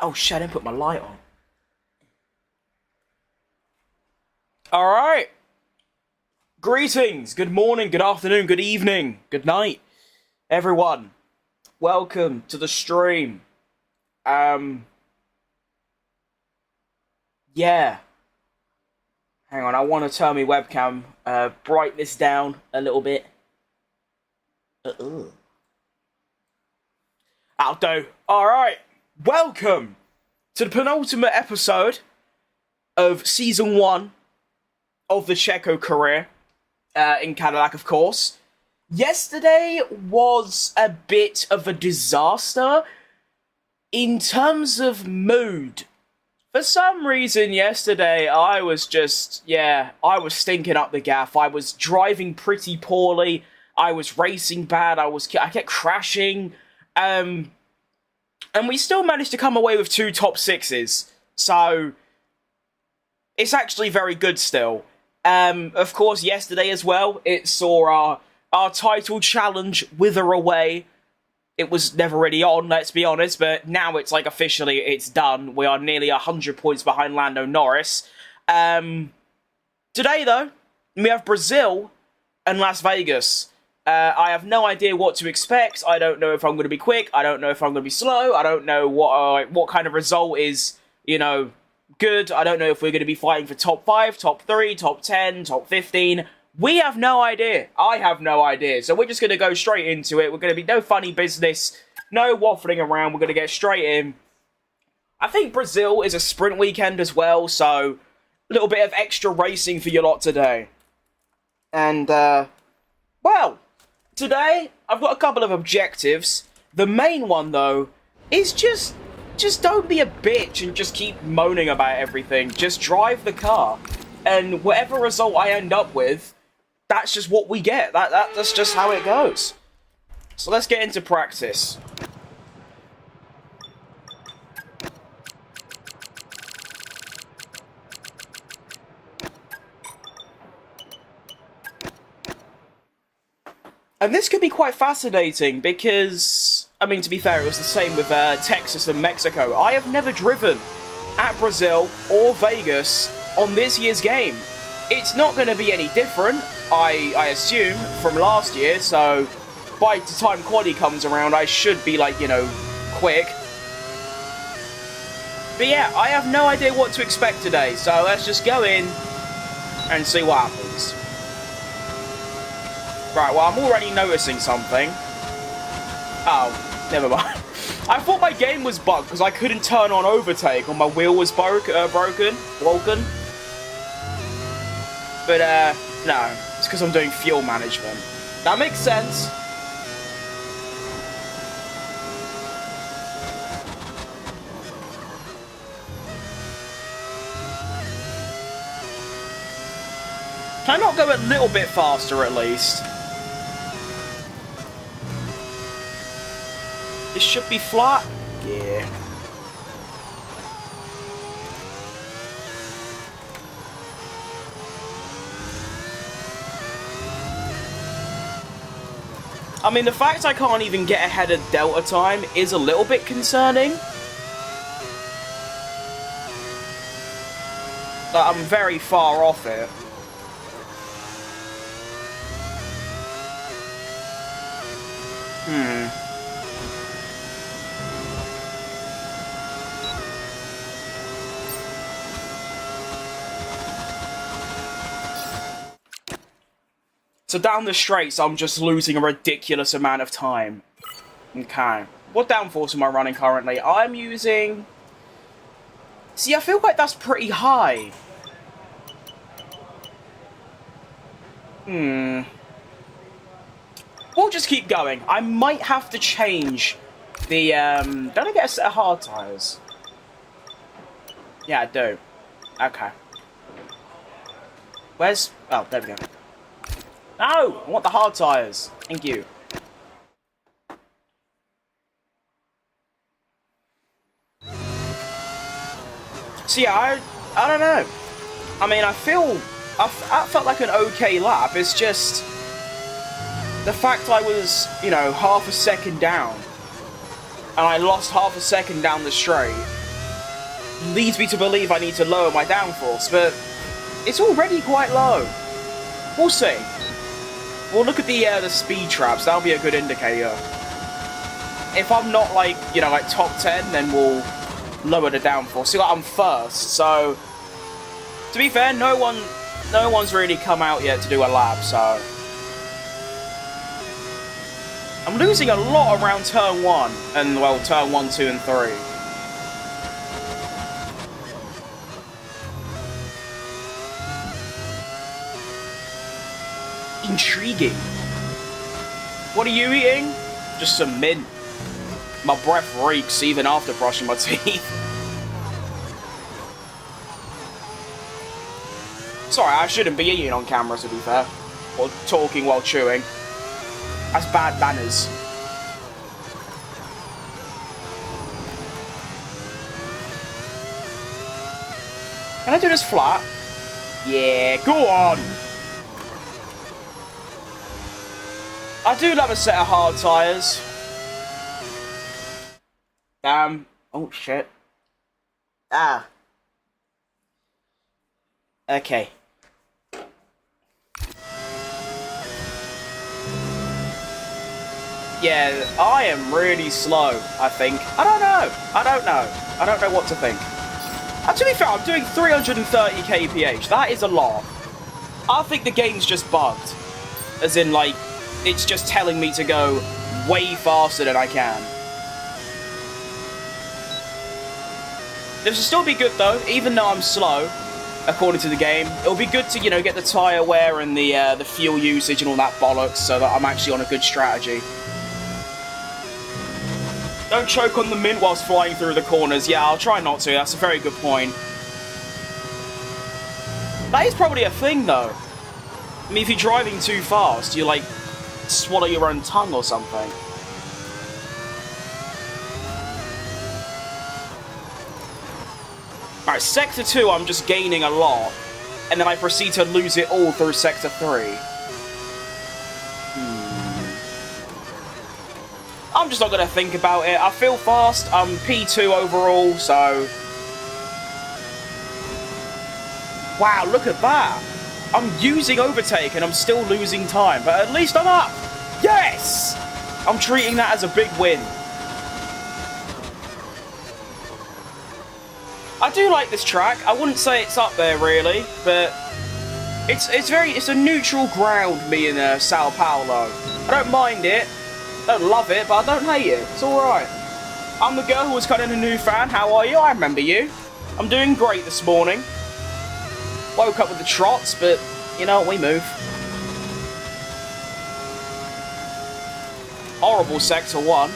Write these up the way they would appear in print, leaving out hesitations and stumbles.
Oh shit, I didn't put my light on. Alright. Greetings, good morning, good afternoon, good evening, good night, everyone. Welcome to the stream. Yeah. Hang on, I want to turn my webcam brightness down a little bit. That'll do. Alright. Welcome to the penultimate episode of Season 1 of the CHECO career in CADILLAC, of course. Yesterday was a bit of a disaster in terms of mood. For some reason yesterday, I was stinking up the gaff. I was driving pretty poorly. I was racing bad. I kept crashing. And we still managed to come away with 2 top 6s. So, it's actually very good still. Of course, yesterday as well, it saw our title challenge wither away. It was never really on, let's be honest, but now it's like officially it's done. We are nearly 100 points behind Lando Norris. Today, though, we have Brazil and Las Vegas. I have no idea what to expect. I don't know if I'm going to be quick. I don't know if I'm going to be slow. I don't know what kind of result is, good. I don't know if we're going to be fighting for top 5, top 3, top 10, top 15. We have no idea. I have no idea. So we're just going to go straight into it. We're going to be no funny business, no waffling around. We're going to get straight in. I think Brazil is a sprint weekend as well, so a little bit of extra racing for you lot today. And, well, today I've got a couple of objectives. The main one, though, is just don't be a bitch and just keep moaning about everything. Just drive the car. And whatever result I end up with, that's just what we get. That's just how it goes. So let's get into practice. And this could be quite fascinating because, I mean, to be fair, it was the same with Texas and Mexico. I have never driven at Brazil or Vegas on this year's game. It's not going to be any different, I assume, from last year, so by the time quali comes around, I should be, quick. But yeah, I have no idea what to expect today, so let's just go in and see what happens. Right, well, I'm already noticing something. Oh, never mind. I thought my game was bugged because I couldn't turn on overtake or my wheel was broken. But, no, it's because I'm doing fuel management. That makes sense. Can I not go a little bit faster at least? This should be flat. Yeah. I mean, the fact I can't even get ahead of Delta time is a little bit concerning. But I'm very far off it. So down the straights, I'm just losing a ridiculous amount of time. Okay. What downforce am I running currently? I'm using... See, I feel like that's pretty high. We'll just keep going. I might have to change the, Don't I get a set of hard tyres? Yeah, I do. Okay. Where's... Oh, there we go. No! I want the hard tyres. Thank you. So yeah, I don't know. I mean, I felt like an okay lap. It's just the fact I was, half a second down, and I lost half a second down the straight. leads me to believe I need to lower my downforce, but it's already quite low. We'll see. We'll look at the speed traps. That'll be a good indicator. If I'm not like, you know, like top 10, then we'll lower the downforce. See, like I'm first, so to be fair, no one's really come out yet to do a lap, so I'm losing a lot around turn 1 and, well, turn 1, 2, and 3. Intriguing. What are you eating? Just some mint. My breath reeks even after brushing my teeth. Sorry, I shouldn't be eating on camera, to be fair. Or talking while chewing. That's bad manners. Can I do this flat? Yeah, go on! I do love a set of hard tyres. Oh shit. Ah. Okay. Yeah, I am really slow, I think. I don't know. I don't know what to think. To be fair, I'm doing 330 kph. That is a lot. I think the game's just bugged. As in, like, it's just telling me to go way faster than I can. This will still be good, though, even though I'm slow, according to the game. It'll be good to, you know, get the tyre wear and the fuel usage and all that bollocks so that I'm actually on a good strategy. Don't choke on the mint whilst flying through the corners. Yeah, I'll try not to. That's a very good point. That is probably a thing, though. I mean, if you're driving too fast, you, like, swallow your own tongue or something. Alright, Sector 2, I'm just gaining a lot. And then I proceed to lose it all through Sector 3. I'm just not going to think about it. I feel fast. I'm P2 overall, so... Wow, look at that. I'm using overtake and I'm still losing time, but at least I'm up. Yes! I'm treating that as a big win. I do like this track. I wouldn't say it's up there, really, but... It's a neutral ground, me and Sao Paulo. I don't mind it. I don't love it, but I don't hate it. It's alright. I'm the girl who was kind of a new fan. How are you? I remember you. I'm doing great this morning. Woke up with the trots, but, you know, we move. Horrible Sector 1.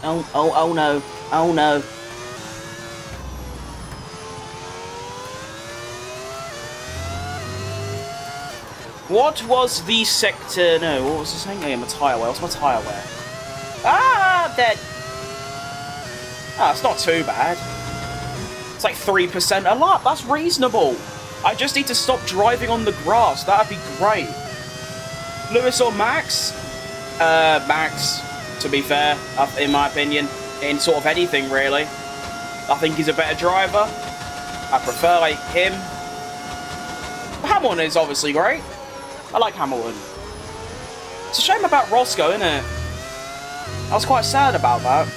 Oh no. Oh no. What was the sector... No, what was this thing? Oh, yeah, my tyre wear. What's my tyre wear? Ah, dead. Ah, it's not too bad. It's like 3% a lap. That's reasonable. I just need to stop driving on the grass. That'd be great. Lewis or Max? Max, to be fair, in my opinion. In sort of anything, really. I think he's a better driver. I prefer, like, him. Hamilton is obviously great. I like Hamilton. It's a shame about Roscoe, isn't it? I was quite sad about that.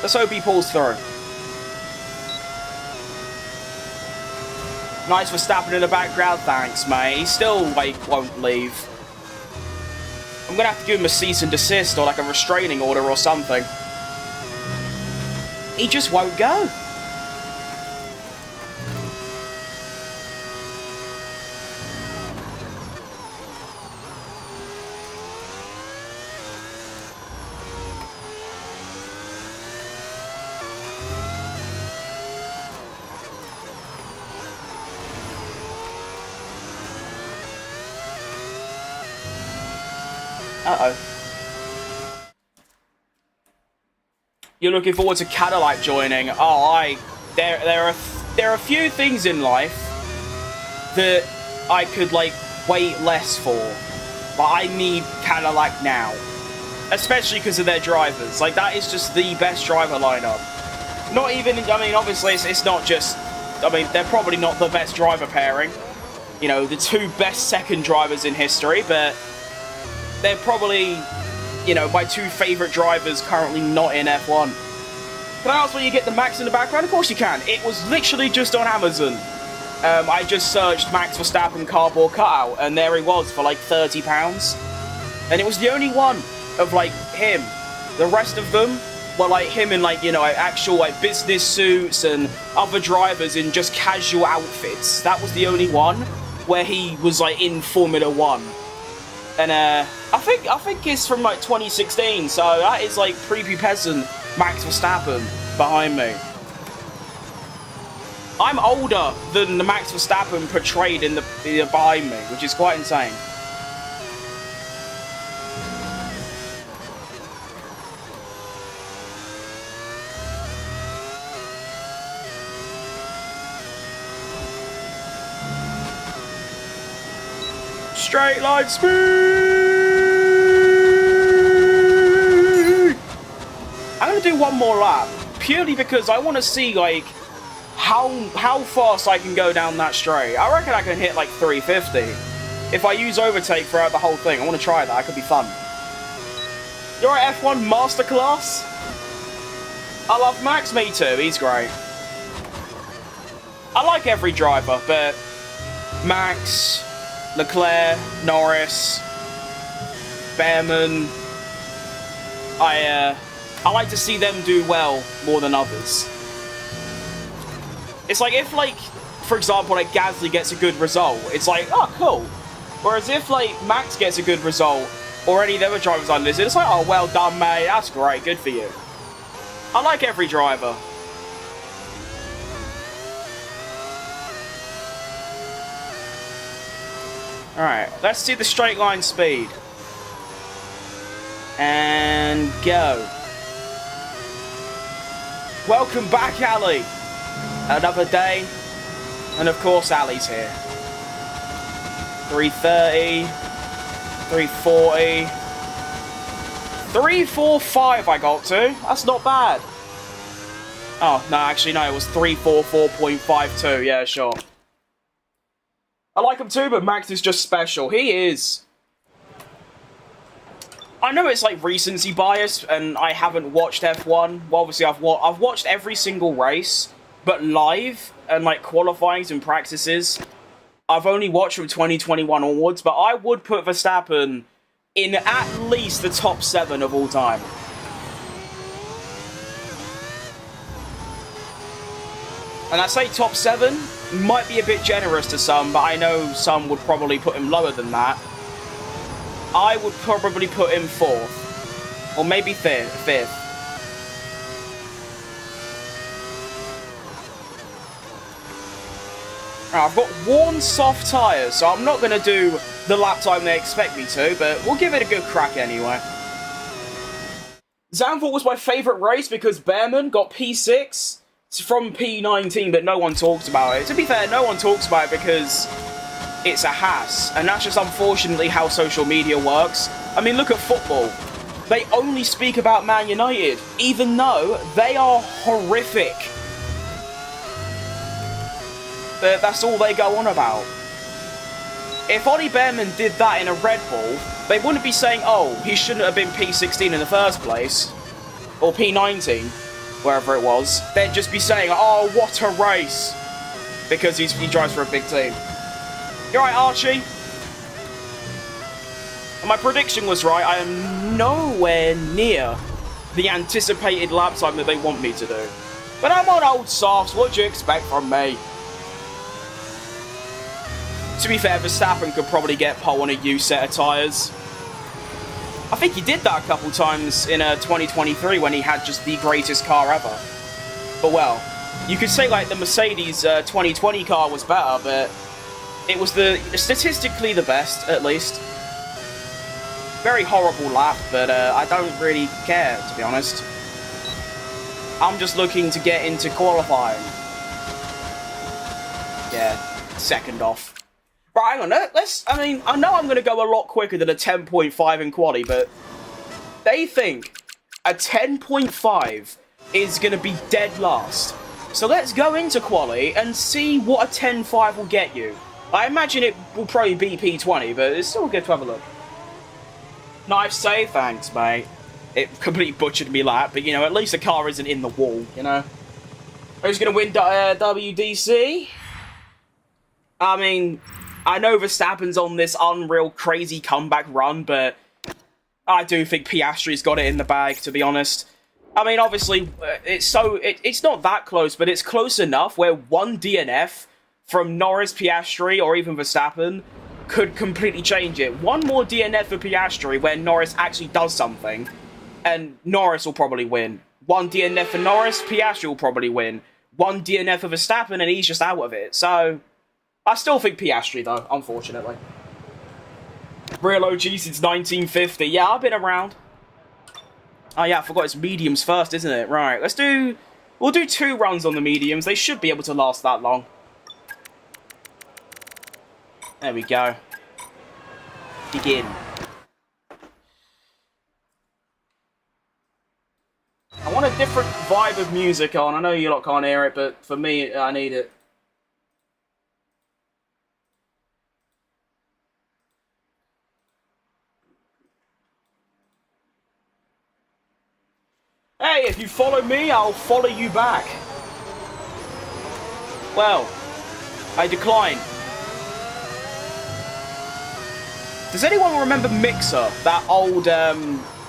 Let's hope he pulls through. Nice for Verstappen in the background, thanks, mate. He still, like, won't leave. I'm gonna have to give him a cease and desist or, like, a restraining order or something. He just won't go. Uh-oh. You're looking forward to Cadillac joining. Oh, there are a few things in life that I could, like, wait less for. But I need Cadillac now. especially because of their drivers. Like, that is just the best driver lineup. Not even, I mean, obviously, it's not just, I mean, they're probably not the best driver pairing. You know, the two best second drivers in history, but they're probably, you know, my two favourite drivers currently not in F1. Can I ask where you get the Max in the background? Of course you can. It was literally just on Amazon. I just searched Max Verstappen cardboard cutout, and there he was for like £30. And it was the only one of, like, him. The rest of them were, like, him in, like, you know, actual, like, business suits and other drivers in just casual outfits. That was the only one where he was, like, in Formula 1. And, I think it's from, like, 2016, so that is, like, prepubescent Max Verstappen behind me. I'm older than the Max Verstappen portrayed in the behind me, which is quite insane. Straight line speed! I'm gonna do one more lap, purely because I want to see, like, how fast I can go down that straight. I reckon I can hit like 350 if I use overtake throughout the whole thing. I want to try that. That could be fun. You're at F1 Masterclass? I love Max. Me too. He's great. I like every driver, but Max, Leclerc, Norris, Behrman, I like to see them do well more than others. It's like, if, like, for example, like, Gasly gets a good result, it's like, oh, cool. Whereas if, like, Max gets a good result, or any of the other drivers I listed, it's like, oh, well done, mate, that's great, good for you. I like every driver. Alright, let's see the straight line speed. And go. Welcome back, Ali. Another day, and of course Ali's here. 330, 340, 345 I got to. That's not bad. Oh, no, actually, no, it was 344.52. Yeah, sure. I like him too, but Max is just special. He is. I know it's like recency bias, and I haven't watched F1. Well, obviously, I've watched every single race. But live, and like qualifyings and practices, I've only watched from 2021 onwards, but I would put Verstappen in at least the top 7 of all time. And I say top 7, might be a bit generous to some, but I know some would probably put him lower than that. I would probably put him 4th, or maybe 5th. I've got worn soft tyres, so I'm not going to do the lap time they expect me to, but we'll give it a good crack anyway. Zandvoort was my favourite race because Behrman got P6 from P19, but no one talks about it. To be fair, no one talks about it because it's a Haas, and that's just unfortunately how social media works. I mean, look at football. They only speak about Man United, even though they are horrific. That's all they go on about. If Ollie Behrman did that in a Red Bull, they wouldn't be saying, oh, he shouldn't have been P16 in the first place, or P19, wherever it was. They'd just be saying, oh, what a race, because he drives for a big team. You're right, Archie. And my prediction was right. I am nowhere near the anticipated lap time that they want me to do. But I'm on old softs. What do you expect from me? To be fair, Verstappen could probably get pole on a used set of tyres. I think he did that a couple times in 2023 when he had just the greatest car ever. But well, you could say like the Mercedes 2020 car was better, but it was statistically the best, at least. Very horrible lap, but I don't really care, to be honest. I'm just looking to get into qualifying. Yeah, second off. Right, hang on, I mean, I know I'm going to go a lot quicker than a 10.5 in quali, but they think a 10.5 is going to be dead last. So let's go into quali and see what a 10.5 will get you. I imagine it will probably be P20, but it's still good to have a look. Nice save, thanks, mate. It completely butchered me that, but, you know, at least the car isn't in the wall, you know? Who's going to win WDC? I mean, I know Verstappen's on this unreal, crazy comeback run, but I do think Piastri's got it in the bag, to be honest. I mean, obviously, it's not that close, but it's close enough where one DNF from Norris, Piastri, or even Verstappen could completely change it. One more DNF for Piastri where Norris actually does something, and Norris will probably win. One DNF for Norris, Piastri will probably win. One DNF for Verstappen, and he's just out of it. So, I still think Piastri, though, unfortunately. Real OG since 1950. Yeah, I've been around. Oh, yeah, I forgot it's mediums first, isn't it? Right, we'll do 2 runs on the mediums. They should be able to last that long. There we go. Begin. I want a different vibe of music on. I know you lot can't hear it, but for me, I need it. Hey, if you follow me, I'll follow you back. Well, I decline. Does anyone remember Mixer, that old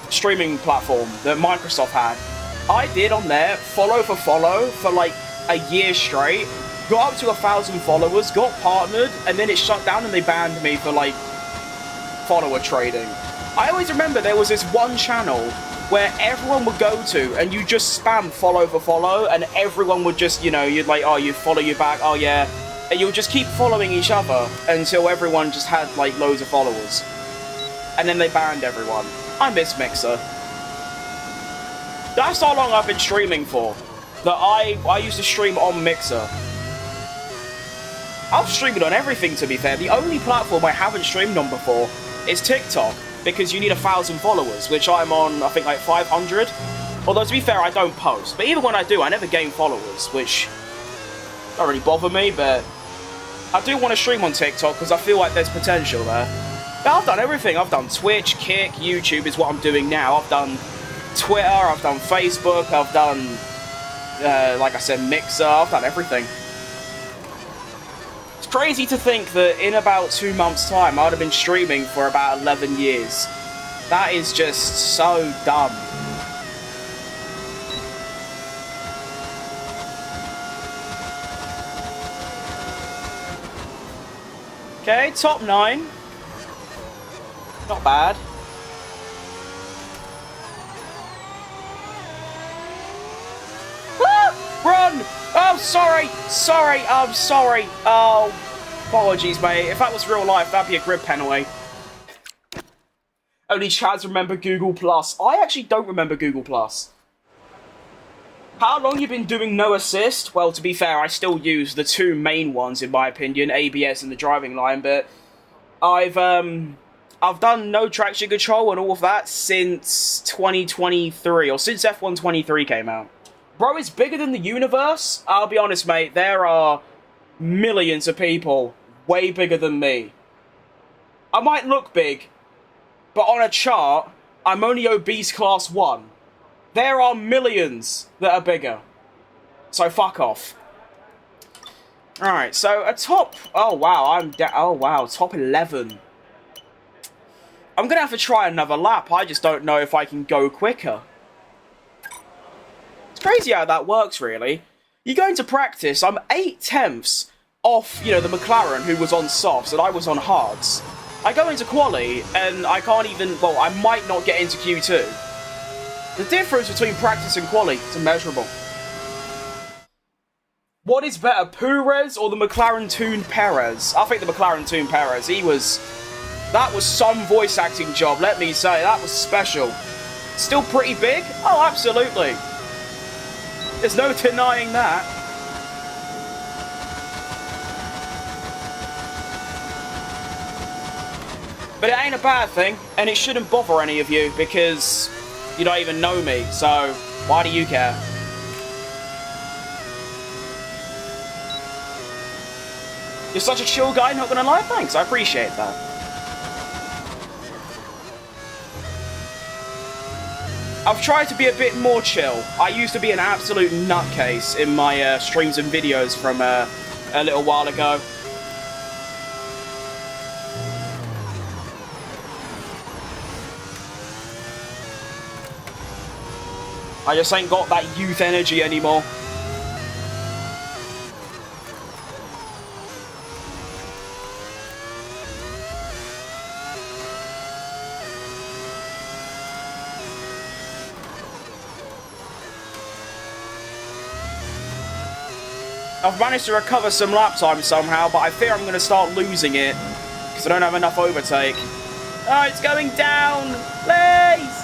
streaming platform that Microsoft had? I did on there, follow for like a year straight, got up to 1,000 followers, got partnered, and then it shut down and they banned me for like follower trading. I always remember there was this one channel where everyone would go to and you just spam follow for follow and everyone would just, you know, you'd like, oh, you follow you back, oh yeah. And you'll just keep following each other until everyone just had, like, loads of followers. And then they banned everyone. I miss Mixer. That's how long I've been streaming for. That I used to stream on Mixer. I've streamed on everything, to be fair. The only platform I haven't streamed on before is TikTok. Because you need 1,000 followers, which I'm on, I think, like 500. Although, to be fair, I don't post. But even when I do, I never gain followers, which don't really bother me, but I do want to stream on TikTok because I feel like there's potential there. Yeah, I've done everything. I've done Twitch, Kick, YouTube is what I'm doing now. I've done Twitter, I've done Facebook, I've done, like I said, Mixer. I've done everything. It's crazy to think that in about 2 months' time, I would have been streaming for about 11 years. That is just so dumb. Okay, top 9. Not bad. Ah! Run! Oh, sorry! Sorry, I'm sorry. Oh, apologies, mate. If that was real life, that'd be a grid penalty. Only Chads remember Google+. I actually don't remember Google+. How long you been doing no assist? Well, to be fair, I still use the 2 main ones, in my opinion, ABS and the driving line, but I've done no traction control and all of that since 2023, or since F1 23 came out. Bro, it's bigger than the universe. I'll be honest, mate, there are millions of people way bigger than me. I might look big, but on a chart, I'm only obese class 1. There are millions that are bigger. So fuck off. Alright, so a top... Oh, wow, oh, wow, top 11. I'm gonna have to try another lap. I just don't know if I can go quicker. It's crazy how that works, really. You go into practice, I'm 8/10 off, you know, the McLaren who was on softs and I was on hards. I go into quali and I can't even... Well, I might not get into Q2. The difference between practice and quali is immeasurable. What is better, Perez or the McLaren tuned Perez? I think the McLaren tuned Perez. That was some voice acting job, let me say. That was special. Still pretty big? Oh, absolutely. There's no denying that. But it ain't a bad thing, and it shouldn't bother any of you, because You don't even know me, so why do you care? You're such a chill guy, not gonna lie. Thanks, I appreciate that. I've tried to be a bit more chill. I used to be an absolute nutcase in my streams and videos from a little while ago. I just ain't got that youth energy anymore. I've managed to recover some lap time somehow, but I fear I'm going to start losing it because I don't have enough overtake. Oh, it's going down! Please!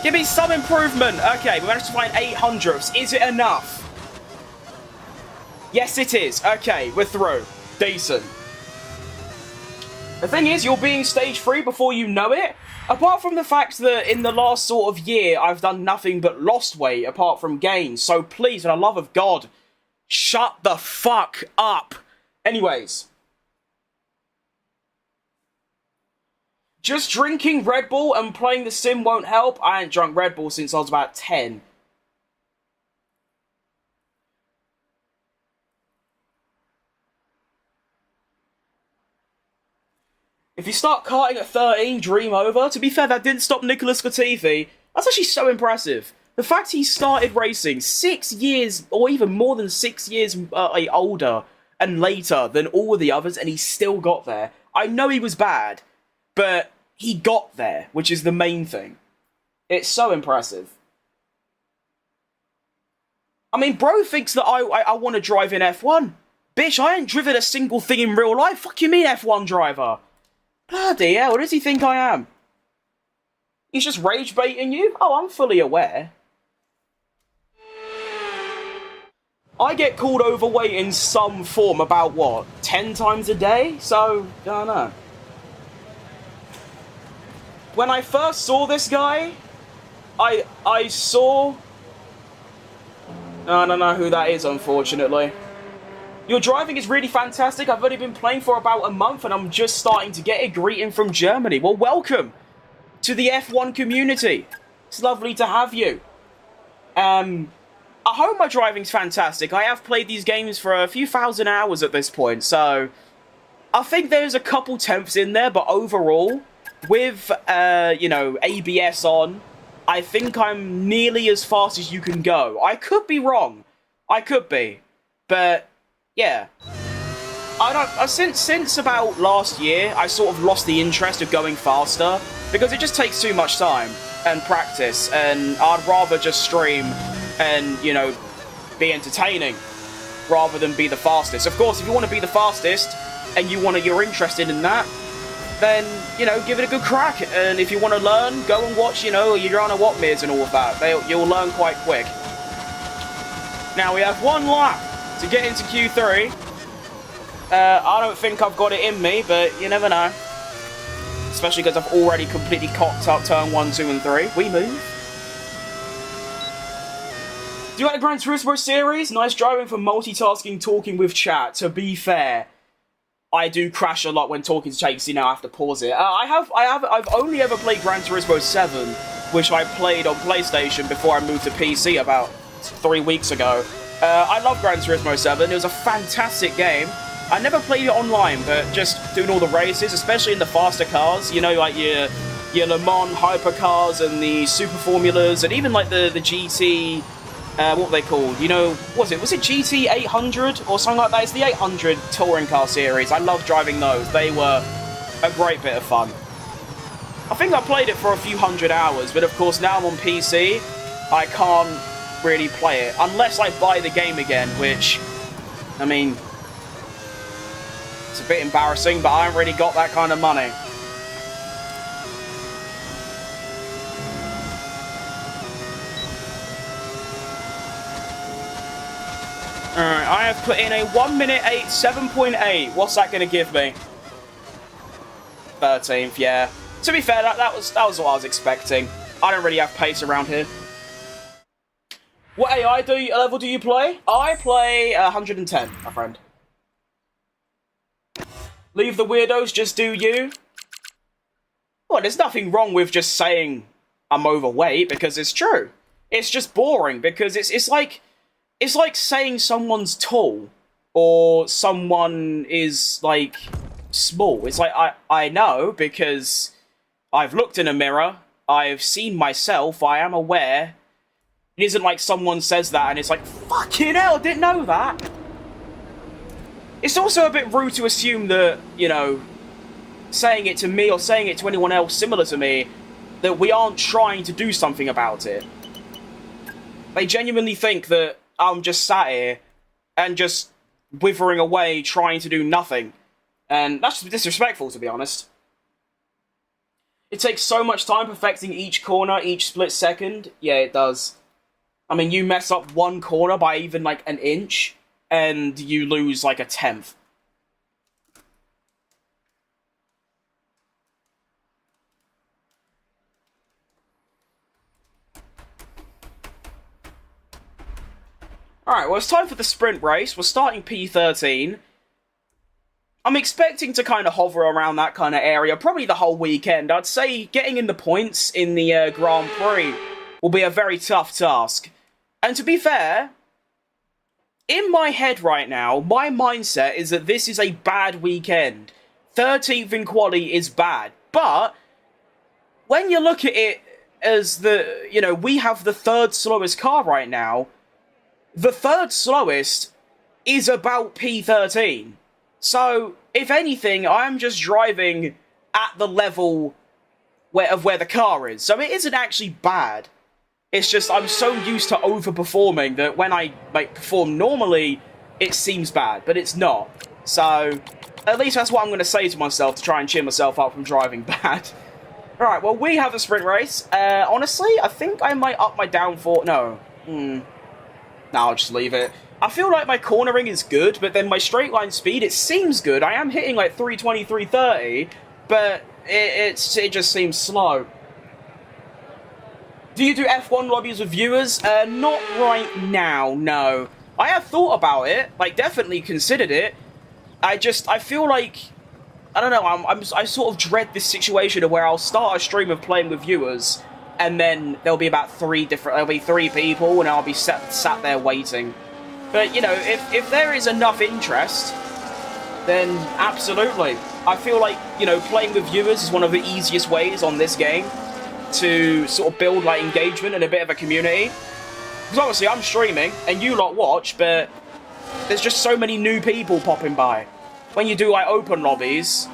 Give me some improvement! Okay, we managed to find 800ths. Is it enough? Yes, it is. Okay, we're through. Decent. The thing is, you're being stage 3 before you know it. Apart from the fact that in the last sort of year, I've done nothing but lost weight apart from gains. So please, for the love of God, shut the fuck up. Anyways. Just drinking Red Bull and playing the sim won't help. I ain't drunk Red Bull since I was about 10. If you start karting at 13, dream over. To be fair, that didn't stop Nicholas Latifi. That's actually so impressive. The fact he started racing 6 years, or even more than 6 years older and later than all of the others, and he still got there. I know he was bad, but he got there, which is the main thing. It's so impressive. I mean, bro thinks that I want to drive in F1. Bitch, I ain't driven a single thing in real life. Fuck you mean, F1 driver? Bloody hell, what does he think I am? He's just rage baiting you? Oh, I'm fully aware. I get called overweight in some form about, what, 10 times a day? So, I don't know. When I first saw this guy, I saw... I don't know who that is, unfortunately. Your driving is really fantastic. I've only been playing for about a month and I'm just starting to get a greeting from Germany. Well, welcome to the F1 community. It's lovely to have you. I hope my driving's fantastic. I have played these games for a few thousand hours at this point, so I think there's a couple tenths in there, but overall, with, you know, ABS on, I think I'm nearly as fast as you can go. I could be wrong. I could be. But, yeah. I don't... Since about last year, I sort of lost the interest of going faster, because it just takes too much time and practice, and I'd rather just stream and, you know, be entertaining rather than be the fastest. Of course, if you want to be the fastest and you're interested in that, then, you know, give it a good crack. And if you want to learn, go and watch, you know, your Joanna Wattmeers and all of that. You'll learn quite quick. Now, we have one lap to get into Q3. I don't think I've got it in me, but you never know. Especially because I've already completely cocked up turn 1, 2, and 3. We move. Do you like the Gran Turismo series? Nice driving for multitasking, talking with chat. To be fair, I do crash a lot when talking to chat, so now I have to pause it. I've only ever played Gran Turismo 7, which I played on PlayStation before I moved to PC about 3 weeks ago. I love Gran Turismo 7. It was a fantastic game. I never played it online, but just doing all the races, especially in the faster cars, you know, like your Le Mans hypercars and the Super Formulas, and even like the GT... what were they called? You know, was it GT 800 or something like that? It's the 800 touring car series. I love driving those. They were a great bit of fun. I think I played it for a few hundred hours, but of course now I'm on PC, I can't really play it. Unless I buy the game again, which, I mean, it's a bit embarrassing, but I haven't really got that kind of money. Alright, I have put in a 1 minute 8, 7.8. What's that going to give me? 13th, yeah. To be fair, that was what I was expecting. I don't really have pace around here. What AI level do you play? I play 110, my friend. Leave the weirdos, just do you. Well, there's nothing wrong with just saying I'm overweight, because it's true. It's just boring, because it's like saying someone's tall, or someone is, like, small. It's like, I know, because I've looked in a mirror, I've seen myself, I am aware. It isn't like someone says that and it's like, fucking hell, I didn't know that. It's also a bit rude to assume that, you know, saying it to me or saying it to anyone else similar to me, that we aren't trying to do something about it. They genuinely think that I'm just sat here and just withering away trying to do nothing. And that's just disrespectful, to be honest. It takes so much time perfecting each corner, each split second. Yeah, it does. I mean, you mess up one corner by even, like, an inch, and you lose, like, a tenth. Alright, well, it's time for the sprint race. We're starting P13. I'm expecting to kind of hover around that kind of area, probably the whole weekend. I'd say getting in the points in the Grand Prix will be a very tough task. And to be fair, in my head right now, my mindset is that this is a bad weekend. 13th in quali is bad. But when you look at it as the, you know, we have the third slowest car right now, the third slowest is about P13. So, if anything, I'm just driving at the level of where the car is. So it isn't actually bad. It's just I'm so used to overperforming that when I perform normally, it seems bad, but it's not. So, at least that's what I'm going to say to myself to try and cheer myself up from driving bad. Alright, well, we have a sprint race. Honestly, I think I might up my downforce. No. No, I'll just leave it. I feel like my cornering is good, but then my straight line speed, it seems good. I am hitting like 320, 330, but it just seems slow. Do you do F1 lobbies with viewers? Not right now, no. I have thought about it, like definitely considered it. I feel like, I don't know, I sort of dread this situation of where I'll start a stream of playing with viewers, and then there'll be about there'll be three people, and I'll be sat there waiting. But, you know, if there is enough interest, then absolutely. I feel like, you know, playing with viewers is one of the easiest ways on this game to sort of build, like, engagement and a bit of a community. Because obviously I'm streaming, and you lot watch, but there's just so many new people popping by. When you do, like, open lobbies,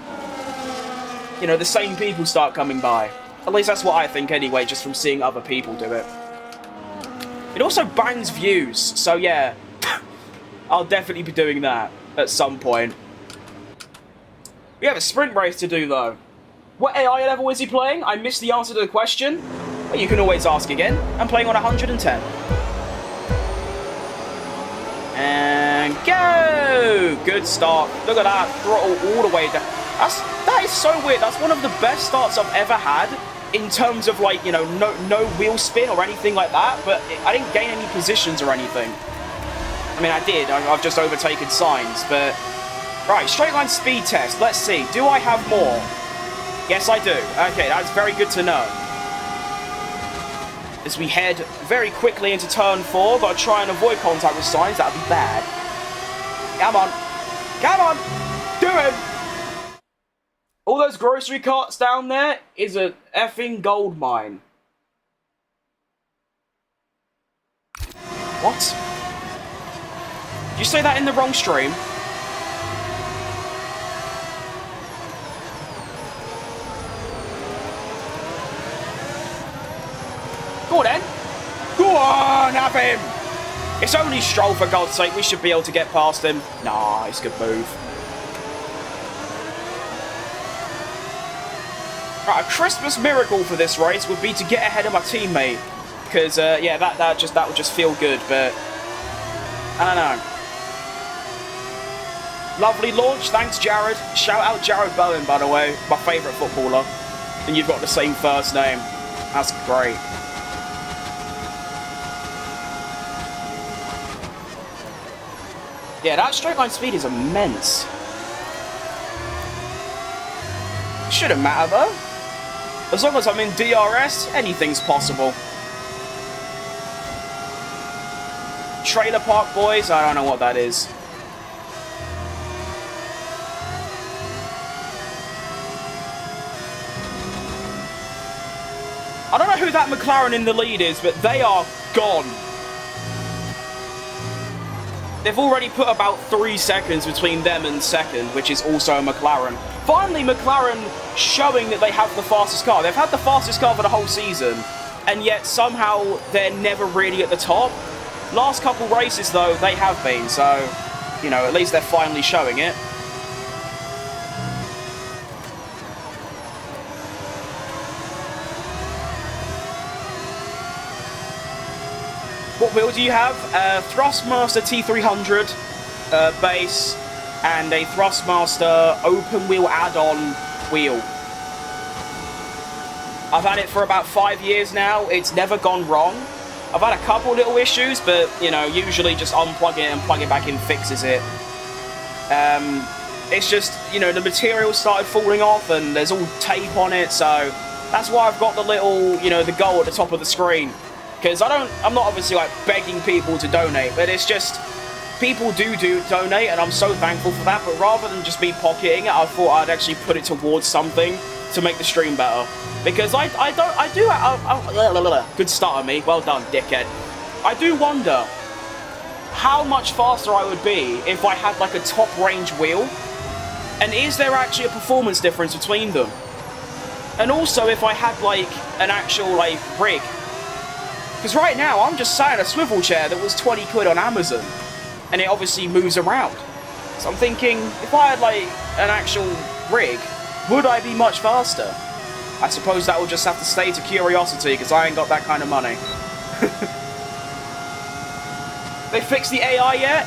you know, the same people start coming by. At least that's what I think anyway, just from seeing other people do it. It also bangs views, so yeah. I'll definitely be doing that at some point. We have a sprint race to do, though. What AI level is he playing? I missed the answer to the question. But you can always ask again. I'm playing on 110. And go! Good start. Look at that. Throttle all the way down. That is so weird. That's one of the best starts I've ever had in terms of, like, you know, no wheel spin or anything like that. But I didn't gain any positions or anything. I mean, I did. I've just overtaken signs, but... Right, straight line speed test. Let's see. Do I have more? Yes, I do. Okay, that's very good to know. As we head very quickly into turn 4, gotta try and avoid contact with signs. That'd be bad. Come on. Come on! Do it! All those grocery carts down there is a effing gold mine. What? Did you say that in the wrong stream? Go on then. Go on, have him. It's only Stroll, for God's sake. We should be able to get past him. Nice, good move. Right, a Christmas miracle for this race would be to get ahead of my teammate. Because, yeah, that would just feel good, but... I don't know. Lovely launch, thanks Jared. Shout out Jared Bowen, by the way, my favourite footballer. And you've got the same first name. That's great. Yeah, that straight line speed is immense. Shouldn't matter though. As long as I'm in DRS, anything's possible. Trailer Park Boys, I don't know what that is. I don't know who that McLaren in the lead is, but they are gone. They've already put about 3 seconds between them and second, which is also a McLaren. Finally, McLaren showing that they have the fastest car. They've had the fastest car for the whole season, and yet somehow they're never really at the top. Last couple races, though, they have been, so, you know, at least they're finally showing it. What wheel do you have? Thrustmaster T300 base and a Thrustmaster open wheel add-on wheel. I've had it for about 5 years now. It's never gone wrong. I've had a couple little issues, but, you know, usually just unplug it and plug it back in fixes it. It's just, you know, the material started falling off and there's all tape on it, so that's why I've got the little, you know, the goal at the top of the screen. Because I'm not obviously like begging people to donate, but it's just, people do donate, and I'm so thankful for that, but rather than just me pocketing it, I thought I'd actually put it towards something to make the stream better. Because good start on me, well done, dickhead. I do wonder how much faster I would be if I had like a top range wheel, and is there actually a performance difference between them? And also if I had like an actual like rig. Because right now, I'm just sat in a swivel chair that was 20 quid on Amazon. And it obviously moves around. So I'm thinking, if I had, like, an actual rig, would I be much faster? I suppose that will just have to stay to curiosity, because I ain't got that kind of money. They fixed the AI yet?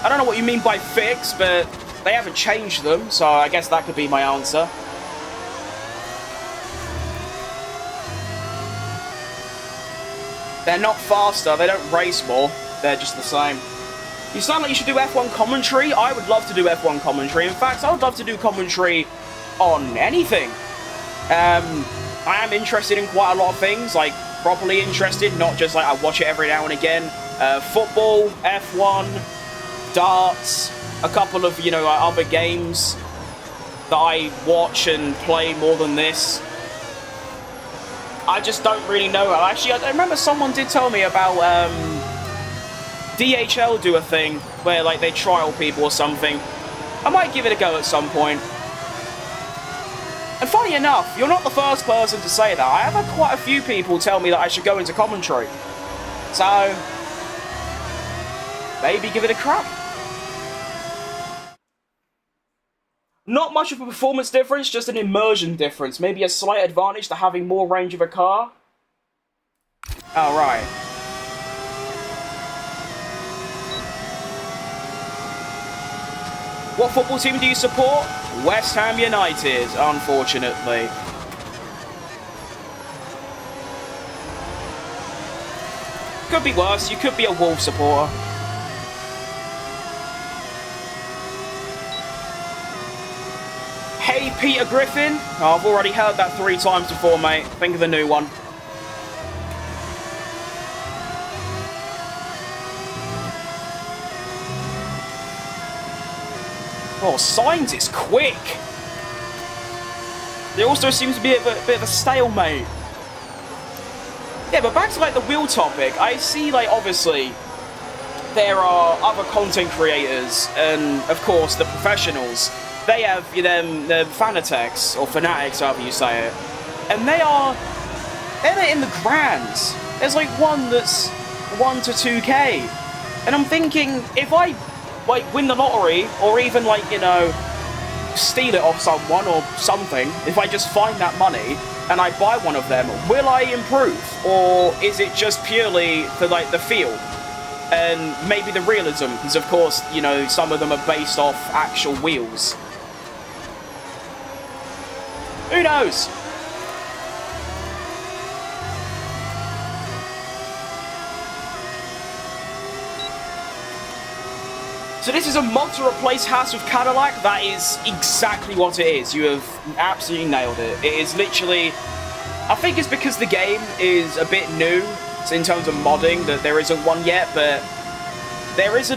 I don't know what you mean by fix, but they haven't changed them, so I guess that could be my answer. They're not faster, they don't race more, they're just the same. You sound like you should do F1 commentary. I would love to do F1 commentary. In fact, I would love to do commentary on anything. I am interested in quite a lot of things, like properly interested, not just like I watch it every now and again. Football, F1, darts, a couple of, you know, other games that I watch and play more than this. I just don't really know. Actually, I remember someone did tell me about DHL do a thing where like they trial people or something. I might give it a go at some point. And funny enough, you're not the first person to say that. I have had quite a few people tell me that I should go into commentary. So, maybe give it a crack. Not much of a performance difference, just an immersion difference. Maybe a slight advantage to having more range of a car. Oh, right. What football team do you support? West Ham United, unfortunately. Could be worse, you could be a Wolves supporter. Hey, Peter Griffin. Oh, I've already heard that 3 times before, mate. Think of a new one. Oh, Sainz is quick. There also seems to be a bit of a stalemate. Yeah, but back to like the wheel topic. I see, like, obviously there are other content creators and, of course, the professionals. They have them, the fanatics, or fanatics, however you say it. And they're in the grands. There's like one that's 1 to 2k. And I'm thinking, if I like win the lottery, or even like, you know, steal it off someone or something, if I just find that money and I buy one of them, will I improve? Or is it just purely for like the feel? And maybe the realism, because of course, you know, some of them are based off actual wheels. Who knows? So this is a mod to replace House of Cadillac. That is exactly what it is. You have absolutely nailed it. It is literally... I think it's because the game is a bit new in terms of modding that there isn't one yet, but there is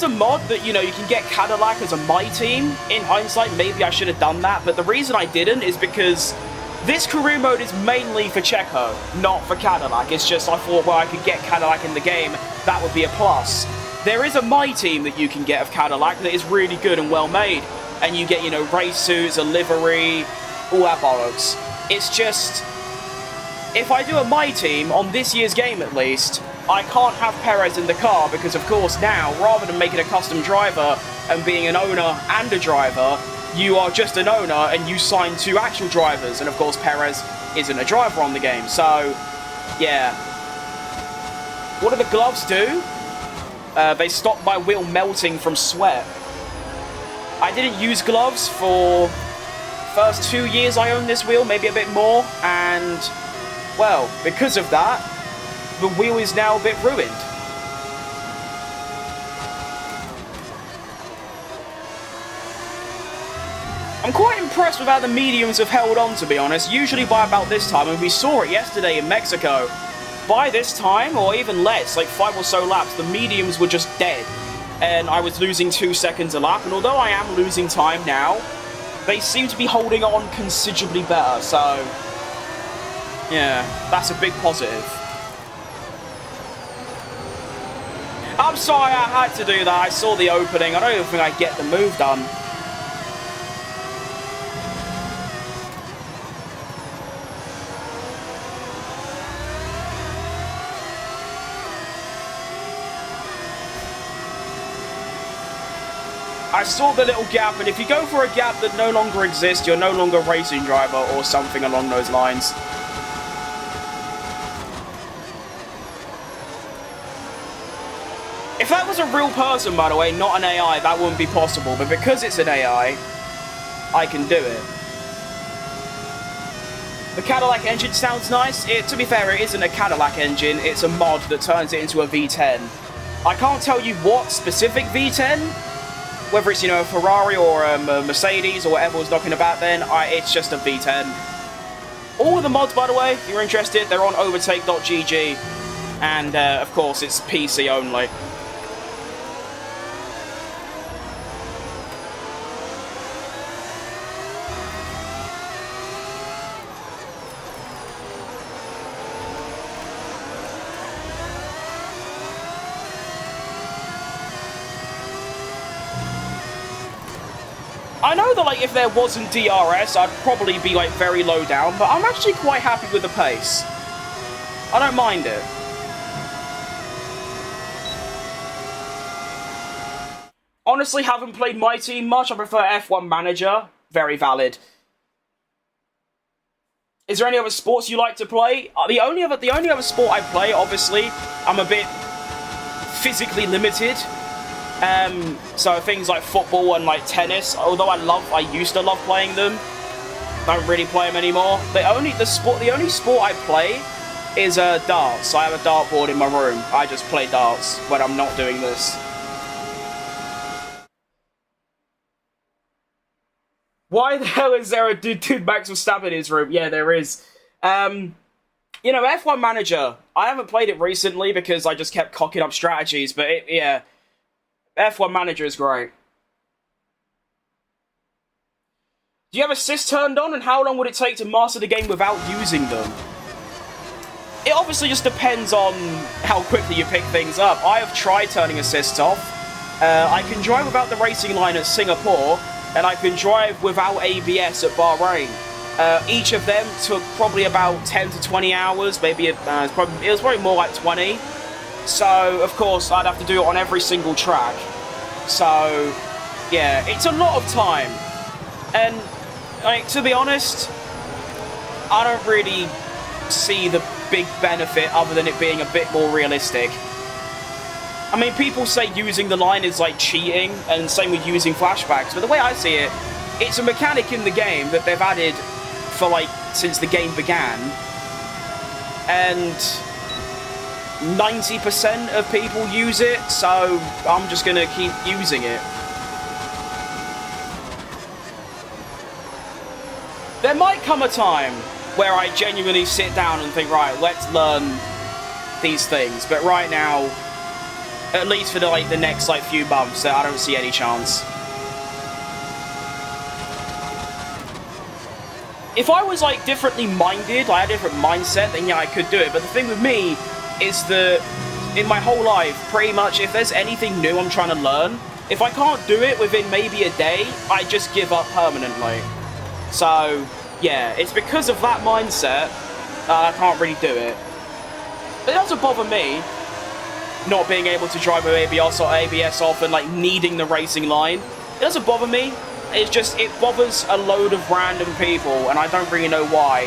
a mod that, you know, you can get Cadillac as a my team. In hindsight, maybe I should have done that, but the reason I didn't is because this career mode is mainly for CHECO, not for Cadillac. It's just I thought, well, I could get Cadillac in the game, that would be a plus. There is a my team that you can get of Cadillac that is really good and well made, and you get, you know, race suits, a livery, all that bollocks. It's just, if I do a my team, on this year's game at least, I can't have Perez in the car because, of course, now, rather than making a custom driver and being an owner and a driver, you are just an owner and you sign 2 actual drivers, and of course Perez isn't a driver on the game, so, yeah. What do the gloves do? They stop my wheel melting from sweat. I didn't use gloves for first 2 years I owned this wheel, maybe a bit more, and, well, because of that, the wheel is now a bit ruined. I'm quite impressed with how the mediums have held on, to be honest. Usually by about this time, and we saw it yesterday in Mexico, by this time, or even less, like 5 or so laps, the mediums were just dead. And I was losing 2 seconds a lap, and although I am losing time now, they seem to be holding on considerably better, so... yeah, that's a big positive. I'm sorry I had to do that, I saw the opening, I don't even think I'd get the move done. I saw the little gap, and if you go for a gap that no longer exists, you're no longer a racing driver or something along those lines. If that was a real person, by the way, not an AI, that wouldn't be possible. But because it's an AI, I can do it. The Cadillac engine sounds nice. To be fair, it isn't a Cadillac engine. It's a mod that turns it into a V10. I can't tell you what specific V10. Whether it's, you know, a Ferrari or a Mercedes or whatever was knocking about then, it's just a V10. All of the mods, by the way, if you're interested, they're on overtake.gg. And, of course, it's PC only. I know that, like, if there wasn't DRS, I'd probably be, like, very low down, but I'm actually quite happy with the pace. I don't mind it. Honestly, haven't played my team much. I prefer F1 Manager. Very valid. Is there any other sports you like to play? The only other sport I play, obviously, I'm a bit physically limited. So things like football and like tennis, although I used to love playing them, don't really play them anymore. The only sport I play is darts. I have a dartboard in my room. I just play darts when I'm not doing this. Why the hell is there a dude Max Verstappen in his room? Yeah, there is. You know, F1 Manager, I haven't played it recently because I just kept cocking up strategies, but yeah, F1 Manager is great. Do you have assists turned on, and how long would it take to master the game without using them? It obviously just depends on how quickly you pick things up. I have tried turning assists off. I can drive without the racing line at Singapore, and I can drive without ABS at Bahrain. Each of them took probably about 10 to 20 hours, maybe it was probably more like 20. So, of course, I'd have to do it on every single track. So, yeah, it's a lot of time. And, like, to be honest, I don't really see the big benefit other than it being a bit more realistic. I mean, people say using the line is like cheating, and same with using flashbacks, but the way I see it, it's a mechanic in the game that they've added for, like, since the game began. And 90% of people use it, so I'm just gonna keep using it. There might come a time where I genuinely sit down and think, right, let's learn these things, but right now, at least for the next few months, I don't see any chance. If I was differently minded, I had a different mindset, then yeah, I could do it. But the thing with me is that in my whole life, pretty much, if there's anything new I'm trying to learn, if I can't do it within maybe a day, I just give up permanently. So yeah, it's because of that mindset I can't really do it. But it doesn't bother me not being able to drive with ABS off and needing the racing line. It doesn't bother me. It's just, it bothers a load of random people, and I don't really know why.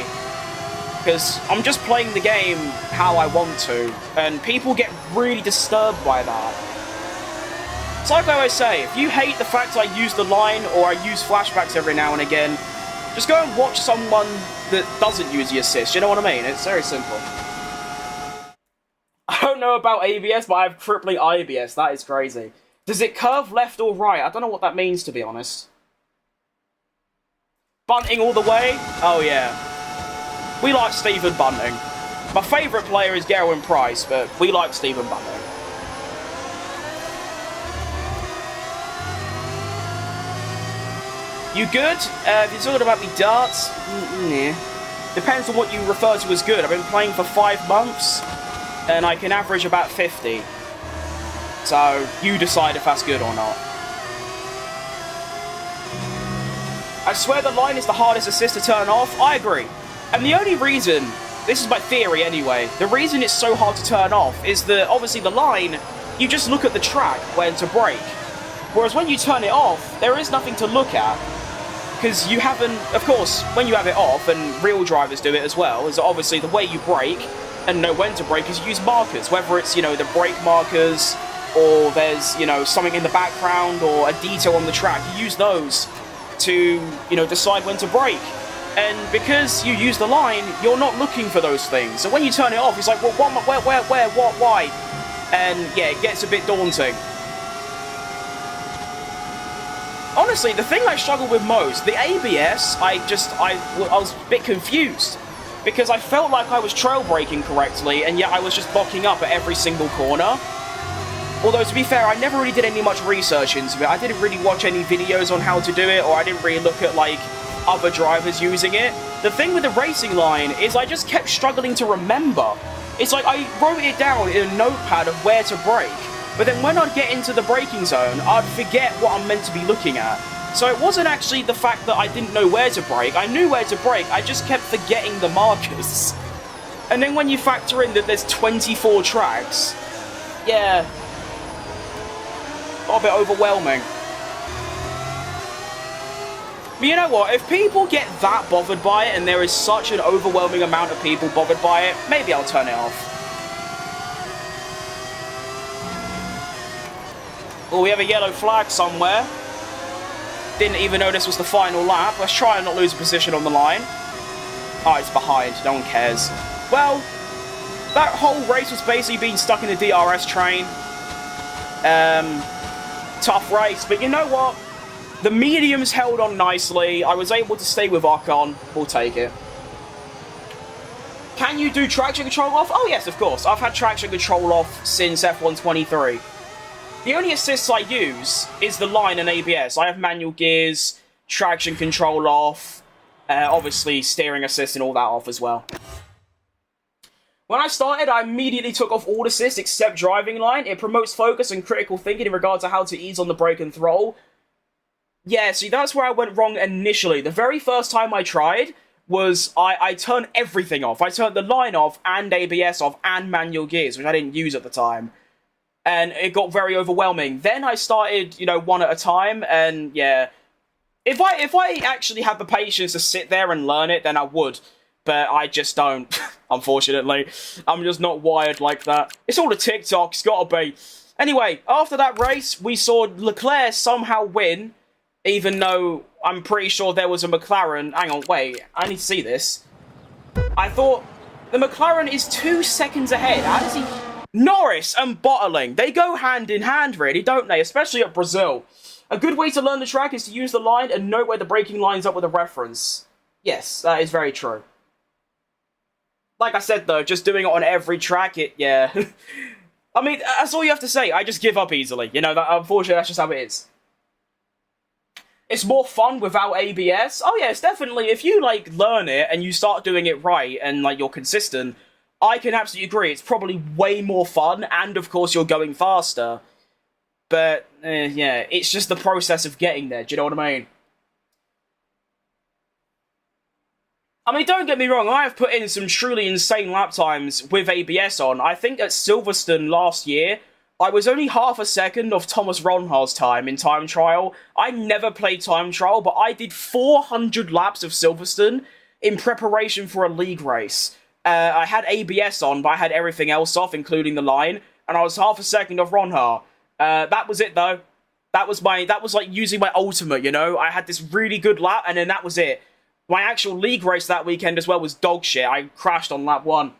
Because I'm just playing the game how I want to, and people get really disturbed by that. It's like I always say, if you hate the fact I use the line, or I use flashbacks every now and again, just go and watch someone that doesn't use the assist, you know what I mean? It's very simple. I don't know about ABS, but I have crippling IBS, that is crazy. Does it curve left or right? I don't know what that means, to be honest. Bunting all the way? Oh yeah. We like Stephen Bunting. My favourite player is Gerwin Price, but we like Stephen Bunting. You good? If you're talking about me darts, yeah. Depends on what you refer to as good. I've been playing for 5 months, and I can average about 50. So, you decide if that's good or not. I swear the line is the hardest assist to turn off. I agree. And the only reason, this is my theory anyway, the reason it's so hard to turn off is that, obviously, the line, you just look at the track when to brake. Whereas when you turn it off, there is nothing to look at. Because you haven't, of course, when you have it off, and real drivers do it as well, is obviously the way you brake and know when to brake is you use markers. Whether it's, the brake markers, or there's, something in the background, or a detail on the track, you use those to, decide when to brake. And because you use the line, you're not looking for those things. So when you turn it off, it's like, well, where, what, why? And yeah, it gets a bit daunting. Honestly, the thing I struggle with most, the ABS, I was a bit confused. Because I felt like I was trail braking correctly, and yet I was just locking up at every single corner. Although, to be fair, I never really did any much research into it. I didn't really watch any videos on how to do it, or I didn't really look at, other drivers using it. The thing with the racing line is I just kept struggling to remember. It's like I wrote it down in a notepad of where to brake, but then when I'd get into the braking zone, I'd forget what I'm meant to be looking at. So it wasn't actually the fact that I didn't know where to brake. I knew where to brake, I just kept forgetting the markers. And then when you factor in that there's 24 tracks, yeah, a bit overwhelming. But you know what, if people get that bothered by it, and there is such an overwhelming amount of people bothered by it, maybe I'll turn it off. Oh, we have a yellow flag somewhere. Didn't even know this was the final lap. Let's try and not lose a position on the line. Oh, it's behind, no one cares. Well, that whole race was basically being stuck in the DRS train. Tough race, but you know what? The mediums held on nicely. I was able to stay with Ocon. We'll take it. Can you do traction control off? Oh yes, of course. I've had traction control off since F123. The only assists I use is the line and ABS. I have manual gears, traction control off, obviously steering assist and all that off as well. When I started, I immediately took off all assists except driving line. It promotes focus and critical thinking in regards to how to ease on the brake and throttle. Yeah, see, that's where I went wrong initially. The very first time I tried was I turned everything off. I turned the line off and ABS off and manual gears, which I didn't use at the time. And it got very overwhelming. Then I started, one at a time, and yeah. If I actually had the patience to sit there and learn it, then I would. But I just don't, unfortunately. I'm just not wired like that. It's all a TikTok, it's gotta be. Anyway, after that race, we saw Leclerc somehow win, even though I'm pretty sure there was a McLaren. Hang on, wait, I need to see this. I thought the McLaren is 2 seconds ahead. Norris and bottling, they go hand in hand, really, don't they? Especially at Brazil. A good way to learn the track is to use the line and note where the braking lines up with a reference. Yes, that is very true. Like I said, though, just doing it on every track, yeah. I mean, that's all you have to say. I just give up easily. You know, unfortunately, that's just how it is. It's more fun without ABS. Oh, yeah, it's definitely, if you, like, learn it and you start doing it right and, like, you're consistent, I can absolutely agree. It's probably way more fun, and, of course, you're going faster. But, yeah, it's just the process of getting there. Do you know what I mean? I mean, don't get me wrong, I have put in some truly insane lap times with ABS on. I think at Silverstone last year, I was only half a second off Thomas Ronhar's time in time trial. I never played time trial, but I did 400 laps of Silverstone in preparation for a league race. I had ABS on, but I had everything else off, including the line, and I was half a second off Ronhar. That was it, though. That was like using my ultimate, you know? I had this really good lap, and then that was it. My actual league race that weekend as well was dog shit. I crashed on lap 1.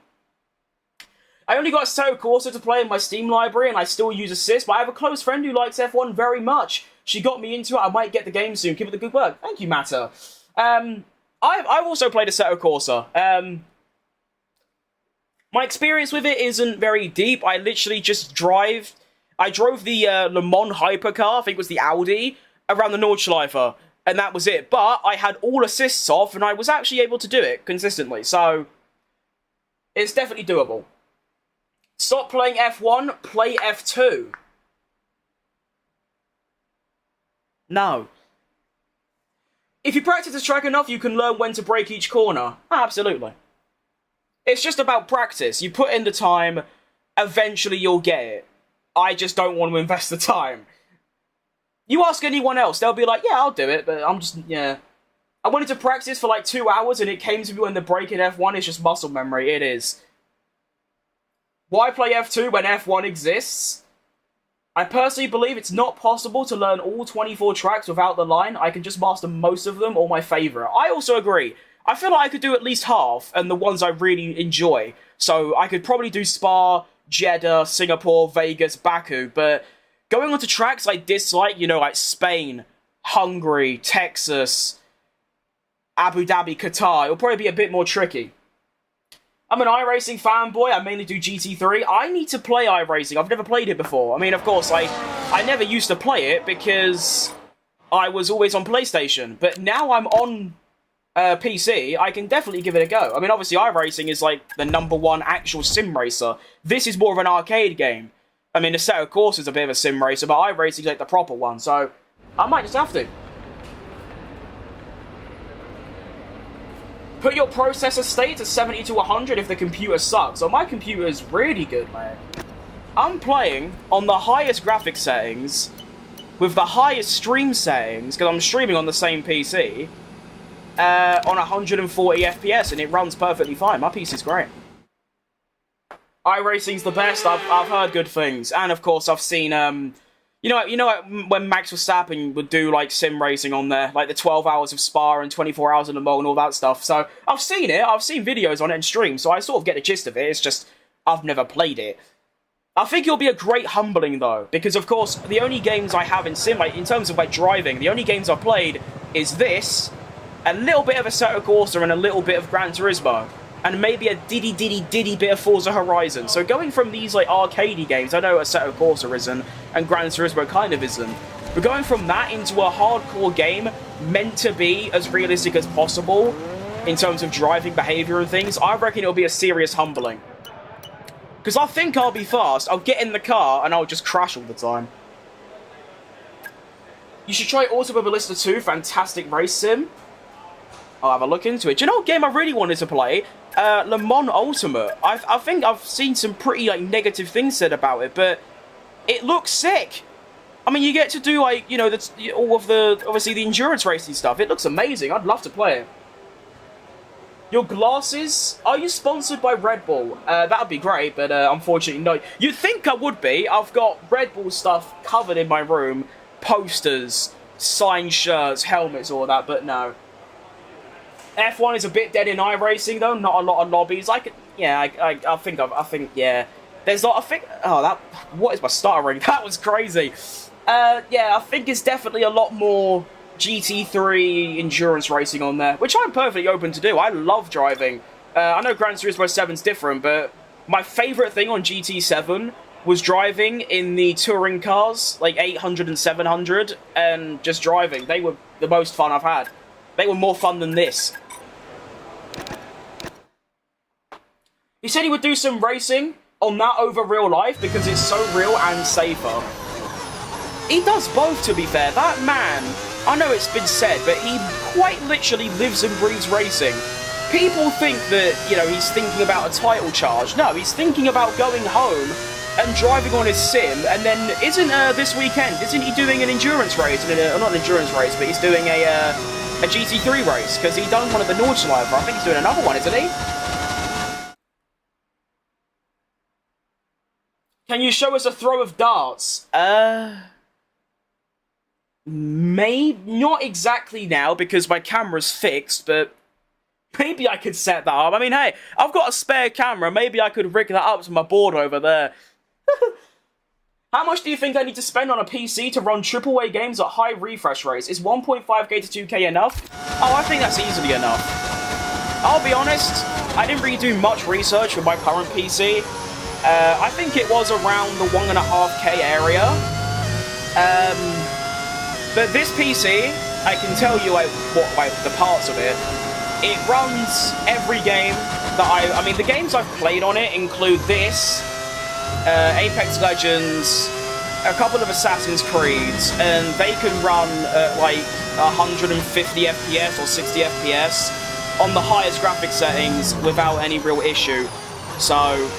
I only got CHECO Corsa to play in my Steam library, and I still use Assist, but I have a close friend who likes F1 very much. She got me into it. I might get the game soon. Keep it the good work. Thank you, Matter. I've also played a CHECO Corsa. My experience with it isn't very deep. I literally just drive. I drove the Le Mans hypercar, I think it was the Audi, around the Nordschleife, and that was it. But I had all assists off, and I was actually able to do it consistently, so it's definitely doable. Stop playing F1, play F2. No. If you practice the track enough, you can learn when to brake each corner. Absolutely. It's just about practice. You put in the time, eventually you'll get it. I just don't want to invest the time. You ask anyone else, they'll be like, yeah, I'll do it, but I'm just, yeah. I wanted to practice for like 2 hours, and it came to me when the brake in F1 is just muscle memory. It is. Why play F2 when F1 exists? I personally believe it's not possible to learn all 24 tracks without the line. I can just master most of them or my favourite. I also agree. I feel like I could do at least half, and the ones I really enjoy. So I could probably do Spa, Jeddah, Singapore, Vegas, Baku, but going onto tracks I dislike, you know, like Spain, Hungary, Texas, Abu Dhabi, Qatar, it'll probably be a bit more tricky. I'm an iRacing fanboy, I mainly do GT3. I need to play iRacing, I've never played it before. I mean, of course, I never used to play it because I was always on PlayStation, but now I'm on PC, I can definitely give it a go. I mean, obviously, iRacing is like the #1 actual sim racer. This is more of an arcade game. I mean, the CHECO Corsa is a bit of a sim racer, but iRacing is like the proper one, so I might just have to. Put your processor state to 70 to 100 if the computer sucks. So my computer is really good, man. I'm playing on the highest graphics settings, with the highest stream settings, because I'm streaming on the same PC, on 140 FPS, and it runs perfectly fine. My PC's great. iRacing's the best. I've heard good things, and of course I've seen you know when Max Verstappen would do like sim racing on there, like the 12 hours of Spa and 24 hours of Le Mans and all that stuff. So I've seen it. I've seen videos on it and streams, so I sort of get the gist of it. It's just I've never played it. I think it'll be a great humbling though, because of course the only games I have in sim, like in terms of like driving, the only games I've played is this, a little bit of a CHECO Corsa, and a little bit of Gran Turismo, and maybe a diddy bit of Forza Horizon. So going from these like arcadey games, I know a CHECO Corsa isn't, and Gran Turismo kind of isn't, but going from that into a hardcore game meant to be as realistic as possible in terms of driving behaviour and things, I reckon it'll be a serious humbling. Because I think I'll be fast, I'll get in the car, and I'll just crash all the time. You should try Automobilista 2, fantastic race sim. I'll have a look into it. Do you know what game I really wanted to play? Le Mans Ultimate. I think I've seen some pretty like negative things said about it, but it looks sick. I mean, you get to do like, you know, that's all of the, obviously the endurance racing stuff. It looks amazing. I'd love to play it. Your glasses? Are you sponsored by Red Bull? That would be great, but unfortunately no. You'd think I would be. I've got Red Bull stuff covered in my room. Posters, signed shirts, helmets, all that, but no. F1 is a bit dead in iRacing though, not a lot of lobbies. I think, yeah, There's not, I think, oh, that, what is my stuttering? That was crazy. Yeah, I think it's definitely a lot more GT3 endurance racing on there, which I'm perfectly open to do. I love driving. I know Gran Turismo 7's different, but my favourite thing on GT7 was driving in the touring cars, like 800 and 700, and just driving. They were the most fun I've had. They were more fun than this. He said he would do some racing on that over real life because it's so real and safer. He does both, to be fair. That man, I know it's been said, but he quite literally lives and breathes racing. People think that, you know, he's thinking about a title charge. No, he's thinking about going home and driving on his sim, and then isn't this weekend, isn't he doing an endurance race? Not an endurance race, but he's doing a GT3 race, because he done one at the Nordschleife. I think he's doing another one, isn't he? Can you show us a throw of darts? Maybe not exactly now, because my camera's fixed, but maybe I could set that up. I mean, hey, I've got a spare camera. Maybe I could rig that up to my board over there. How much do you think I need to spend on a PC to run AAA games at high refresh rates? Is 1.5K to 2K enough? Oh, I think that's easily enough. I'll be honest, I didn't really do much research with my current PC. I think it was around the 1.5K area. But this PC, I can tell you the parts of it. It runs every game that I mean, the games I've played on it include this, Apex Legends, a couple of Assassin's Creeds, and they can run at like 150 FPS or 60 FPS on the highest graphic settings without any real issue. So,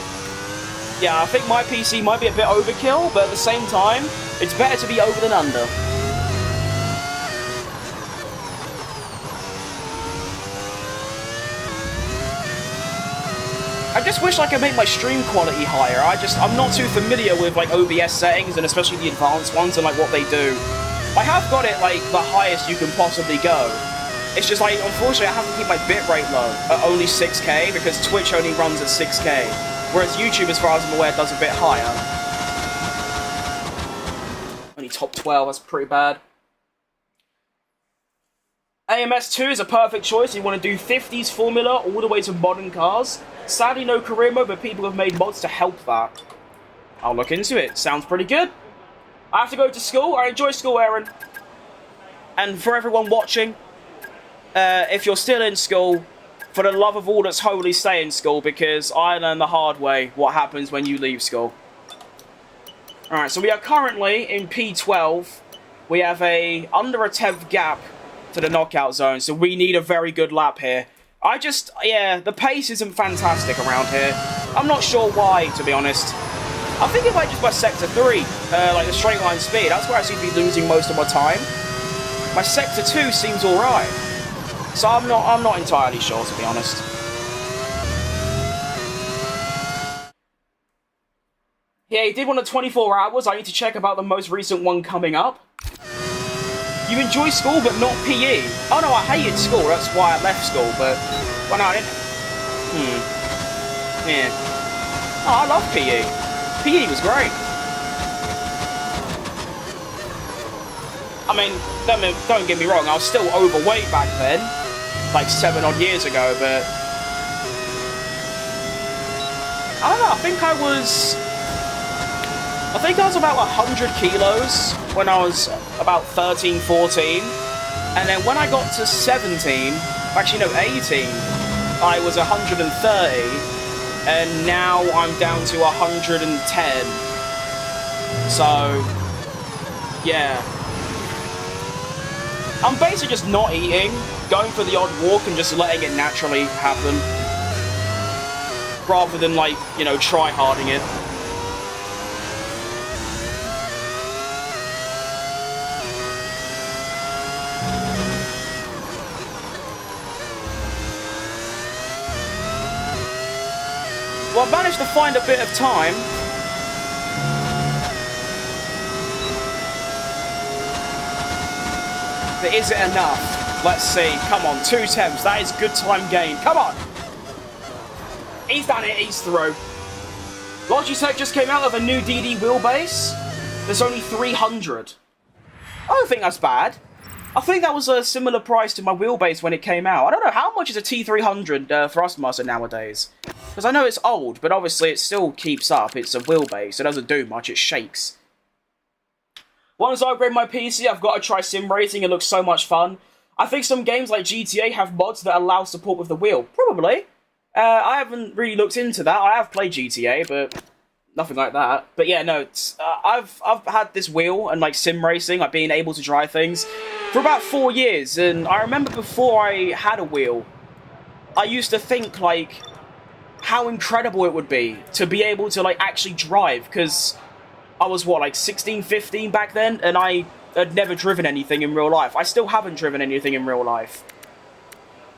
yeah, I think my PC might be a bit overkill, but at the same time, it's better to be over than under. I just wish I could make my stream quality higher. I'm not too familiar with like OBS settings, and especially the advanced ones and like what they do. I have got it like the highest you can possibly go. It's just like, unfortunately, I have to keep my bitrate low at only 6K because Twitch only runs at 6K. Whereas YouTube, as far as I'm aware, does a bit higher. Only top 12, that's pretty bad. AMS2 is a perfect choice if you want to do 50s formula all the way to modern cars. Sadly, no career mode, but people have made mods to help that. I'll look into it. Sounds pretty good. I have to go to school. I enjoy school, Aaron. And for everyone watching, if you're still in school, for the love of all that's holy, stay in school, because I learned the hard way what happens when you leave school. Alright, so we are currently in P12. We have under a 10th gap to the knockout zone, so we need a very good lap here. Yeah, the pace isn't fantastic around here. I'm not sure why, to be honest. I think it might just by Sector 3, like the straight line speed. That's where I seem to be losing most of my time. My Sector 2 seems alright. So I'm not entirely sure, to be honest. Yeah, he did one at 24 hours. I need to check about the most recent one coming up. You enjoy school, but not PE. Oh no, I hated school. That's why I left school, but... Well, no, I didn't... Yeah. Oh, I love PE. PE was great. I mean, don't get me wrong, I was still overweight back then. Like 7 odd years ago, but... I don't know, I think I was about 100 kilos when I was about 13, 14. And then when I got to 17, actually no, 18, I was 130. And now I'm down to 110. So, yeah. I'm basically just not eating, going for the odd walk and just letting it naturally happen. Rather than, like, you know, try-harding it. Well, I managed to find a bit of time. But is it enough? Let's see. Come on, 2 attempts. That is good time gain. Come on. He's done it. He's through. Logitech just came out with a new DD wheelbase. There's only 300. I don't think that's bad. I think that was a similar price to my wheelbase when it came out. I don't know, how much is a T300 Thrustmaster nowadays? Because I know it's old, but obviously it still keeps up. It's a wheelbase. It doesn't do much. It shakes. Once I upgrade my PC, I've got to try sim racing. It looks so much fun. I think some games like GTA have mods that allow support with the wheel. Probably. I haven't really looked into that. I have played GTA, but nothing like that. But yeah, no, I've had this wheel and like sim racing, like being able to drive things, for about 4 years. And I remember before I had a wheel, I used to think like how incredible it would be to be able to like actually drive, because I was what, like 16, 15 back then, and I had never driven anything in real life. I still haven't driven anything in real life.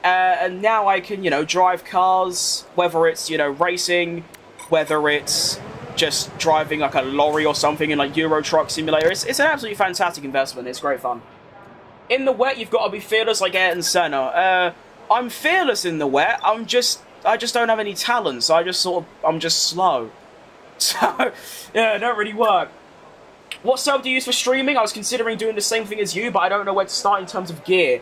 And now I can, you know, drive cars, whether it's, you know, racing, whether it's just driving like a lorry or something in like Euro Truck Simulator. It's an absolutely fantastic investment. It's great fun. In the wet, you've got to be fearless like Ayrton Senna. I'm fearless in the wet. I just don't have any talent, so I'm just slow. So, yeah, it don't really work. What setup do you use for streaming? I was considering doing the same thing as you, but I don't know where to start in terms of gear.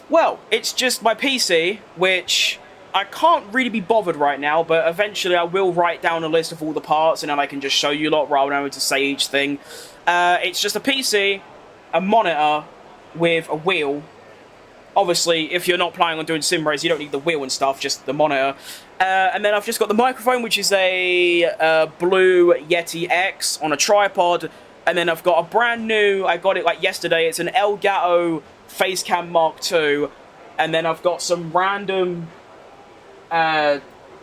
Well, it's just my PC, which I can't really be bothered right now, but eventually I will write down a list of all the parts, and then I can just show you lot rather than having to say each thing. It's just a PC, a monitor with a wheel. Obviously, if you're not planning on doing sim race, you don't need the wheel and stuff, just the monitor. And then I've just got the microphone, which is a blue Yeti X on a tripod. And then I've got a brand new, I got it like yesterday, it's an Elgato Facecam Mark II. And then I've got some random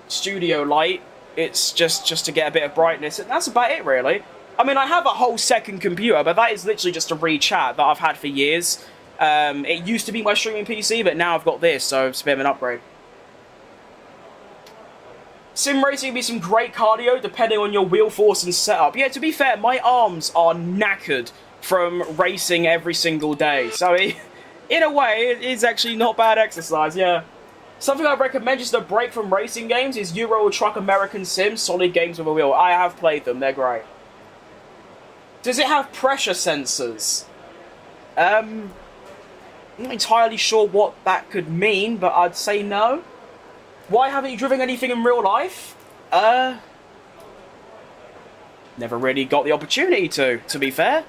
studio light. It's just to get a bit of brightness, and that's about it, really. I mean, I have a whole second computer, but that is literally just a re-chat that I've had for years. It used to be my streaming PC, but now I've got this, so it's a bit of an upgrade. Sim racing would be some great cardio, depending on your wheel force and setup. Yeah, to be fair, my arms are knackered from racing every single day. So, in a way, it is actually not bad exercise, yeah. Something I'd recommend just a break from racing games is Euro Truck American Sim, solid games with a wheel. I have played them, they're great. Does it have pressure sensors? I'm not entirely sure what that could mean, but I'd say no. Why haven't you driven anything in real life? Never really got the opportunity to be fair.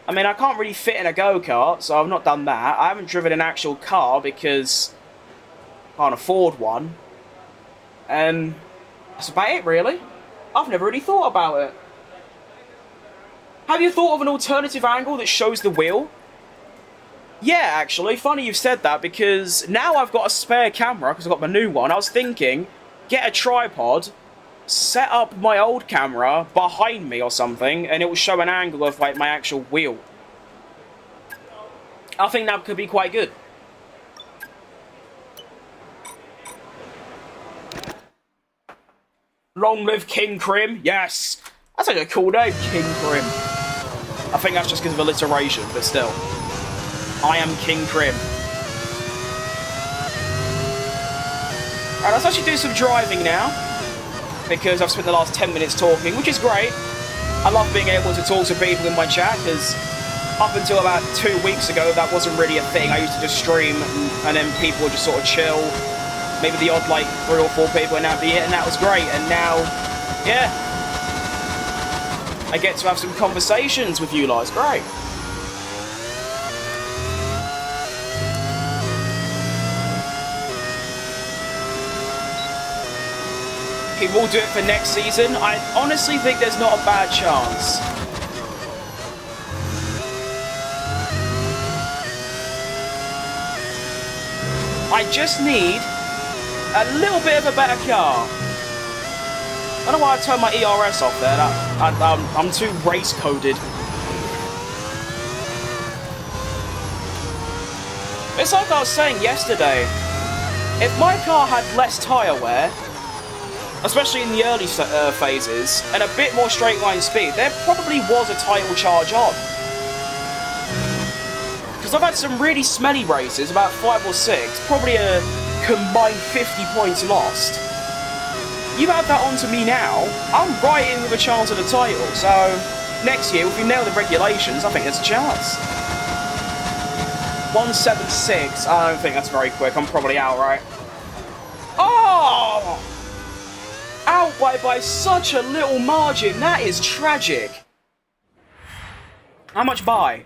I mean, I can't really fit in a go-kart, so I've not done that. I haven't driven an actual car because I can't afford one. And that's about it, really. I've never really thought about it. Have you thought of an alternative angle that shows the wheel? Yeah, actually, funny you've said that, because now I've got a spare camera, because I've got my new one. I was thinking, get a tripod, set up my old camera behind me or something, and it will show an angle of, like, my actual wheel. I think that could be quite good. Long live King Crim, yes! That's like a cool name, King Crim. I think that's just because of alliteration, but still. I am King Crim. Alright, let's actually do some driving now, because I've spent the last 10 minutes talking, which is great. I love being able to talk to people in my chat, because up until about 2 weeks ago, that wasn't really a thing. I used to just stream, and then people would just sort of chill. Maybe the odd, like, 3 or 4 people, and that'd be it, and that was great. And now, yeah, I get to have some conversations with you lot. It's great. He will do it for next season. I honestly think there's not a bad chance. I just need a little bit of a better car. I don't know why I turned my ERS off there. I'm too race coded. It's like I was saying yesterday. If my car had less tyre wear, especially in the early phases, and a bit more straight line speed, there probably was a title charge on. Because I've had some really smelly races, about 5 or 6, probably a combined 50 points lost. you add that onto me now, I'm right in with a chance at the title. So next year, if we nail the regulations, I think there's a chance. 176. I don't think that's very quick. I'm probably out, right? Oh! Out by such a little margin. That is tragic. How much by?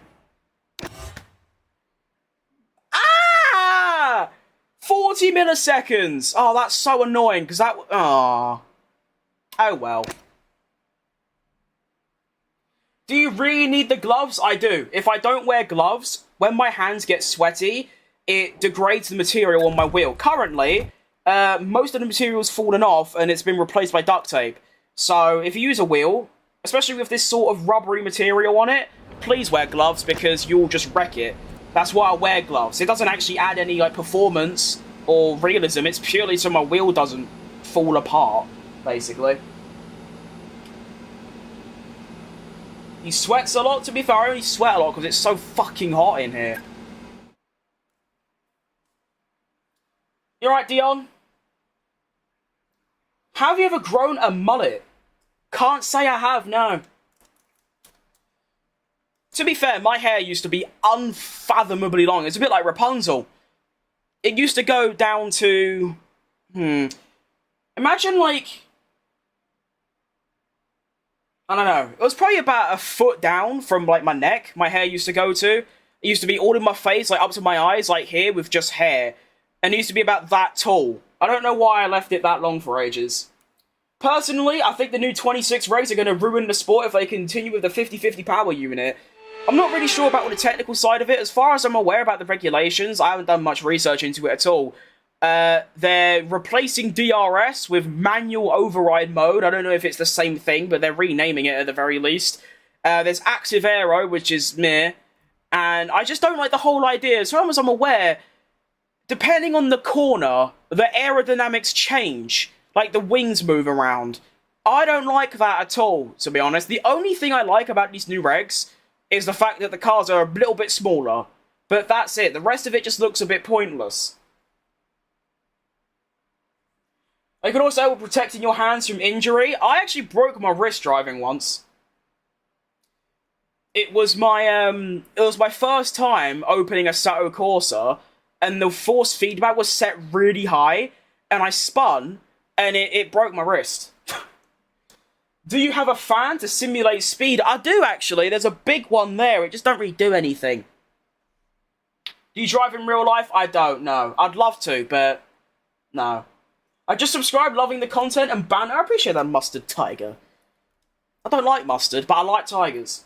Ah! 40 milliseconds. Oh, that's so annoying because that. Oh well. Do you really need the gloves? I do. If I don't wear gloves, when my hands get sweaty, it degrades the material on my wheel. Currently, most of the material's fallen off and it's been replaced by duct tape. So if you use a wheel, especially with this sort of rubbery material on it, please wear gloves because you'll just wreck it. That's why I wear gloves. It doesn't actually add any like performance or realism. It's purely so my wheel doesn't fall apart, basically. He sweats a lot, to be fair. I only sweat a lot because it's so fucking hot in here. You alright, Dion? Have you ever grown a mullet? Can't say I have, no. To be fair, my hair used to be unfathomably long. It's a bit like Rapunzel. It used to go down to... Imagine, like... I don't know. It was probably about a foot down from, like, my neck. My hair used to go to. It used to be all in my face, like, up to my eyes, like here, with just hair. And it used to be about that tall. I don't know why I left it that long for ages. Personally, I think the new 26 regs are going to ruin the sport if they continue with the 50-50 power unit. I'm not really sure about the technical side of it. As far as I'm aware about the regulations, I haven't done much research into it at all. They're replacing DRS with manual override mode. I don't know if it's the same thing, but they're renaming it at the very least. There's active aero, which is meh. And I just don't like the whole idea. As far as I'm aware, depending on the corner, the aerodynamics change. Like the wings move around. I don't like that at all, to be honest. The only thing I like about these new regs is the fact that the cars are a little bit smaller. But that's it. The rest of it just looks a bit pointless. They can also help protecting your hands from injury. I actually broke my wrist driving once. It was my first time opening a Assetto Corsa, and the force feedback was set really high, and I spun, and it broke my wrist. Do you have a fan to simulate speed? I do, actually. There's a big one there. It just don't really do anything. Do you drive in real life? I don't, no. I'd love to, but no. I just subscribed, loving the content and banter. I appreciate that, Mustard Tiger. I don't like mustard, but I like tigers.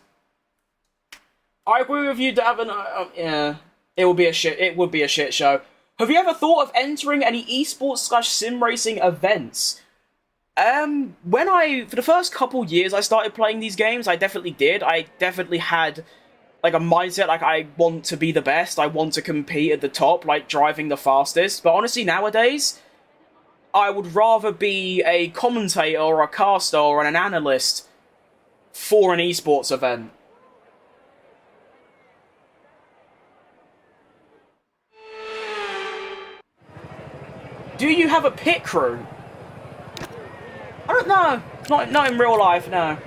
I agree with you, Davin. Yeah, it would be a shit show. Have you ever thought of entering any esports/sim racing events? For the first couple years I started playing these games, I definitely did. I definitely had, like, a mindset, like, I want to be the best. I want to compete at the top, like, driving the fastest. But honestly, nowadays, I would rather be a commentator or a caster or an analyst for an esports event. Do you have a pit crew? I don't know. Not in real life, no.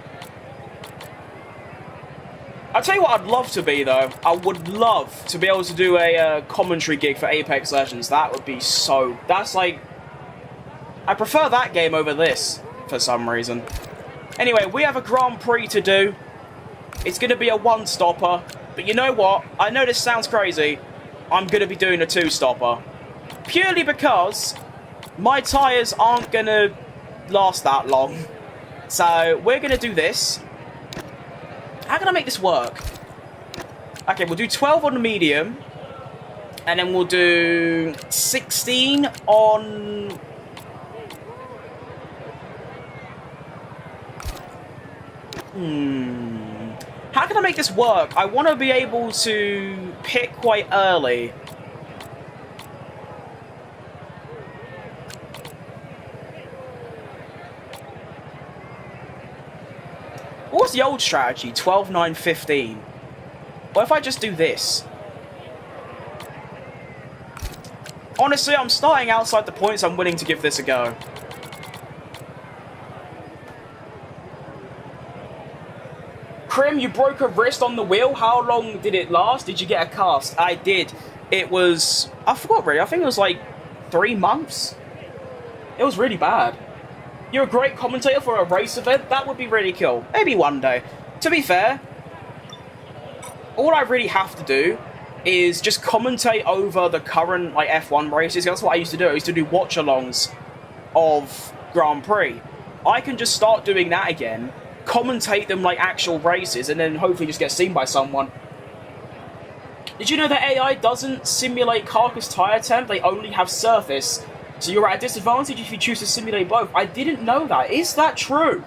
I'll tell you what I'd love to be, though. I would love to be able to do a commentary gig for Apex Legends. That would be so... That's like... I prefer that game over this, for some reason. Anyway, we have a Grand Prix to do. It's going to be a one-stopper. But you know what? I know this sounds crazy. I'm going to be doing a two-stopper. Purely because my tyres aren't going to last that long. So, we're going to do this. How can I make this work? Okay, we'll do 12 on the medium. And then we'll do 16 on... How can I make this work? I want to be able to pit quite early. What's the old strategy? 12, 9, 15. What if I just do this? Honestly, I'm starting outside the points. I'm willing to give this a go. you broke a wrist on the wheel. How long did it last? Did you get a cast? I did. It was... I forgot really. I think it was like 3 months. It was really bad. You're a great commentator for a race event? That would be really cool. Maybe one day. To be fair, all I really have to do is just commentate over the current like F1 races. That's what I used to do. I used to do watch-alongs of Grand Prix. I can just start doing that again, commentate them like actual races, and then hopefully just get seen by someone. Did you know that AI doesn't simulate carcass tyre temp? They only have surface. So you're at a disadvantage if you choose to simulate both. I didn't know that. Is that true?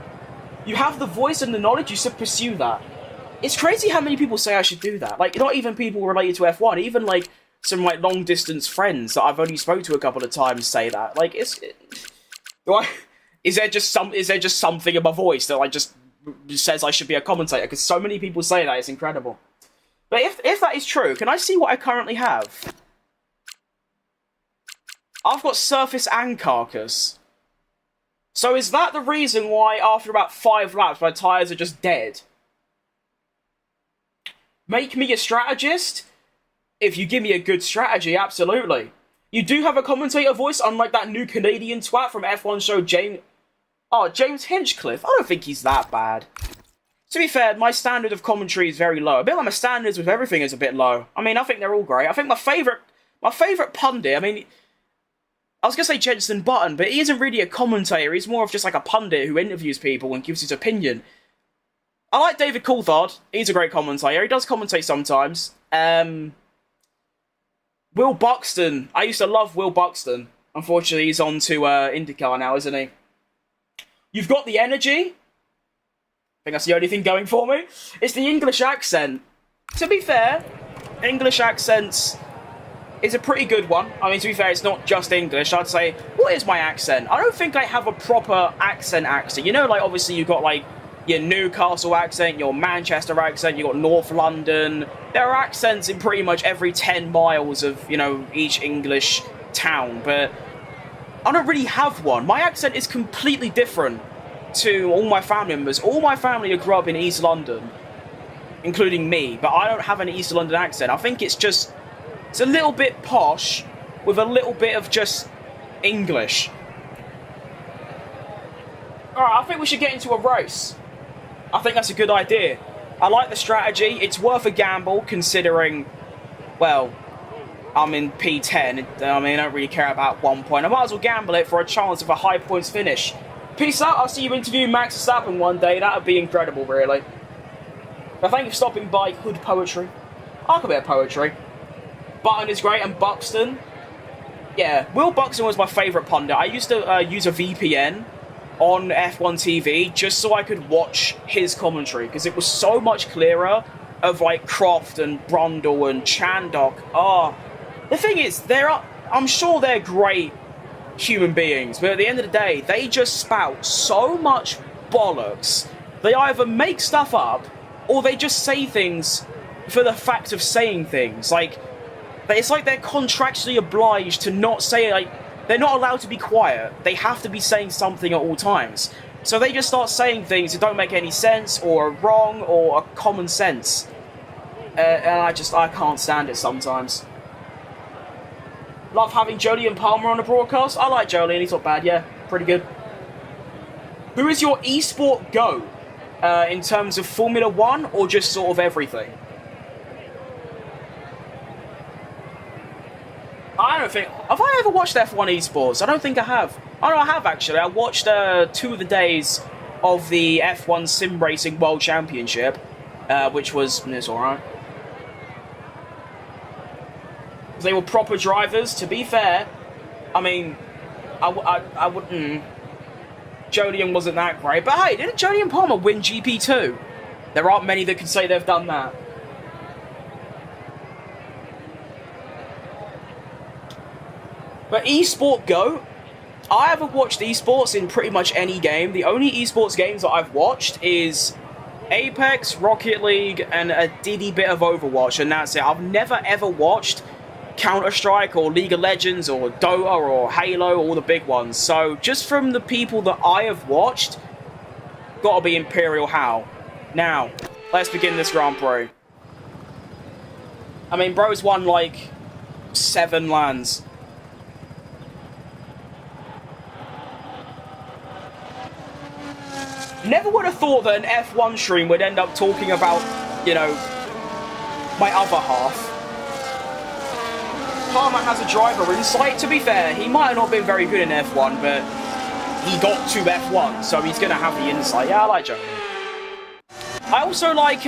You have the voice and the knowledge, you should pursue that. It's crazy how many people say I should do that. Like, not even people related to F1, even like some like long distance friends that I've only spoke to a couple of times say that. Like, is there just something in my voice that like just says I should be a commentator? Because so many people say that, it's incredible. But if that is true, can I see what I currently have? I've got surface and carcass. So is that the reason why after about 5 laps my tyres are just dead? Make me a strategist? If you give me a good strategy, absolutely. You do have a commentator voice, unlike that new Canadian twat from F1 show James... Oh, James Hinchcliffe. I don't think he's that bad. To be fair, my standard of commentary is very low. A bit like my standards with everything is a bit low. I mean, I think they're all great. I think my favourite pundit, I mean... I was going to say Jensen Button, but he isn't really a commentator. He's more of just like a pundit who interviews people and gives his opinion. I like David Coulthard. He's a great commentator. He does commentate sometimes. Will Buxton. I used to love Will Buxton. Unfortunately, he's on to IndyCar now, isn't he? You've got the energy. I think that's the only thing going for me. It's the English accent. To be fair, English accents... is a pretty good one. I mean, to be fair, it's not just English. I'd say, what is my accent? I don't think I have a proper accent. You know, like, obviously you've got, like, your Newcastle accent, your Manchester accent, you've got North London. There are accents in pretty much every 10 miles of, you know, each English town, but I don't really have one. My accent is completely different to all my family members. All my family grew up in East London, including me, but I don't have an East London accent. I think it's just... it's a little bit posh, with a little bit of just English. Alright, I think we should get into a race. I think that's a good idea. I like the strategy. It's worth a gamble, considering, well, I'm in P10. I mean, I don't really care about 1 point. I might as well gamble it for a chance of a high points finish. Peace out. I'll see you interview Max Verstappen one day. That would be incredible, really. But thank you for stopping by, Hood Poetry. I like a bit of poetry. Button is great, and Buxton. Yeah, Will Buxton was my favourite pundit. I used to use a VPN on F1 TV just so I could watch his commentary, because it was so much clearer of, like, Croft and Brundle and Chandok. The thing is, I'm sure they're great human beings, but at the end of the day, they just spout so much bollocks. They either make stuff up, or they just say things for the fact of saying things. Like, it's like they're contractually obliged to not say, like, they're not allowed to be quiet. They have to be saying something at all times. So they just start saying things that don't make any sense, or are wrong, or are common sense. And I can't stand it sometimes. Love having Jolyon Palmer on the broadcast. I like Jolyon, he's not bad, yeah. Pretty good. Who is your esport GOAT? In terms of Formula 1, or just sort of everything? I don't think... have I ever watched F1 esports? I don't think I have. Oh, no, I have, actually. I watched 2 of the days of the F1 Sim Racing World Championship, which was... it's alright. They were proper drivers, to be fair. I mean, I wouldn't... Jolyon wasn't that great. But hey, didn't Jolyon Palmer win GP2? There aren't many that can say they've done that. But eSport Go, I haven't watched esports in pretty much any game. The only esports games that I've watched is Apex, Rocket League, and a diddy bit of Overwatch, and that's it. I've never ever watched Counter-Strike or League of Legends or Dota or Halo, all the big ones. So just from the people that I have watched, gotta be Imperial How. Now, Let's begin this Grand Prix. I mean, bro's won, like, 7 lands. Never would have thought that an F1 stream would end up talking about, you know, my other half. Palmer has a driver insight. To be fair, he might have not been very good in F1, but he got to F1, so he's going to have the insight. Yeah, I like Joe. I also like,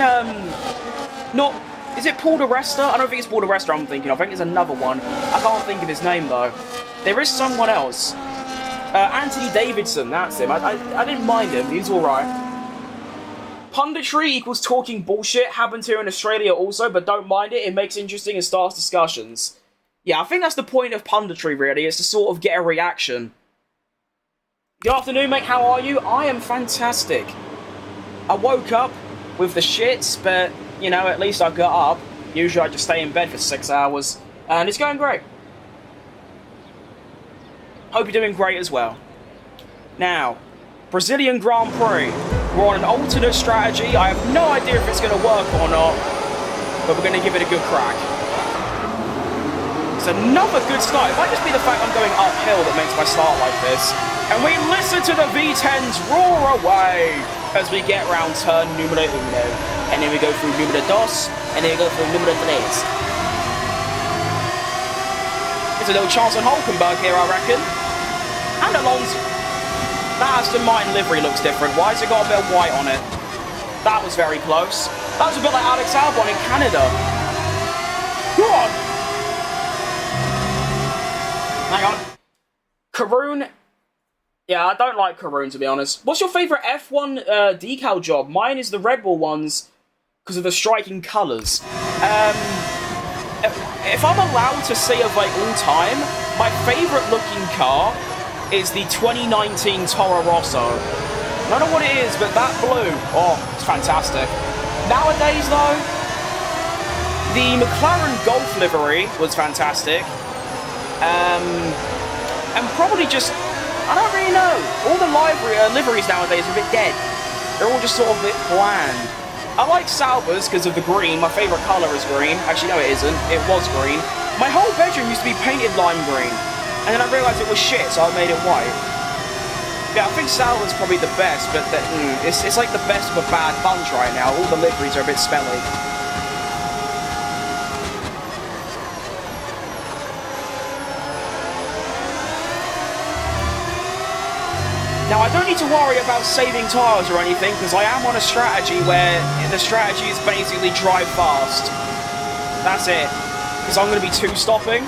is it Paul de Resta? I don't think it's Paul de Resta I'm thinking of. I think it's another one. I can't think of his name, though. There is someone else. Anthony Davidson, that's him. I didn't mind him. He's alright. Punditry equals talking bullshit. Happens here in Australia also, but don't mind it. It makes interesting and starts discussions. Yeah, I think that's the point of punditry, really. It's to sort of get a reaction. Good afternoon, mate. How are you? I am fantastic. I woke up with the shits, but, you know, at least I got up. Usually I just stay in bed for 6 hours. And it's going great. Hope you're doing great as well. Now, Brazilian Grand Prix. We're on an alternate strategy. I have no idea if it's going to work or not, but we're going to give it a good crack. It's another good start. It might just be the fact I'm going uphill that makes my start like this. And we listen to the V10s roar away as we get around turn numero uno. And then we go through numero dos, and then we go through numero tres. There's a little chance on Hulkenberg here, I reckon. And Alonso. That Aston Martin livery looks different. Why has it got a bit of white on it? That was very close. That was a bit like Alex Albon in Canada. Go on! Hang on. Karun. Yeah, I don't like Karun, to be honest. What's your favourite F1 decal job? Mine is the Red Bull ones because of the striking colours. If I'm allowed to say of, like, all time, my favourite looking car is the 2019 Toro Rosso. I don't know what it is, but that blue, oh, it's fantastic. Nowadays, though, the McLaren Golf livery was fantastic. And probably just, I don't really know. All the liveries nowadays are a bit dead. They're all just sort of a bit bland. I like Sauber's because of the green. My favourite colour is green. Actually, no, it isn't. It was green. My whole bedroom used to be painted lime green. And then I realised it was shit, so I made it white. Yeah, I think Sauber's probably the best, but it's like the best of a bad bunch right now. All the liveries are a bit smelly. Now, I don't need to worry about saving tyres or anything, because I am on a strategy where the strategy is basically drive fast. That's it. Because I'm going to be two-stopping.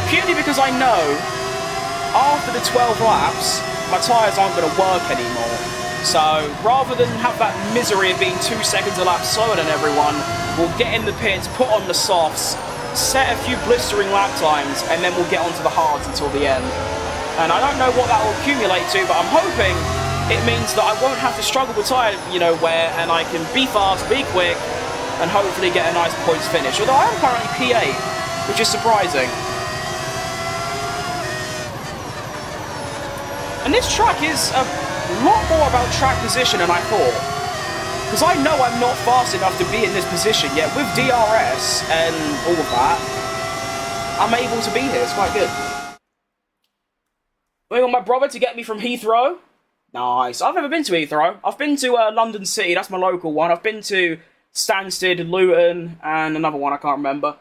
Purely because I know, after the 12 laps, my tyres aren't going to work anymore. So, rather than have that misery of being 2 seconds a lap slower than everyone, we'll get in the pits, put on the softs, set a few blistering lap times, and then we'll get onto the hards until the end. And I don't know what that will accumulate to, but I'm hoping it means that I won't have to struggle with tyre, you know, wear, and I can be fast, be quick, and hopefully get a nice points finish. Although I am currently P8, which is surprising. And this track is a lot more about track position than I thought. Because I know I'm not fast enough to be in this position, yet with DRS and all of that, I'm able to be here. It's quite good. Waiting on my brother to get me from Heathrow. Nice. I've never been to Heathrow. I've been to London City, that's my local one. I've been to Stansted, Luton, and another one I can't remember.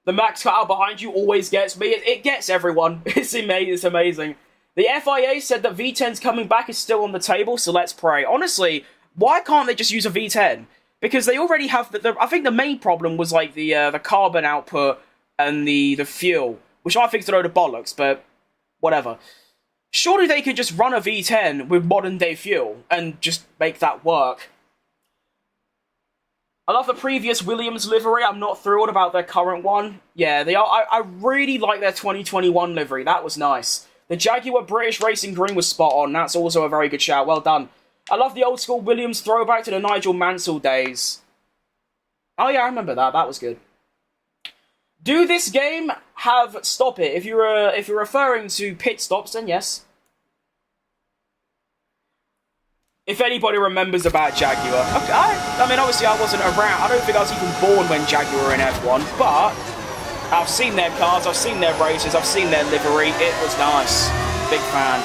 The max cutout behind you always gets me. It gets everyone. It's amazing. The FIA said that V10's coming back is still on the table, so let's pray. Honestly, why can't they just use a V10? Because they already have I think the main problem was like the carbon output and the fuel, which I think is a load of bollocks, but whatever. Surely they could just run a V10 with modern day fuel and just make that work. I love the previous Williams livery. I'm not thrilled about their current one. Yeah, they are. I really like their 2021 livery. That was nice. The Jaguar British Racing Green was spot on. That's also a very good shout. Well done. I love the old school Williams throwback to the Nigel Mansell days. Oh yeah, I remember that. That was good. Do this game have stop it? If you're referring to pit stops, then yes. If anybody remembers about Jaguar, I mean, obviously I wasn't around. I don't think I was even born when Jaguar were in F1, but I've seen their cars, I've seen their races, I've seen their livery. It was nice. Big fan.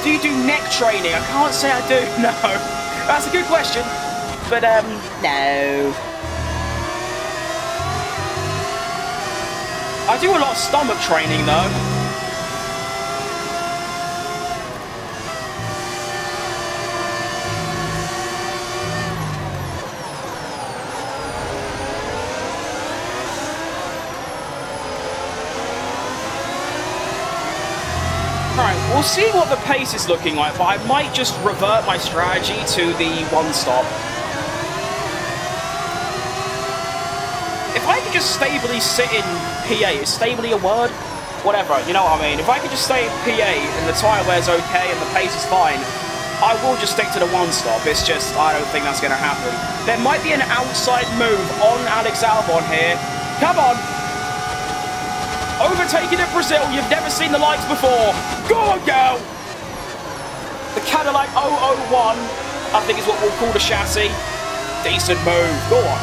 Do you do neck training? I can't say I do. No. That's a good question. But, no. I do a lot of stomach training, though. Alright, we'll see what the pace is looking like, but I might just revert my strategy to the one-stop. If I could just stably sit in PA, is stably a word? Whatever, you know what I mean? If I could just stay in PA and the tyre wear's okay and the pace is fine, I will just stick to the one-stop. It's just, I don't think that's going to happen. There might be an outside move on Alex Albon here. Come on! Overtaking in Brazil, you've never seen the likes before. Go on, girl! The Cadillac 001, I think is what we'll call the chassis. Decent move. Go on.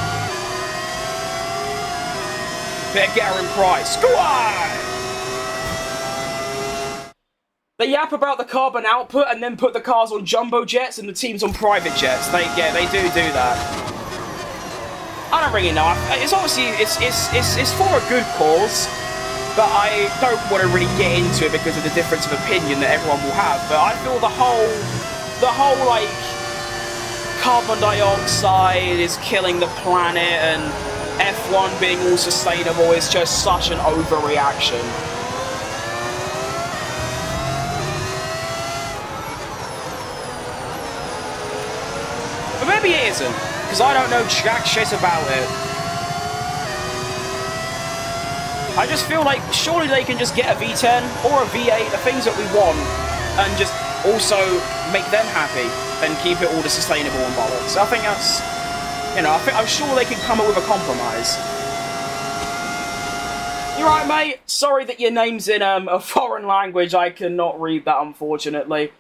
Better get her in price. Go on! They yap about the carbon output and then put the cars on jumbo jets and the teams on private jets. They do that. I don't really know. It's obviously it's for a good cause. But I don't want to really get into it because of the difference of opinion that everyone will have. But I feel the whole like carbon dioxide is killing the planet and F1 being all sustainable is just such an overreaction. But maybe it isn't, because I don't know jack shit about it. I just feel like surely they can just get a V10 or a V8, the things that we want, and just also make them happy and keep it all the sustainable and bollocks. I think that's, you know, I'm sure they can come up with a compromise. You're right, mate. Sorry that your name's in a foreign language. I cannot read that, unfortunately.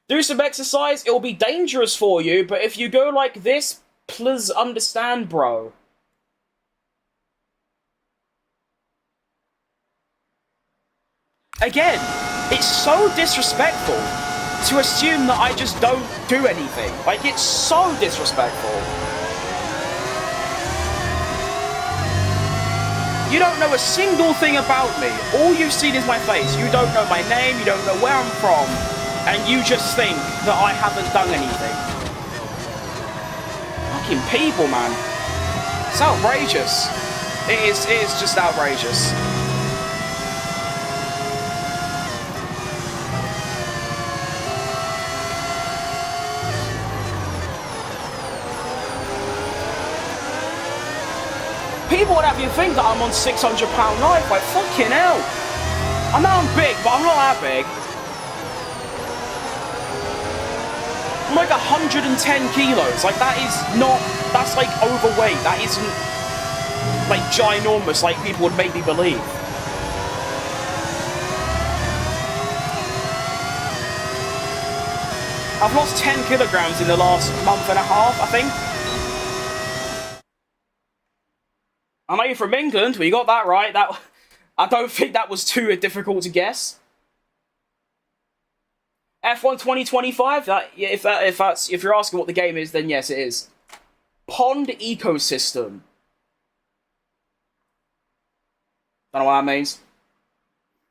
Do some exercise. It will be dangerous for you, but if you go like this, please understand, bro. Again, it's so disrespectful to assume that I just don't do anything. Like, it's so disrespectful. You don't know a single thing about me. All you've seen is my face. You don't know my name, you don't know where I'm from, and you just think that I haven't done anything. Fucking people, man. It's outrageous. It is just outrageous. People would have you think that I'm on 600-pound life, like fucking hell. I know I'm big, but I'm not that big. I'm like 110 kilos, like that is not, that's like overweight, that isn't like ginormous like people would make me believe. I've lost 10 kilograms in the last month and a half, I think. I know you're from England, well, you got that right. I don't think that was too difficult to guess. F1 2025. If you're asking what the game is, then yes, it is. Pond ecosystem. Don't know what that means.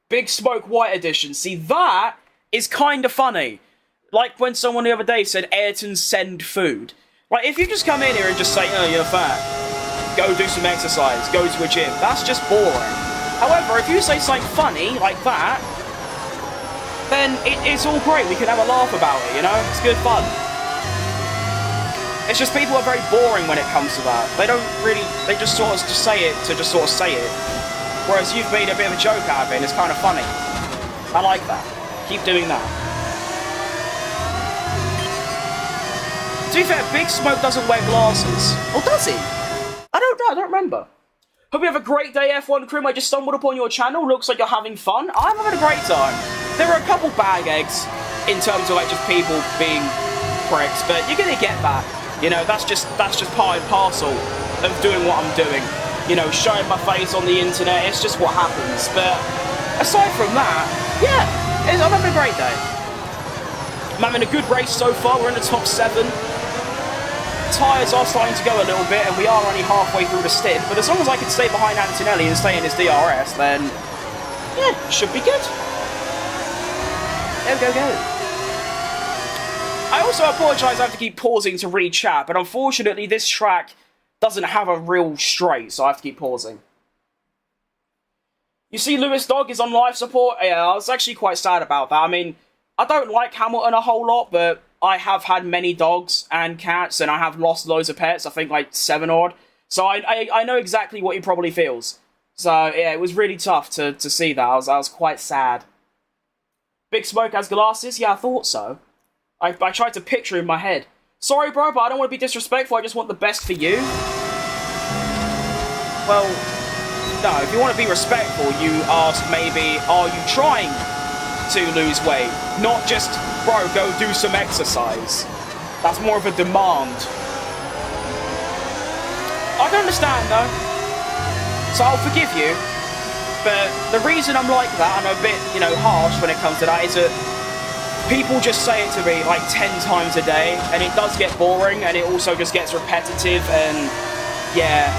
Big Smoke White Edition. See, that is kind of funny. Like when someone the other day said, Ayrton send food. Like, if you just come in here and just say, oh, you're fat. Go do some exercise, go to a gym. That's just boring. However, if you say something funny like that, then it's all great. We can have a laugh about it, you know? It's good fun. It's just people are very boring when it comes to that. They don't really, they just sort of just say it to just sort of say it. Whereas you've made a bit of a joke out of it and it's kind of funny. I like that. Keep doing that. To be fair, Big Smoke doesn't wear glasses. Or does he? I don't know, I don't remember. Hope you have a great day, F1 crew. I just stumbled upon your channel. Looks like you're having fun. I'm having a great time. There are a couple bag eggs in terms of like just people being pricks, but you're gonna get that. You know, that's just part and parcel of doing what I'm doing. You know, showing my face on the internet. It's just what happens. But aside from that, yeah, I'm having a great day. I'm having a good race so far. We're in the top 7. Tyres are starting to go a little bit, and we are only halfway through the stint. But as long as I can stay behind Antonelli and stay in his DRS, then yeah, should be good. Go, go, go. I also apologise I have to keep pausing to read chat, but unfortunately this track doesn't have a real straight, so I have to keep pausing. You see Lewis Dog is on life support? Yeah, I was actually quite sad about that. I mean, I don't like Hamilton a whole lot, but I have had many dogs and cats, and I have lost loads of pets, I think like 7 odd. So I know exactly what he probably feels. So yeah, it was really tough to see that. I was quite sad. Big Smoke has glasses? Yeah, I thought so. I tried to picture in my head. Sorry bro, but I don't want to be disrespectful, I just want the best for you. Well, no, if you want to be respectful, you ask maybe, are you trying to lose weight? Not just, bro, go do some exercise. That's more of a demand. I can understand though, so I'll forgive you. But the reason I'm like that, and I'm a bit, you know, harsh when it comes to that, is that people just say it to me like 10 times a day, and it does get boring, and it also just gets repetitive, and yeah.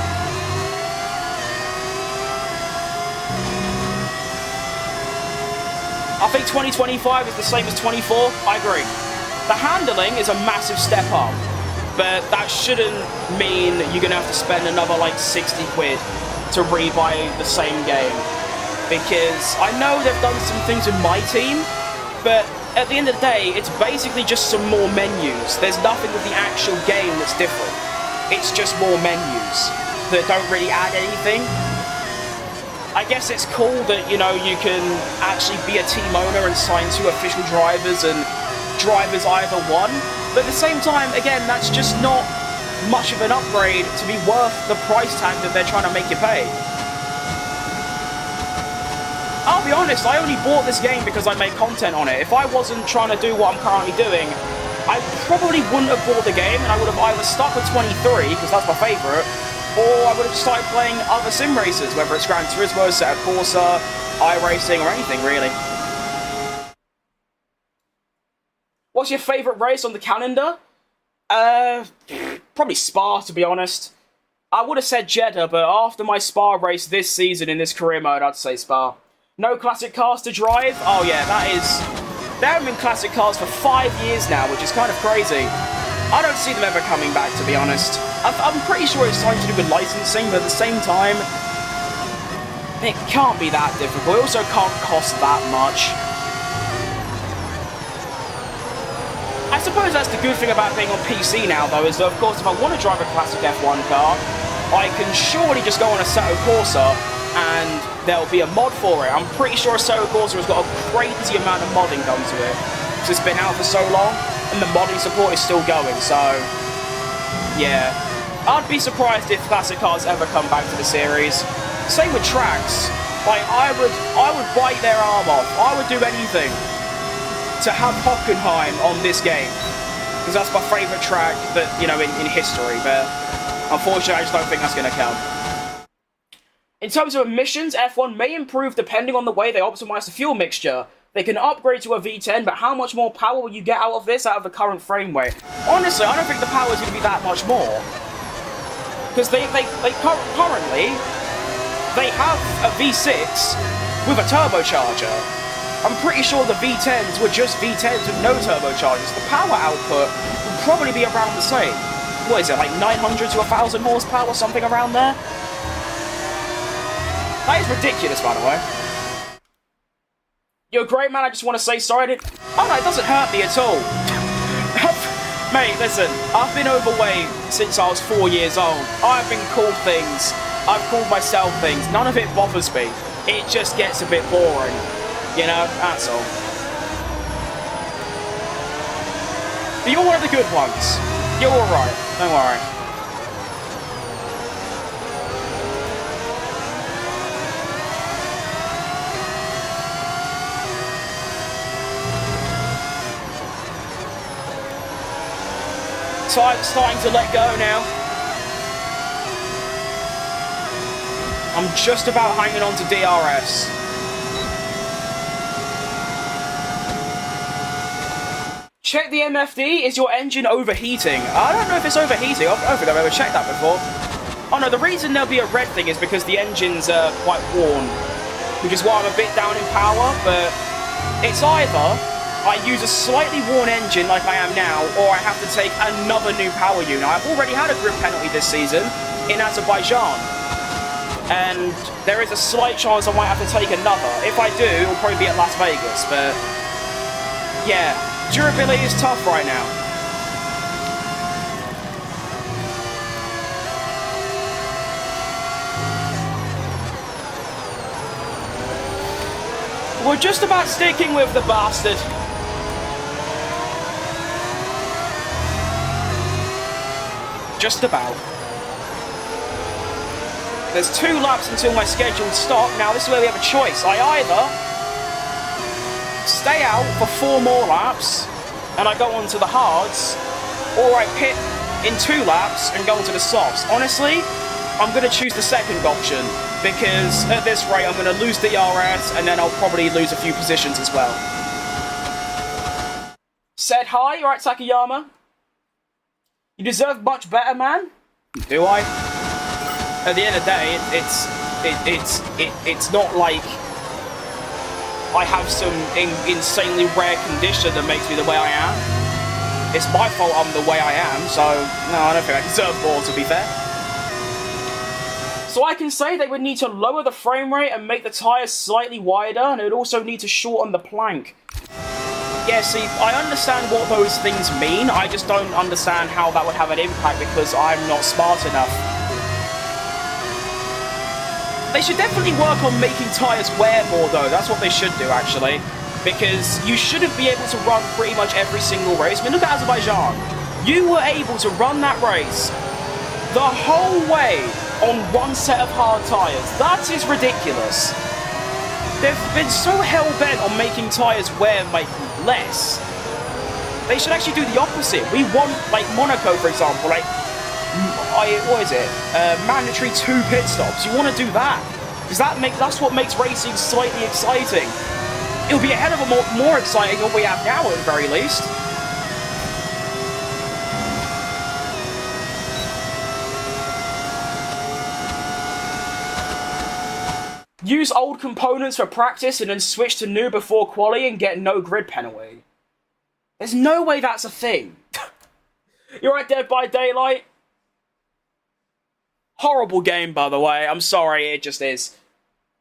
I think 2025 is the same as 24, I agree. The handling is a massive step up, but that shouldn't mean you're gonna have to spend another like 60 quid to rebuy the same game. Because I know they've done some things with my team, but at the end of the day, it's basically just some more menus. There's nothing with the actual game that's different. It's just more menus that don't really add anything. I guess it's cool that, you know, you can actually be a team owner and sign 2 official drivers and drivers either one. But at the same time, again, that's just not much of an upgrade to be worth the price tag that they're trying to make you pay. I'll be honest, I only bought this game because I made content on it. If I wasn't trying to do what I'm currently doing, I probably wouldn't have bought the game, and I would have either stuck with 23, because that's my favourite, or I would have started playing other sim races, whether it's Gran Turismo, Assetto Corsa, iRacing, or anything, really. What's your favourite race on the calendar? Probably Spa, to be honest. I would have said Jeddah, but after my Spa race this season in this career mode, I'd say Spa. No classic cars to drive? Oh yeah, that is... They haven't been classic cars for 5 years now, which is kind of crazy. I don't see them ever coming back, to be honest. I'm pretty sure it's something to do with licensing, but at the same time, it can't be that difficult. It also can't cost that much. I suppose that's the good thing about being on PC now, though, is that, of course, if I want to drive a classic F1 car, I can surely just go on Assetto Corsa, and there'll be a mod for it. I'm pretty sure Assetto Corsa has got a crazy amount of modding done to it, because it's been out for so long, and the modding support is still going, so yeah. I'd be surprised if classic cars ever come back to the series. Same with tracks. Like, I would bite their arm off. I would do anything to have Hockenheim on this game, because that's my favourite track that, you know, in history, but unfortunately I just don't think that's going to come. In terms of emissions, F1 may improve depending on the way they optimise the fuel mixture. They can upgrade to a V10, but how much more power will you get out of this, out of the current frame rate? Honestly, I don't think the power is going to be that much more. Because currently, they have a V6 with a turbocharger. I'm pretty sure the V10s were just V10s with no turbochargers. The power output would probably be around the same. What is it, like 900 to 1,000 horsepower, something around there? That is ridiculous, by the way. You're great, man. I just want to say sorry. Oh no, it doesn't hurt me at all. Mate, listen. I've been overweight since I was 4 years old. I've been called things. I've called myself things. None of it bothers me. It just gets a bit boring. You know, that's all. But you're one of the good ones. You're alright. Don't worry. Starting to let go now. I'm just about hanging on to DRS. Check the MFD. Is your engine overheating? I don't know if it's overheating. I don't think I've ever checked that before. Oh no, the reason there'll be a red thing is because the engine's quite worn, which is why I'm a bit down in power, but it's either I use a slightly worn engine like I am now, or I have to take another new power unit. I've already had a grip penalty this season in Azerbaijan, and there is a slight chance I might have to take another. If I do, it'll probably be at Las Vegas, but yeah, durability is tough right now. We're just about sticking with the bastard. Just about. There's 2 laps until my scheduled stop. Now this is where we have a choice. I either stay out for 4 more laps and I go on to the hards, or I pit in 2 laps and go on to the softs. Honestly, I'm going to choose the second option, because at this rate I'm going to lose DRS and then I'll probably lose a few positions as well. Said hi, you alright Takayama? You deserve much better, man. Do I? At the end of the day, it's not like I have some insanely rare condition that makes me the way I am. It's my fault I'm the way I am, so no, I don't think I deserve more, to be fair. So I can say they would need to lower the frame rate and make the tyres slightly wider, and it would also need to shorten the plank. Yeah, see, I understand what those things mean, I just don't understand how that would have an impact because I'm not smart enough. They should definitely work on making tyres wear more though, that's what they should do actually. Because you shouldn't be able to run pretty much every single race. I mean, look at Azerbaijan. You were able to run that race the whole way on one set of hard tyres. That is ridiculous. They've been so hell-bent on making tyres wear less. They should actually do the opposite. We want, like Monaco for example, like, what is it? Mandatory 2 pit stops. You want to do that. Because that's what makes racing slightly exciting. It'll be a hell of a more exciting than what we have now at the very least. Use old components for practice and then switch to new before quali and get no grid penalty. There's no way that's a thing. You're right, Dead by Daylight. Horrible game, by the way. I'm sorry, it just is.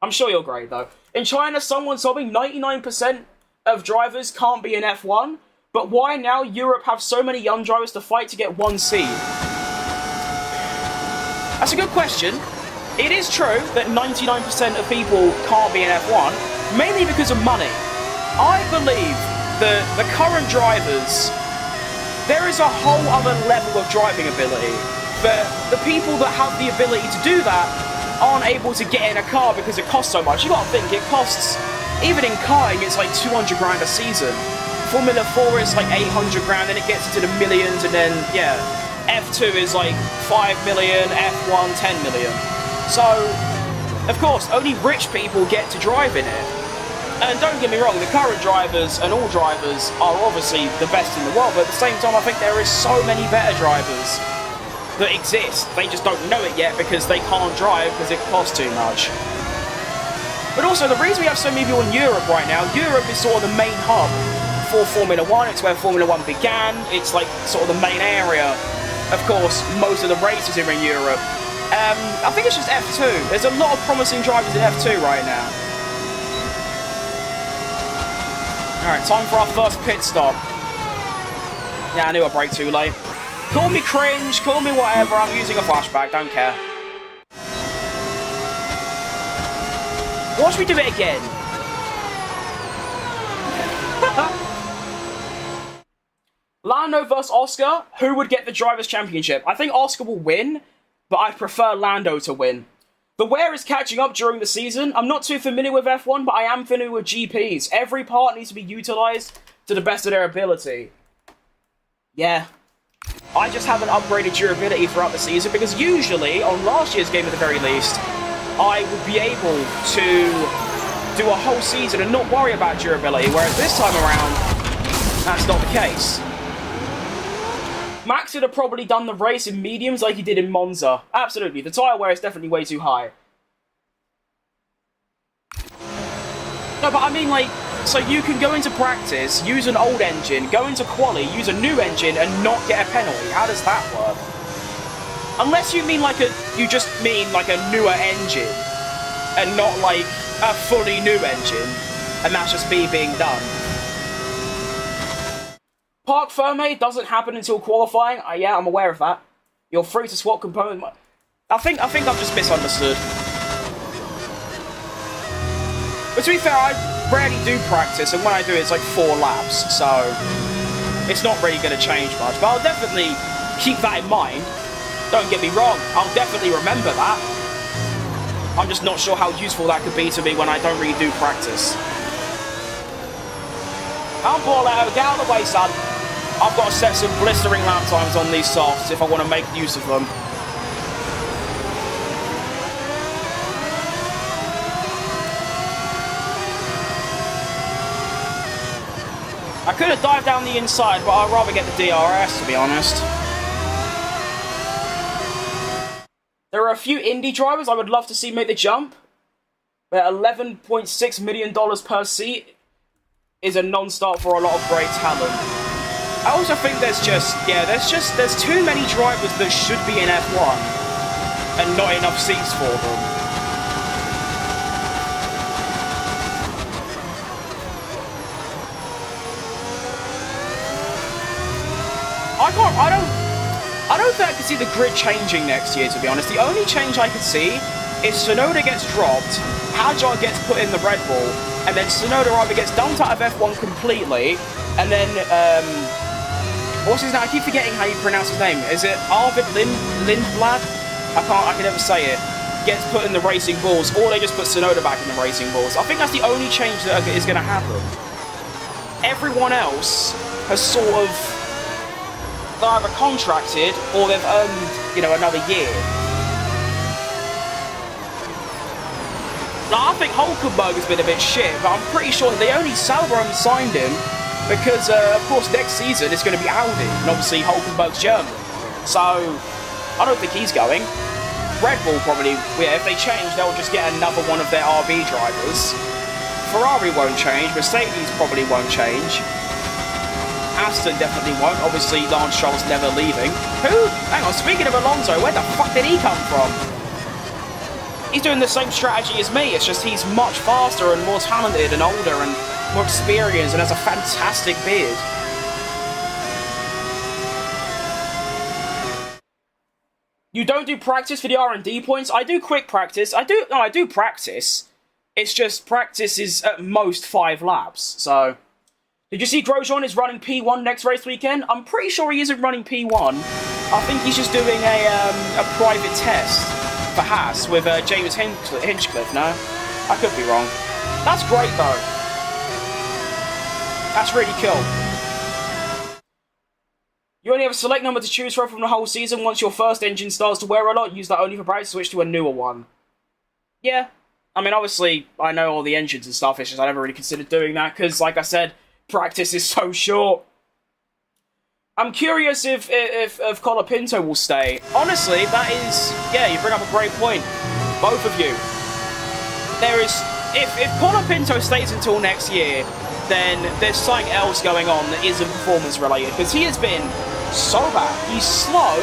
I'm sure you're great, though. In China, someone told me 99% of drivers can't be in F1, but why now Europe have so many young drivers to fight to get 1 seed? That's a good question. It is true that 99% of people can't be in F1, mainly because of money. I believe that the current drivers, there is a whole other level of driving ability, but the people that have the ability to do that aren't able to get in a car because it costs so much. You gotta think, it costs, even in karting, it's like 200 grand a season. Formula 4 is like 800 grand, then it gets into the millions, and then, yeah, F2 is like 5 million, F1 10 million. So, of course, only rich people get to drive in it. And don't get me wrong, the current drivers and all drivers are obviously the best in the world, but at the same time I think there is so many better drivers that exist. They just don't know it yet because they can't drive because it costs too much. But also, the reason we have so many people in Europe right now, Europe is sort of the main hub for Formula 1. It's where Formula 1 began. It's like sort of the main area. Of course, most of the races are in Europe. I think it's just F2. There's a lot of promising drivers in F2 right now. Alright, time for our first pit stop. Yeah, I knew I'd brake too late. Call me cringe, call me whatever, I'm using a flashback, don't care. Watch me do it again. Lando vs Oscar, who would get the Drivers' Championship? I think Oscar will win, but I prefer Lando to win. The wear is catching up during the season. I'm not too familiar with F1, but I am familiar with GPs. Every part needs to be utilised to the best of their ability. Yeah. I just haven't upgraded durability throughout the season, because usually, on last year's game at the very least, I would be able to do a whole season and not worry about durability, whereas this time around, that's not the case. Max would have probably done the race in mediums like he did in Monza. Absolutely, the tyre wear is definitely way too high. No, but I mean, like, so you can go into practice, use an old engine, go into quali, use a new engine, and not get a penalty. How does that work? Unless you mean like you just mean like a newer engine, and not like a fully new engine, and that's just me being dumb. Park Ferme doesn't happen until qualifying. Yeah, I'm aware of that. You're free to swap component. I think I've just misunderstood. But to be fair, I rarely do practice, and when I do, it's like 4 laps, so it's not really going to change much. But I'll definitely keep that in mind. Don't get me wrong, I'll definitely remember that. I'm just not sure how useful that could be to me when I don't really do practice. I'm Pauletto, get out of the way, son. I've got to set some blistering lap times on these softs if I want to make use of them. I could have dived down the inside, but I'd rather get the DRS, to be honest. There are a few indie drivers I would love to see make the jump, but $11.6 million per seat is a non-start for a lot of great talent. I also think there's too many drivers that should be in F1 and not enough seats for them. I don't think I can see the grid changing next year, to be honest. The only change I could see is Tsunoda gets dropped, Hadjar gets put in the Red Bull, and then Tsunoda either gets dumped out of F1 completely, and then, what's his name? I keep forgetting how you pronounce his name. Is it Arvid Lindblad? I can never say it. Gets put in the Racing Bulls, or they just put Tsunoda back in the Racing Bulls. I think that's the only change that is going to happen. Everyone else has sort of either contracted or they've earned, another year. Now, I think Hulkenberg has been a bit shit, but I'm pretty sure they only Sauber signed him because, of course, next season it's going to be Audi, and obviously Hulkenberg's German. So, I don't think he's going. Red Bull probably, if they change, they'll just get another one of their RB drivers. Ferrari won't change, Mercedes probably won't change. Aston definitely won't. Obviously, Lance Stroll's never leaving. Who? Hang on, speaking of Alonso, where the fuck did he come from? He's doing the same strategy as me. It's just he's much faster and more talented and older and more experienced and has a fantastic beard. You don't do practice for the R&D points? I do quick practice. I do practice. It's just practice is at most 5 laps, so... Did you see Grosjean is running P1 next race weekend? I'm pretty sure he isn't running P1. I think he's just doing a private test for Haas with James Hinchcliffe, no? I could be wrong. That's great, though. That's really cool. You only have a select number to choose from the whole season. Once your first engine starts to wear a lot, use that only for practice, switch to a newer one. Yeah. I mean, obviously, I know all the engines and stuff. It's just I never really considered doing that, because, like I said, practice is so short. I'm curious if Colapinto will stay. Honestly, that is... Yeah, you bring up a great point. Both of you. There is... If Colapinto stays until next year, then there's something else going on that isn't performance related. Because he has been so bad. He's slow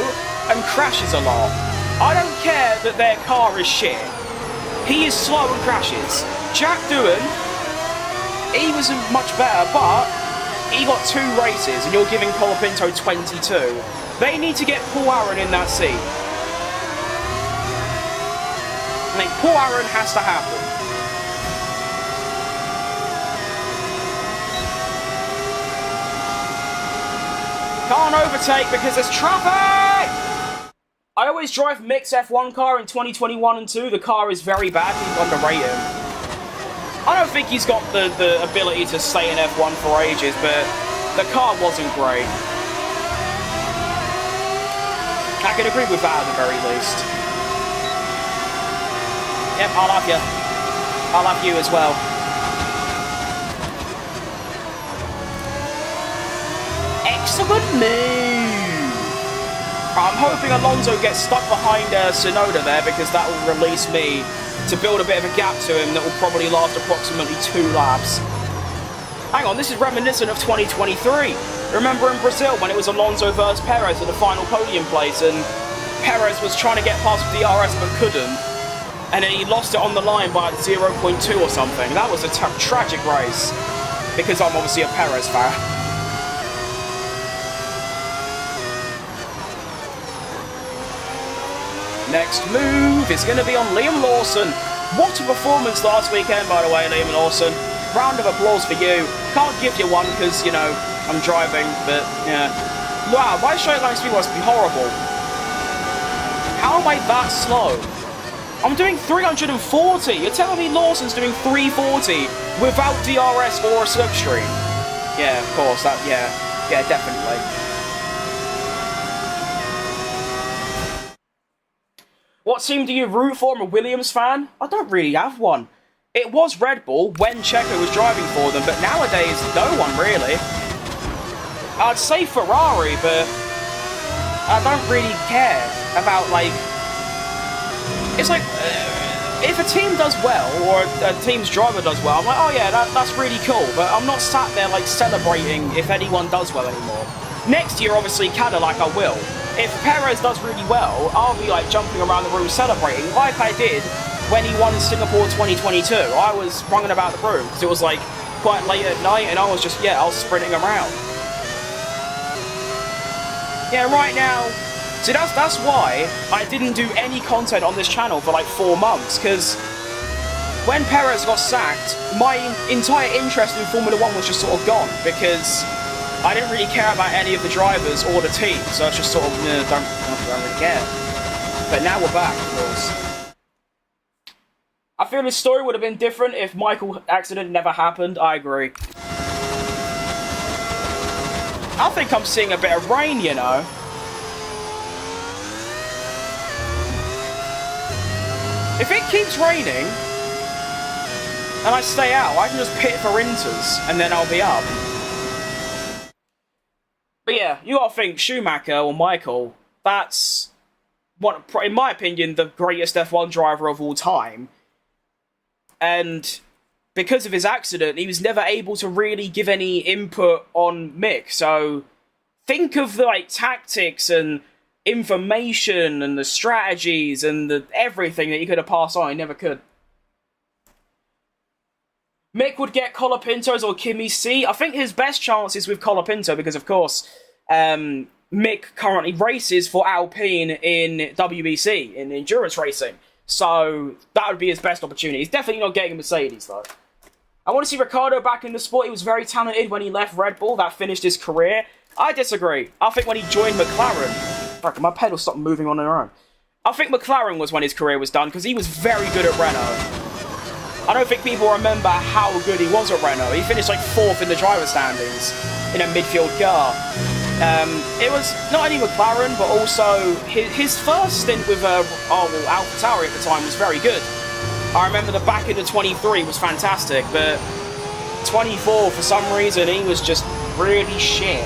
and crashes a lot. I don't care that their car is shit. He is slow and crashes. Jack Doohan... He was much better, but he got 2 races, and you're giving Colapinto 22. They need to get Paul Aaron in that seat. I mean, Paul Aaron has to happen. Can't overtake because there's traffic! I always drive Mick's F1 car in 2021 and 2. The car is very bad. People underrate him. I don't think he's got the ability to stay in F1 for ages, but the car wasn't great. I can agree with that at the very least. Yep, I'll have you. I'll have you as well. Excellent move! I'm hoping Alonso gets stuck behind Tsunoda there, because that will release me to build a bit of a gap to him that will probably last approximately 2 laps. Hang on, this is reminiscent of 2023. Remember in Brazil when it was Alonso versus Perez in the final podium place, and Perez was trying to get past DRS but couldn't, and then he lost it on the line by 0.2 or something. That was a tragic race, because I'm obviously a Perez fan. Next move is going to be on Liam Lawson. What a performance last weekend, by the way, Liam Lawson. Round of applause for you. Can't give you one because, you know, I'm driving, but yeah. Wow, my straight line speed must be horrible. How am I that slow? I'm doing 340. You're telling me Lawson's doing 340 without DRS or a slipstream? Yeah, of course. Yeah, definitely. What team do you root for? I'm a Williams fan. I don't really have one. It was Red Bull when CHECO was driving for them, but nowadays, no one really. I'd say Ferrari, but I don't really care about, like... It's like, if a team does well, or a team's driver does well, I'm like, oh yeah, that's really cool, but I'm not sat there, like, celebrating if anyone does well anymore. Next year, obviously, Cadillac, I will. If Perez does really well, I'll be, like, jumping around the room celebrating, like I did when he won Singapore 2022. I was running about the room, because it was, like, quite late at night, and I was just, I was sprinting around. Yeah, right now, see, that's why I didn't do any content on this channel for, like, 4 months, because when Perez got sacked, my entire interest in Formula 1 was just sort of gone, because I didn't really care about any of the drivers or the team, so it's just sort of, don't really care. But now we're back, of course. I feel his story would have been different if Michael's accident never happened. I agree. I think I'm seeing a bit of rain, you know. If it keeps raining, and I stay out, I can just pit for inters, and then I'll be up. But yeah, you gotta think, Schumacher or Michael, that's, in my opinion, the greatest F1 driver of all time. And because of his accident, he was never able to really give any input on Mick. So think of the, like, tactics and information and the strategies and the everything that he could have passed on. He never could. Mick would get Colapintos or Kimi C. I think his best chance is with Colapinto because, of course, Mick currently races for Alpine in WBC, in endurance racing. So that would be his best opportunity. He's definitely not getting a Mercedes, though. I want to see Ricciardo back in the sport. He was very talented when he left Red Bull. That finished his career. I disagree. I think when he joined McLaren... Fuck, my pedal stopped moving on their own. I think McLaren was when his career was done, because he was very good at Renault. I don't think people remember how good he was at Renault. He finished, like, 4th in the driver standings in a midfield car. It was not only McLaren, but also his first stint with AlphaTauri at the time was very good. I remember the back end of 23 was fantastic, but 24, for some reason, he was just really shit.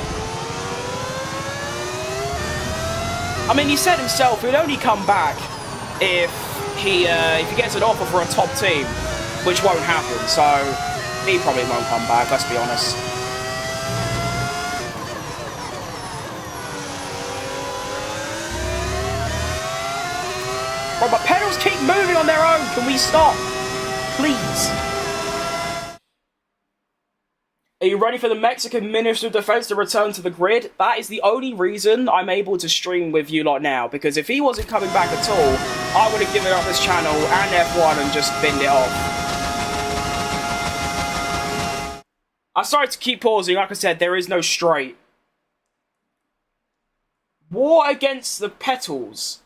I mean, he said himself he'd only come back if he gets an offer for a top team, which won't happen, so he probably won't come back, let's be honest. Right, but pedals keep moving on their own. Can we stop? Please. Are you ready for the Mexican Minister of Defense to return to the grid? That is the only reason I'm able to stream with you lot now. Because if he wasn't coming back at all, I would have given up this channel and F1 and just binned it off. I'm sorry to keep pausing. Like I said, there is no straight. War against the petals.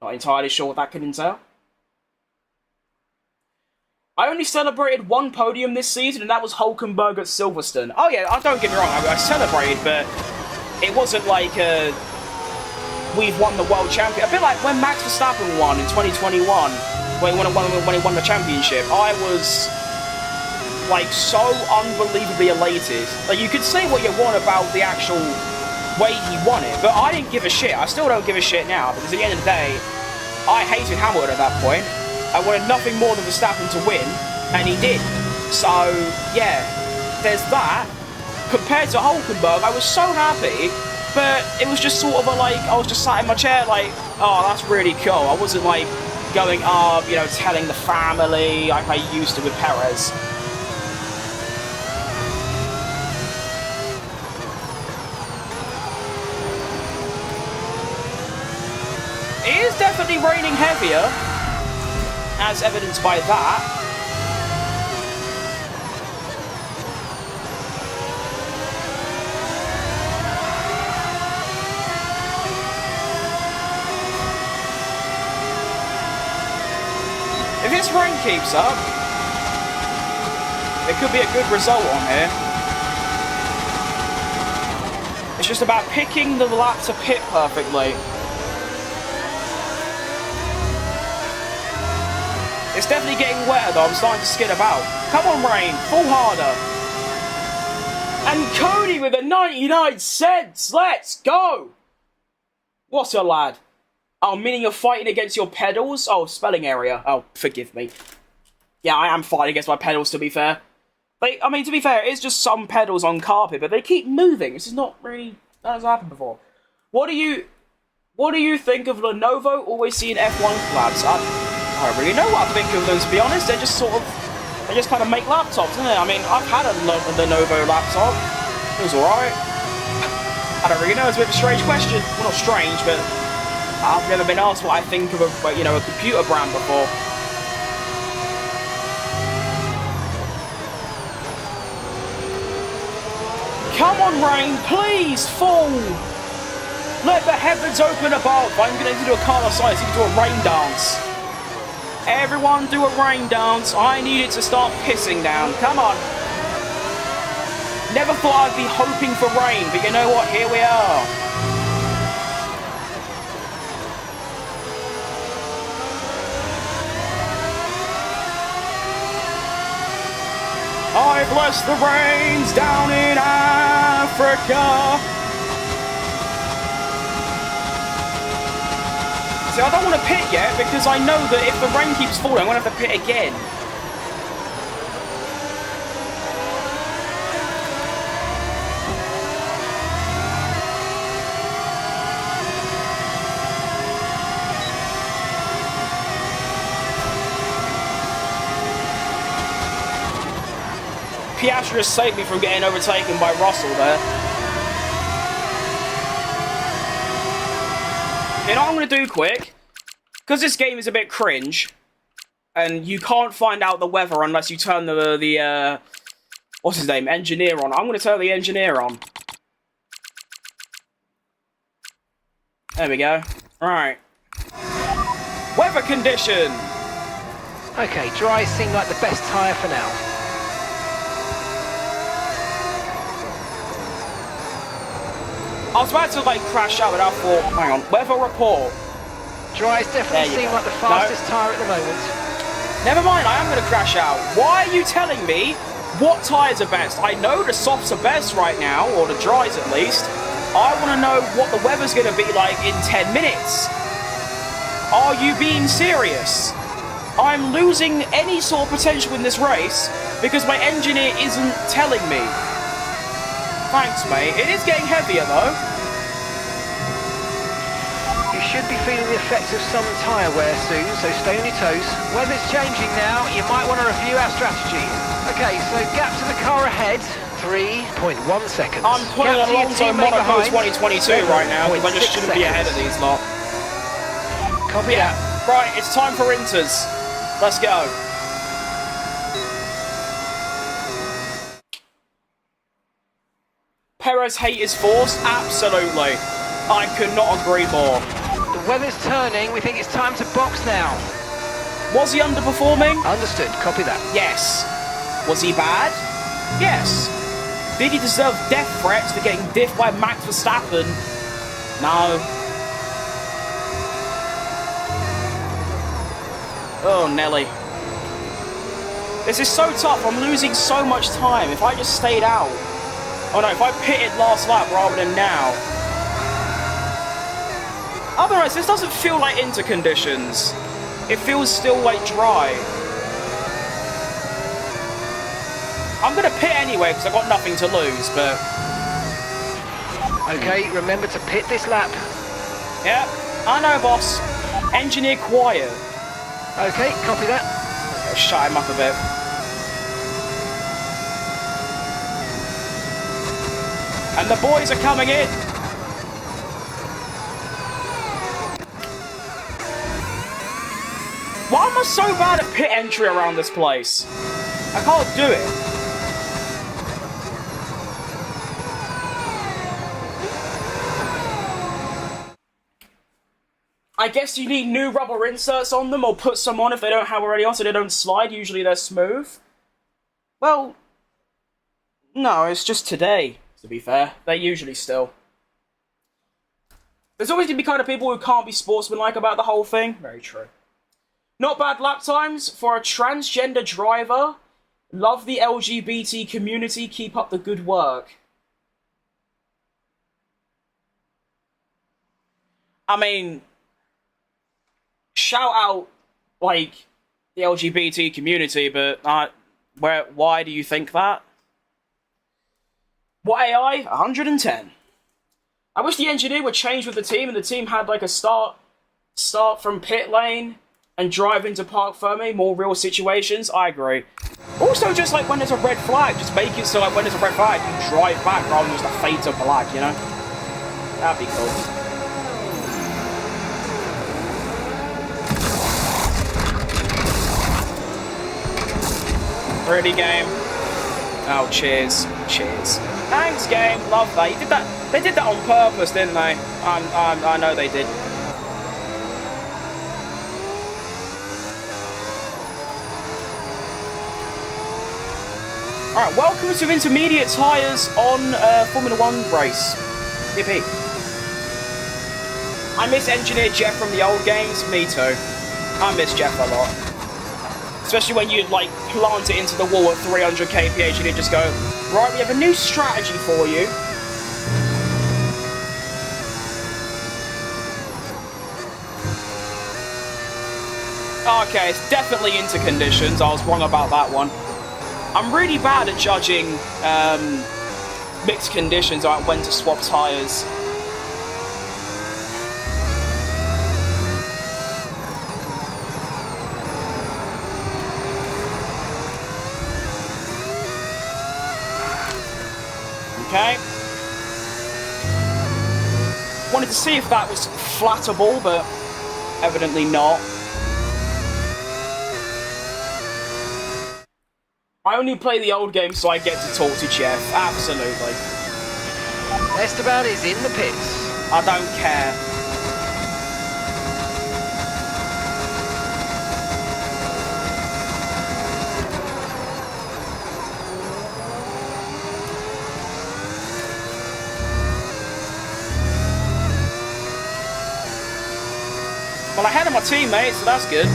Not entirely sure what that could entail. I only celebrated one podium this season, and that was Hulkenberg at Silverstone. Oh yeah, don't get me wrong, I celebrated, but it wasn't like we've won the world champion. A bit like when Max Verstappen won in 2021, when he won the championship. I was like so unbelievably elated. Like, you could say what you want about the actual way he won it, but I didn't give a shit. I still don't give a shit now, because at the end of the day, I hated Hamilton at that point. I wanted nothing more than Verstappen to win, and he did. So, yeah, there's that. Compared to Hulkenberg, I was so happy, but it was just sort of a, like, I was just sat in my chair like, oh, that's really cool. I wasn't like going up, you know, telling the family like I used to with Perez. It is definitely raining heavier, as evidenced by that. If this rain keeps up, it could be a good result on here. It's just about picking the lap to pit perfectly. It's definitely getting wetter though, I'm starting to skid about. Come on, rain, fall harder. And Cody with a 99 cents, let's go! What a lad. Oh, meaning you're fighting against your pedals? Oh, spelling area. Oh, forgive me. Yeah, I am fighting against my pedals, to be fair. I mean, to be fair, it's just some pedals on carpet, but they keep moving. This is not really... That hasn't happened before. What do you think of Lenovo always seeing F1 collabs? I don't really know what I think of them, to be honest. They just kind of make laptops, isn't it? I mean, I've had a Lenovo laptop. It was alright. I don't really know. It's a bit of a strange question. Well, not strange, but I've never been asked what I think of a computer brand before. Come on, rain, please fall. Let the heavens open above. I'm going to do a Carlos Sainz. You can do a rain dance. Everyone do a rain dance. I need it to start pissing down. Come on. Never thought I'd be hoping for rain, but you know what? Here we are. I bless the rains down in Africa. See, I don't want to pit yet because I know that if the rain keeps falling, I'm going to have to pit again. Piastri has saved me from getting overtaken by Russell there. You know what I'm going to do quick? Because this game is a bit cringe, and you can't find out the weather unless you turn the what's his name, engineer on. I'm going to turn the engineer on. There we go. Right. Weather condition! Okay, dry seem like the best tyre for now. I was about to like crash out, but I thought, hang on, weather report. Dry's definitely seem like the fastest tyre at the moment. Never mind, I am going to crash out. Why are you telling me what tyres are best? I know the softs are best right now, or the dries at least. I want to know what the weather's going to be like in 10 minutes. Are you being serious? I'm losing any sort of potential in this race because my engineer isn't telling me. Thanks, mate. It is getting heavier, though. You should be feeling the effects of some tyre wear soon, so stay on your toes. Weather's changing now. You might want to review our strategy. Okay, so gap to the car ahead, 3.1 seconds. I'm putting Alonso Monaco 2022 right now, because I just shouldn't be ahead of these lot. Copy that. Right, it's time for Inters. Let's go. Perez hate is forced? Absolutely. I could not agree more. The weather's turning. We think it's time to box now. Was he underperforming? Understood. Copy that. Yes. Was he bad? Yes. Did he deserve death threats for getting diffed by Max Verstappen? No. Oh, Nelly. This is so tough. I'm losing so much time. If I just stayed out. Oh no, if I pitted last lap rather than now. Otherwise, this doesn't feel like interconditions. It feels still like dry. I'm gonna pit anyway because I've got nothing to lose, but... Okay, remember to pit this lap. Yeah, I know, boss. Engineer quiet. Okay, copy that. Okay, shut him up a bit. And the boys are coming in. Why am I so bad at pit entry around this place? I can't do it. I guess you need new rubber inserts on them, or put some on if they don't have already on so they don't slide. Usually they're smooth. Well, no, it's just today, to be fair. They're usually still. There's always going to be kind of people who can't be sportsmanlike about the whole thing. Very true. Not bad lap times for a transgender driver. Love the LGBT community. Keep up the good work. I mean... shout out, like, the LGBT community, but why do you think that? What AI? 110. I wish the engineer would change with the team, and the team had, like, a start from pit lane and drive into Parc Fermé, more real situations. I agree. Also, just, like, when there's a red flag, just make it so, like, when there's a red flag, you drive back rather than just a fade to black, you know? That'd be cool. Pretty game. Oh, cheers. Cheers. Thanks, game. Love that. You did that. They did that on purpose, didn't they? I know they did. Alright, welcome to intermediate tyres on Formula 1 race. Yippee. I miss Engineer Jeff from the old games. Me too. I miss Jeff a lot. Especially when you'd, like, plant it into the wall at 300 kph and you'd just go, right, we have a new strategy for you. Okay, it's definitely interconditions. I was wrong about that one. I'm really bad at judging mixed conditions, like when to swap tyres. Okay. Wanted to see if that was flattable, but evidently not. I only play the old game so I get to talk to Jeff. Absolutely. Esteban is in the pits. I don't care. Well, ahead of my teammates, so that's good.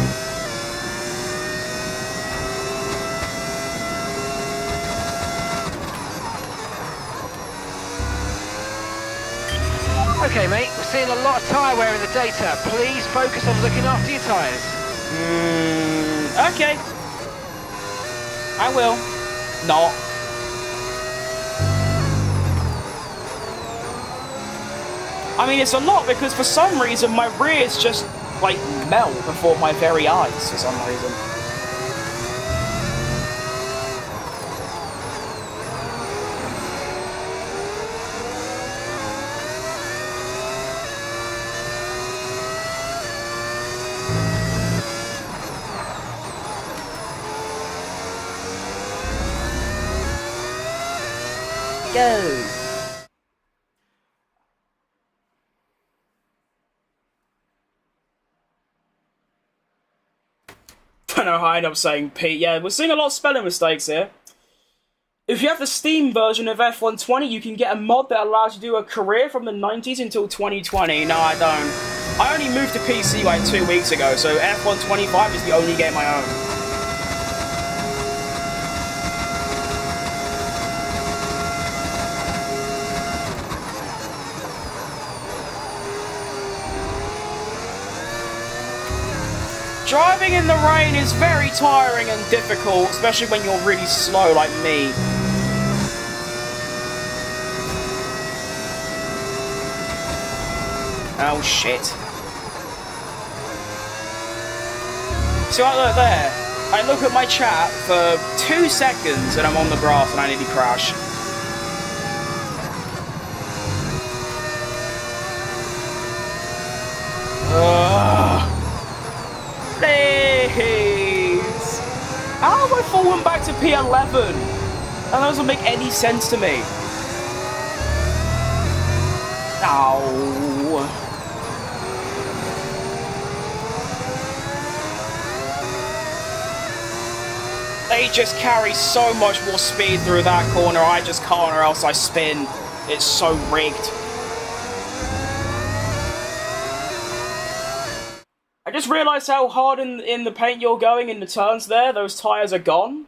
Okay, mate, we're seeing a lot of tyre wear in the data. Please focus on looking after your tyres. Okay. I will. Not. I mean, it's a lot because for some reason my rears just, like, melt before my very eyes for some reason. Go. I don't know how I end up saying Pete. Yeah, we're seeing a lot of spelling mistakes here. If you have the Steam version of F120, you can get a mod that allows you to do a career from the 90s until 2020. No, I don't. I only moved to PC like 2 weeks ago, so F125 is the only game I own. Driving in the rain is very tiring and difficult, especially when you're really slow like me. Oh shit. So I look there. I look at my chat for 2 seconds and I'm on the grass and I nearly crash. Please! How have I fallen back to P11? That doesn't make any sense to me. Ow. They just carry so much more speed through that corner. I just can't or else I spin. It's so rigged. I just realised how hard in the paint you're going in the turns there. Those tyres are gone.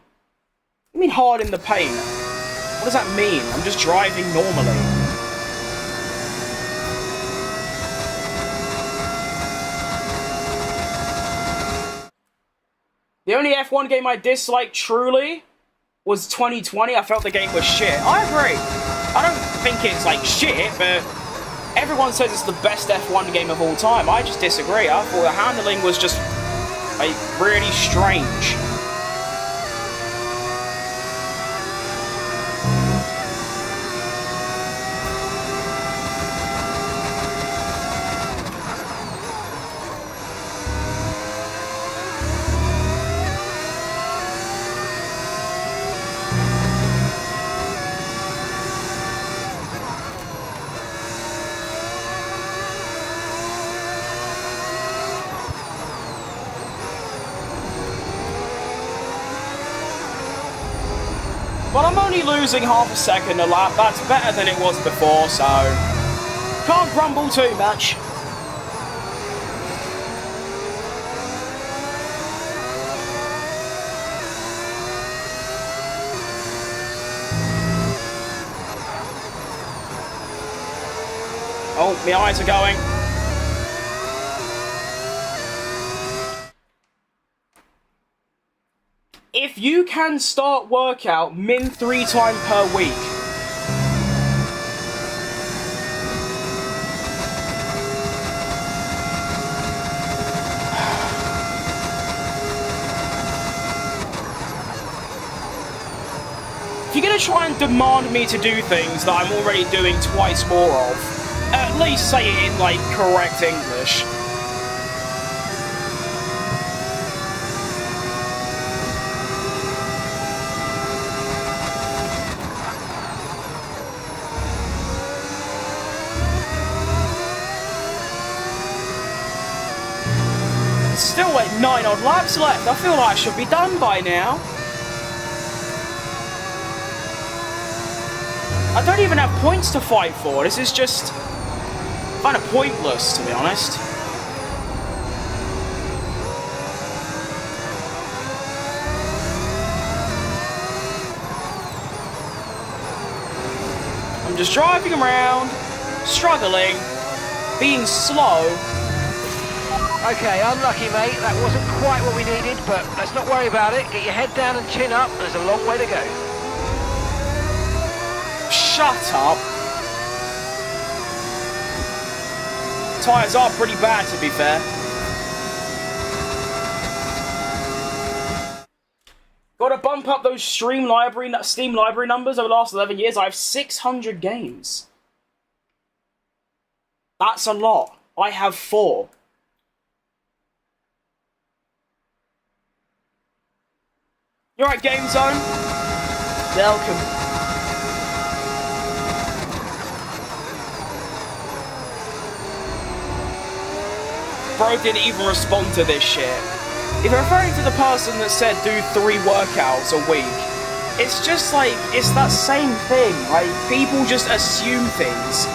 What do you mean hard in the paint? What does that mean? I'm just driving normally. The only F1 game I disliked truly was 2020. I felt the game was shit. I agree. I don't think it's like shit, but everyone says it's the best F1 game of all time. I just disagree. I thought the handling was just like really strange. Well, I'm only losing half a second a lap. That's better than it was before, so can't grumble too much. Oh, my eyes are going. If you can start workout min 3 times per week, if you're going to try and demand me to do things that I'm already doing twice more of, at least say it in, like, correct English. Still like 9 odd laps left. I feel like I should be done by now. I don't even have points to fight for. This is just kind of pointless, to be honest. I'm just driving around, struggling, being slow. Okay, unlucky, mate. That wasn't quite what we needed, but let's not worry about it. Get your head down and chin up. There's a long way to go. Shut up. Tyres are pretty bad, to be fair. Gotta bump up those Steam library numbers over the last 11 years. I have 600 games. That's a lot. I have 4. You alright, Game Zone? Welcome. Bro didn't even respond to this shit. If you're referring to the person that said do 3 workouts a week, it's just like, it's that same thing. Like, people just assume things,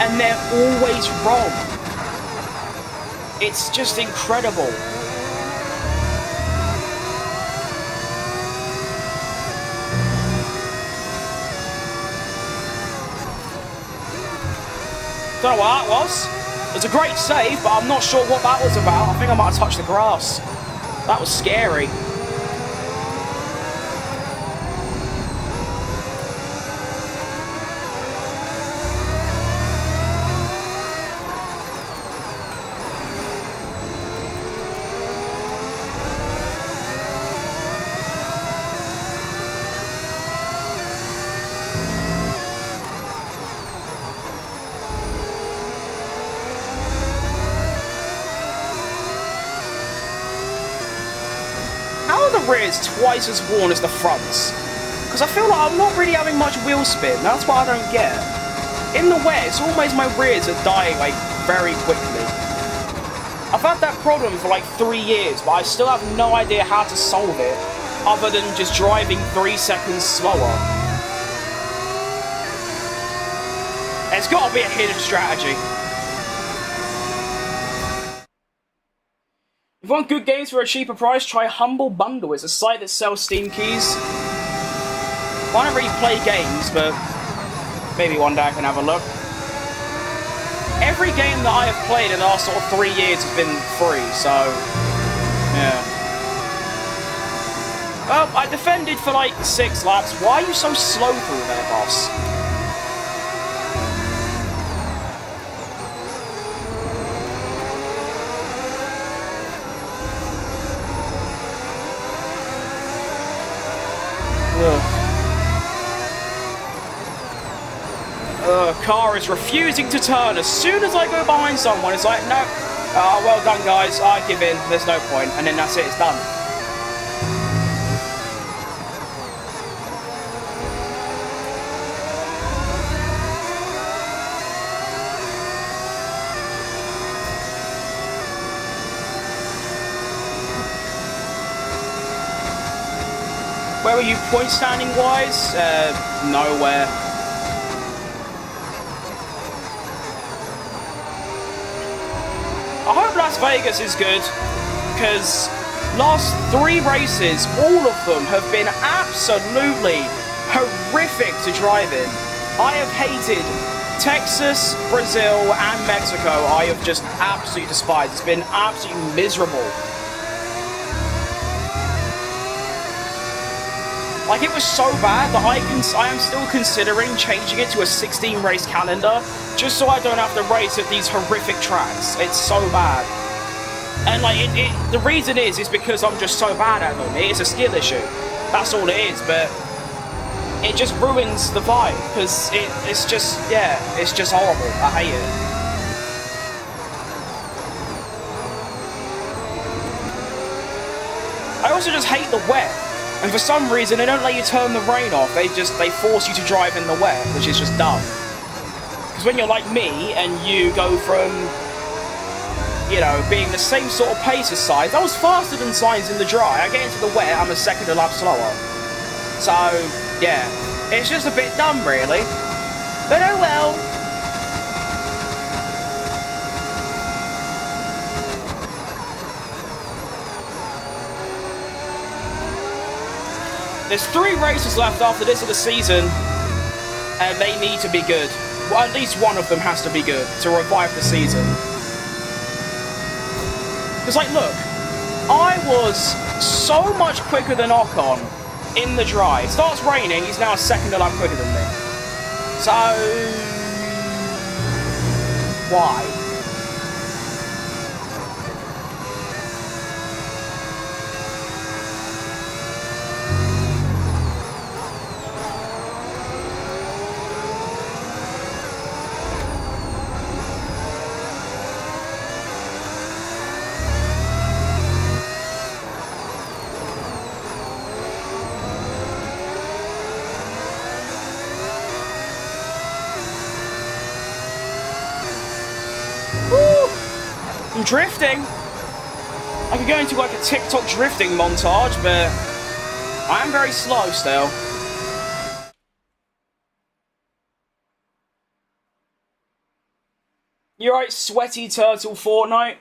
and they're always wrong. It's just incredible. Don't know what that was. It was a great save, but I'm not sure what that was about. I think I might have touched the grass. That was scary. How are the rears twice as worn as the fronts? Because I feel like I'm not really having much wheel spin. That's what I don't get. In the wet, it's always my rears are dying like very quickly. I've had that problem for like 3 years, but I still have no idea how to solve it, other than just driving 3 seconds slower. There's got to be a hidden strategy. If you want good games for a cheaper price, try Humble Bundle. It's a site that sells Steam keys. I don't really play games, but maybe one day I can have a look. Every game that I have played in the last sort of 3 years has been free, so yeah. Well, I defended for like 6 laps. Why are you so slow through there, boss? Car is refusing to turn. As soon as I go behind someone, it's like, no. Well done, guys. I give in. There's no point. And then that's it. It's done. Where were you point standing wise? Nowhere. I hope Las Vegas is good, because last 3 races, all of them have been absolutely horrific to drive in. I have hated Texas, Brazil, and Mexico. I have just absolutely despised. It's been absolutely miserable. Like, it was so bad that I am still considering changing it to a 16 race calendar, just so I don't have to race at these horrific tracks. It's so bad. And like, the reason is because I'm just so bad at them. It is a skill issue. That's all it is, but it just ruins the vibe, because it's just, yeah, it's just horrible. I hate it. I also just hate the wet. And for some reason, they don't let you turn the rain off. They force you to drive in the wet, which is just dumb. Because when you're like me, and you go from, you know, being the same sort of pace as Sainz, I was faster than Sainz in the dry. I get into the wet, I'm a second a lap slower. So, yeah. It's just a bit dumb, really. But oh well. There's 3 races left after this of the season, and they need to be good. Well, at least one of them has to be good to revive the season. Because, like, look, I was so much quicker than Ocon in the dry. It starts raining, he's now a second a lap quicker than me. So, why? I'm drifting. I could go into like a TikTok drifting montage, but I am very slow still. You alright, sweaty turtle Fortnite?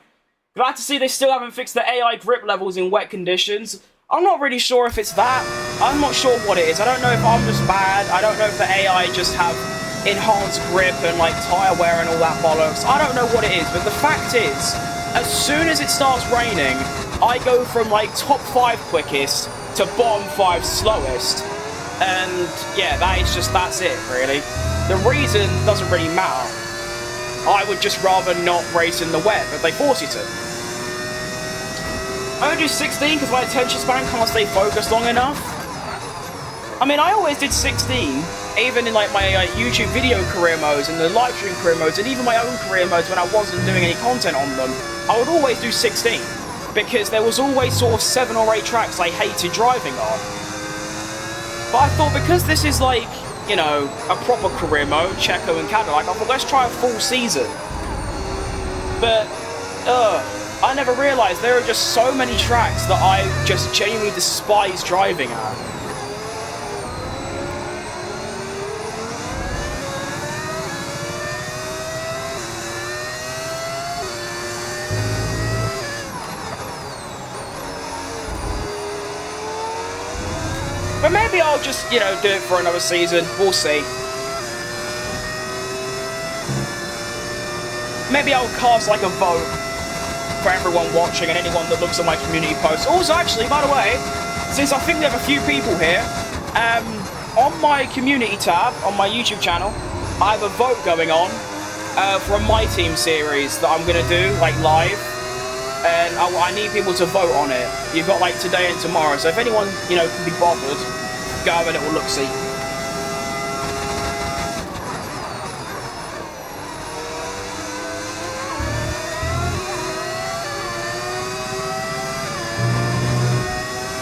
Glad to see they still haven't fixed the AI grip levels in wet conditions. I'm not really sure if it's that. I'm not sure what it is. I don't know if I'm just bad. I don't know if the AI just have enhanced grip and like tire wear and all that bollocks. I don't know what it is, but the fact is, as soon as it starts raining, I go from like top 5 quickest to bottom 5 slowest. And yeah, that's it really. The reason doesn't really matter. I would just rather not race in the wet, but they force you to. I only do 16 because my attention span can't stay focused long enough. I mean, I always did 16, even in like my YouTube video career modes and the live stream career modes, and even my own career modes when I wasn't doing any content on them. I would always do 16 because there was always sort of 7 or 8 tracks I hated driving on. But I thought because this is like, you know, a proper career mode, CHECO and CADILLAC, I thought let's try a full season. But, I never realised there are just so many tracks that I just genuinely despise driving at. But maybe I'll just, you know, do it for another season. We'll see. Maybe I'll cast like a vote for everyone watching and anyone that looks at my community posts. Also, actually, by the way, since I think we have a few people here, on my community tab, on my YouTube channel, I have a vote going on for a My Team series that I'm going to do, like, live. And I need people to vote on it. You've got, like, today and tomorrow. So if anyone, you know, can be bothered, go have a little look-see.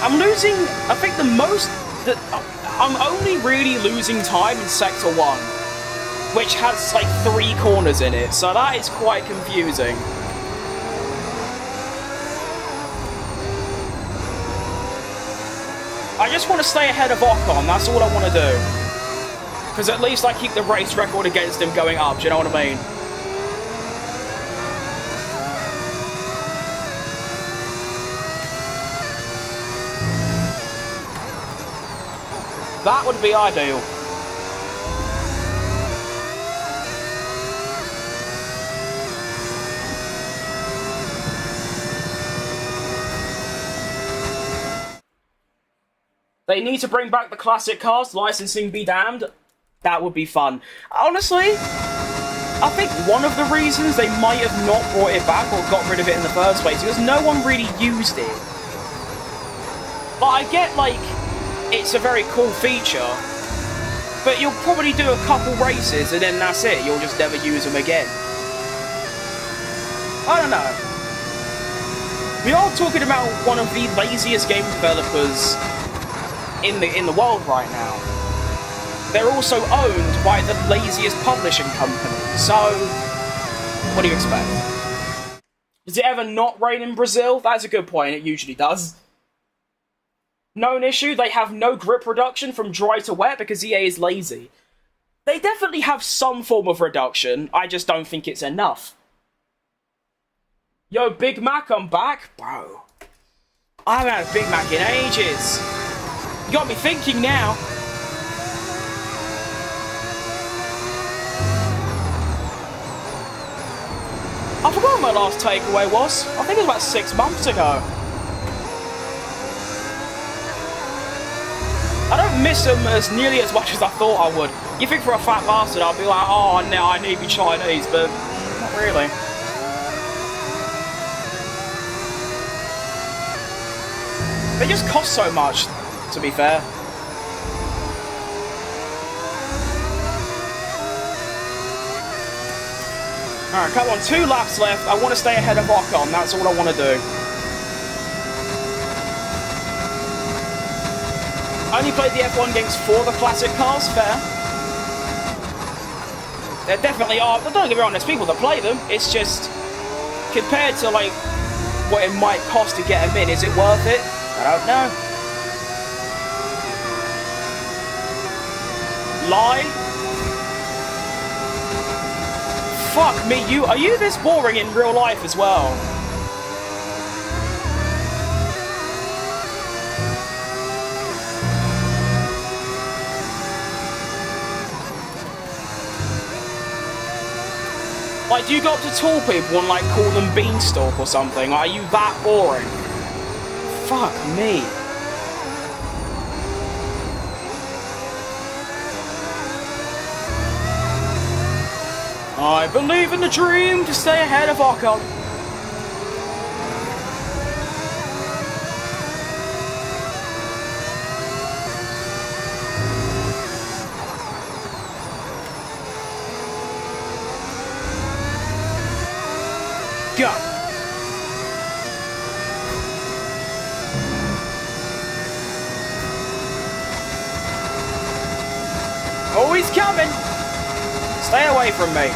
I'm losing, I think I'm only really losing time in Sector 1, which has like 3 corners in it, so that is quite confusing. I just want to stay ahead of Ocon, that's all I want to do. Because at least I keep the race record against him going up, do you know what I mean? That would be ideal. They need to bring back the classic cars, licensing be damned. That would be fun. Honestly, I think one of the reasons they might have not brought it back or got rid of it in the first place is because no one really used it. But I get, like, it's a very cool feature, but you'll probably do a couple races and then that's it. You'll just never use them again. I don't know. We are talking about one of the laziest game developers in the world right now. They're also owned by the laziest publishing company. So, what do you expect? Does it ever not rain in Brazil? That's a good point. It usually does. Known issue, they have no grip reduction from dry to wet because EA is lazy. They definitely have some form of reduction, I just don't think it's enough. Yo, Big Mac, I'm back? Bro, I haven't had a Big Mac in ages. You got me thinking now. I forgot what my last takeaway was. I think it was about 6 months ago. I don't miss them as nearly as much as I thought I would. You think for a fat bastard I'd be like, oh no, I need to be Chinese, but not really. They just cost so much, to be fair. Alright, come on, 2 laps left. I want to stay ahead of Ocon, that's all I want to do. I only played the F1 games for the classic cars, fair. There definitely are, but don't get me wrong, there's people that play them. It's just, compared to like what it might cost to get them in, is it worth it? I don't know. Lie? Fuck me, are you this boring in real life as well? Like, do you go up to tall people and, like, call them beanstalk or something? Like, are you that boring? Fuck me. I believe in the dream to stay ahead of Ocon. Go. Oh, he's coming. Stay away from me.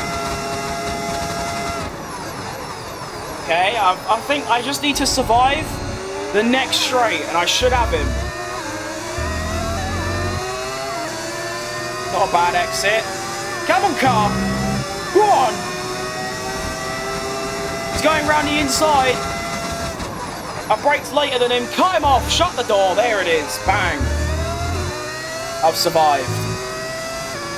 Okay, I think I just need to survive the next straight, and I should have him. Not a bad exit. Come on, car. Go on. He's going around the inside. I braked later than him. Cut him off. Shut the door. There it is. Bang. I've survived.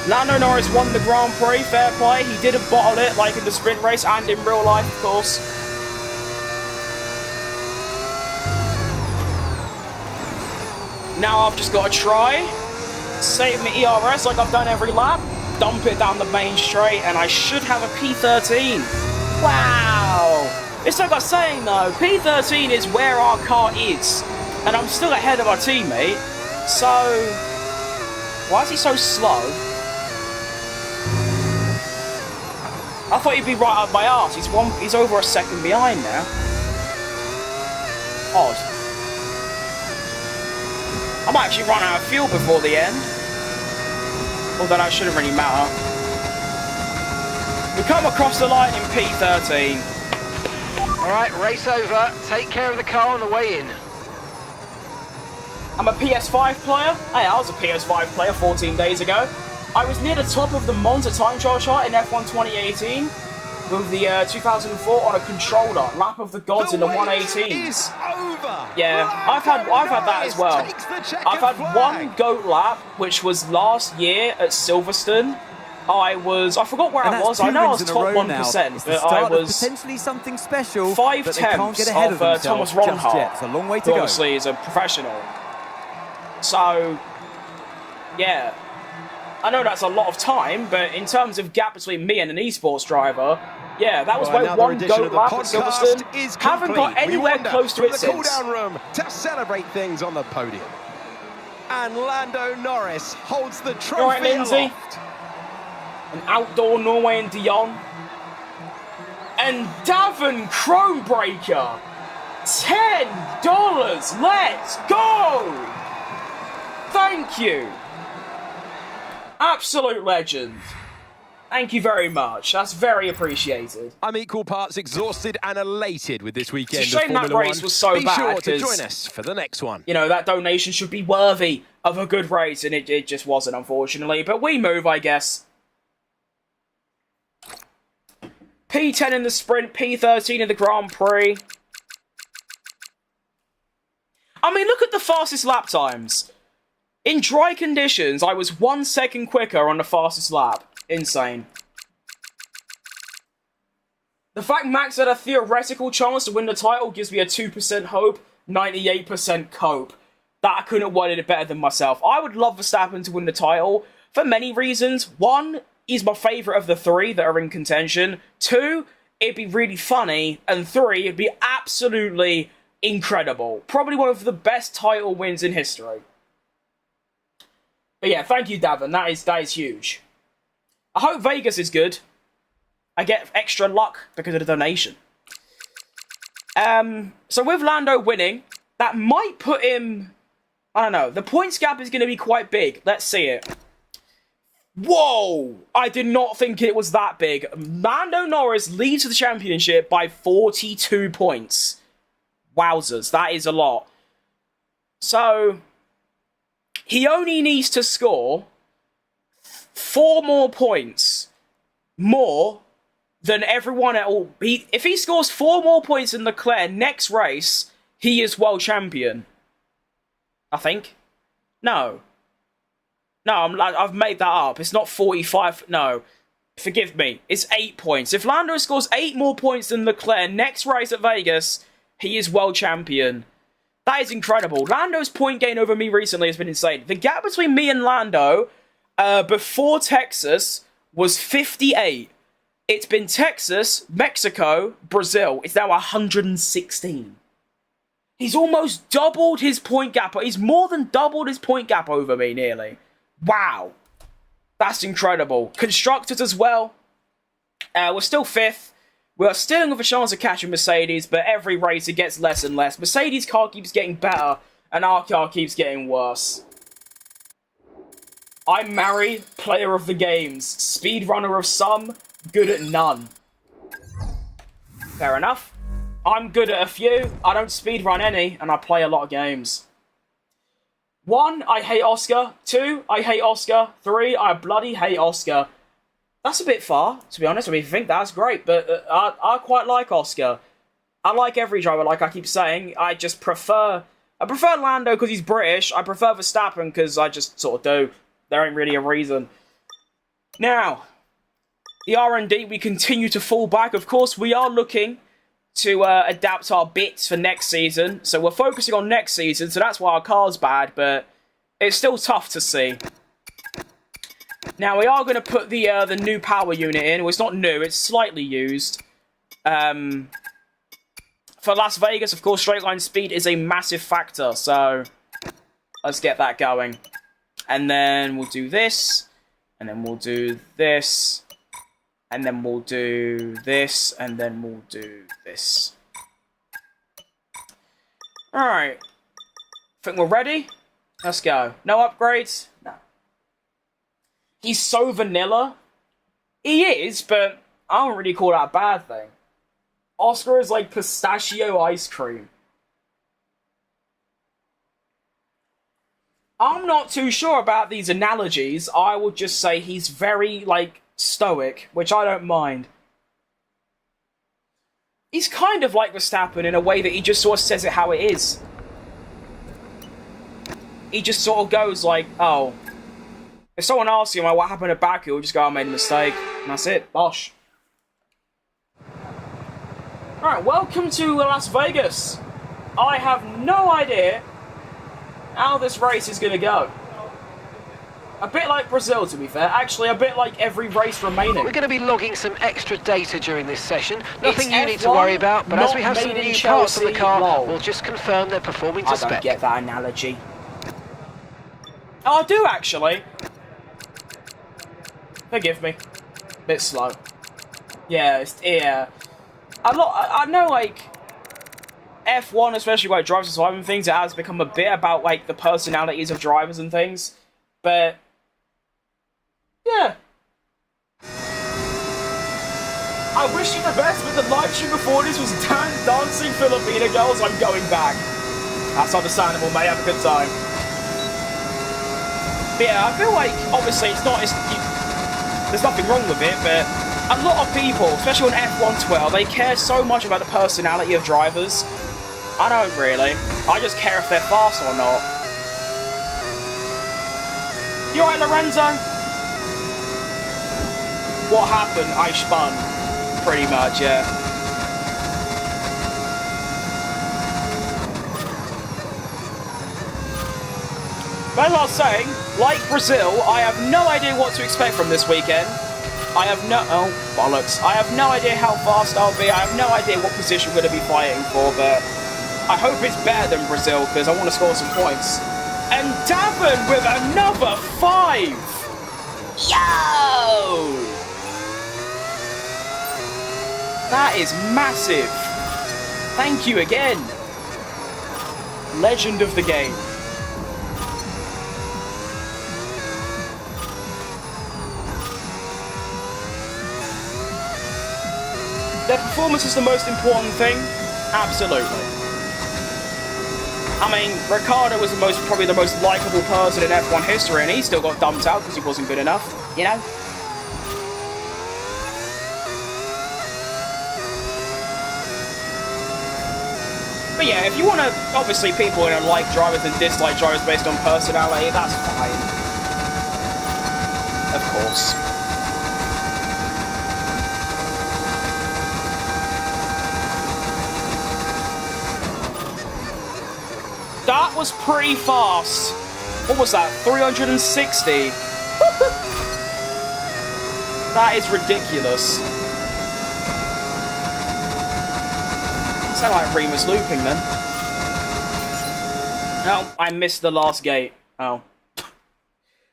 Lando Norris won the Grand Prix. Fair play. He didn't bottle it like in the sprint race and in real life, of course. Now I've just got to try. Save me ERS like I've done every lap. Dump it down the main straight, and I should have a P13. Wow! It's like I was saying though, P13 is where our car is, and I'm still ahead of our teammate, so... Why is he so slow? I thought he'd be right up my arse. He's over a second behind now. Odd. I might actually run out of fuel before the end. Although that shouldn't really matter. We come across the line in P13. Alright, race over. Take care of the car on the way in. I'm a PS5 player. Hey, I was a PS5 player 14 days ago. I was near the top of the Monza time trial chart in F1 2018 with the 2004 on a controller. Lap of the gods in the 118s. Yeah, I've had that as well. I've had one GOAT lap, which was last year at Silverstone. I forgot where I was. I know I was top 1%, but I was potentially something special. 5 tenths of Thomas Ronhart, it's a long way to who go. obviously is a professional. So, yeah. I know that's a lot of time, but in terms of gap between me and an esports driver, yeah, that was where one GOAT lap at Silverstone. Haven't got anywhere close to it since. Cool down room to celebrate things on the podium. And Lando Norris holds the trophy Right, Lindsay. aloft. An outdoor Norway and Dion. And Davin Chronebreaker. $10. Let's go. Thank you. Absolute legend. Thank you very much. That's very appreciated. I'm equal parts exhausted and elated with this weekend It's a shame of that Formula race 1. was so Be bad, sure to 'cause, join us for the next one. You know, that donation should be worthy of a good race, and it just wasn't, unfortunately. But we move, I guess. P10 in the sprint, P13 in the Grand Prix. I mean, look at the fastest lap times. In dry conditions, I was 1 second quicker on the fastest lap. Insane. The fact Max had a theoretical chance to win the title gives me a 2% hope, 98% cope. That I couldn't have worded it better than myself. I would love Verstappen to win the title for many reasons. One, he's my favourite of the three that are in contention. Two, it'd be really funny. And three, it'd be absolutely incredible. Probably one of the best title wins in history. But yeah, thank you, Davin. That is huge. I hope Vegas is good. I get extra luck because of the donation. So with Lando winning, that might put him... I don't know. The points gap is going to be quite big. Let's see it. Whoa! I did not think it was that big. Lando Norris leads the championship by 42 points. Wowzers, that is a lot. So, he only needs to score 4 more points more than everyone else. If he scores 4 more points than Leclerc next race, he is world champion. I think. No, I've made that up. It's not 45. No. Forgive me, it's 8 points. If Lando scores 8 more points than Leclerc next race at Vegas, he is world champion. That is incredible. Lando's point gain over me recently has been insane. The gap between me and Lando before Texas was 58. It's been Texas, Mexico, Brazil. It's now 116. He's almost doubled his point gap. He's more than doubled his point gap over me, nearly. Wow. That's incredible. Constructors as well. We're still 5th. We are still with a chance of catching Mercedes, but every race it gets less and less. Mercedes' car keeps getting better, and our car keeps getting worse. I'm Mary, player of the games. Speedrunner of some, good at none. Fair enough. I'm good at a few, I don't speedrun any, and I play a lot of games. 1, I hate Oscar. 2, I hate Oscar. 3, I bloody hate Oscar. That's a bit far, to be honest. I mean, if you think that's great, but I quite like Oscar. I like every driver, like I keep saying. I just prefer... I prefer Lando because he's British. I prefer Verstappen because I just sort of do. There ain't really a reason. Now, the R&D, we continue to fall back. Of course, we are looking to adapt our bits for next season. So we're focusing on next season, so that's why our car's bad, but it's still tough to see. Now, we are going to put the new power unit in. Well, it's not new, it's slightly used. For Las Vegas, of course, straight line speed is a massive factor, so let's get that going. And then we'll do this, and then we'll do this, and then we'll do this, and then we'll do this. Alright. Think we're ready? Let's go. No upgrades? No. He's so vanilla. He is, but I don't really call that a bad thing. Oscar is like pistachio ice cream. I'm not too sure about these analogies. I would just say he's very, like, stoic, which I don't mind. He's kind of like Verstappen in a way that he just sort of says it how it is. He just sort of goes like, oh. If someone asks him, like, what happened at Baku, he'll just go, I made a mistake. And that's it. Bosh. Alright, welcome to Las Vegas. I have no idea how this race is going to go. A bit like Brazil, to be fair. Actually, a bit like every race remaining. We're going to be logging some extra data during this session. Nothing you need to worry about, but as we have some new parts of the car, we'll just confirm they're performing to spec. I don't get that analogy. Oh, I do, actually. Forgive me. Bit slow. Yeah, I know, like, F1, especially where it drives and surviving things, it has become a bit about, like, the personalities of drivers and things. But, yeah. I wish you the best, but the live stream before this was dancing Filipino girls. I'm going back. That's understandable, mate. Have a good time. But yeah, I feel like, obviously, there's nothing wrong with it, but a lot of people, especially on F1 12, they care so much about the personality of drivers. I don't really. I just care if they're fast or not. You alright, Lorenzo? What happened? I spun. Pretty much, yeah. But as I was saying, like Brazil, I have no idea what to expect from this weekend. I have no... Oh, bollocks. I have no idea how fast I'll be. I have no idea what position we're going to be fighting for, but I hope it's better than Brazil, because I want to score some points. And Davin with another 5! Yo! That is massive. Thank you again. Legend of the game. Their performance is the most important thing? Absolutely. I mean, Ricciardo was probably the most likeable person in F1 history, and he still got dumped out because he wasn't good enough, you know? But yeah, if you want to, obviously people are going to like drivers and dislike drivers based on personality, that's fine. Of course. was pretty fast. What was that? 360? That is ridiculous. Sound like Remus looping then. Oh, I missed the last gate. Oh.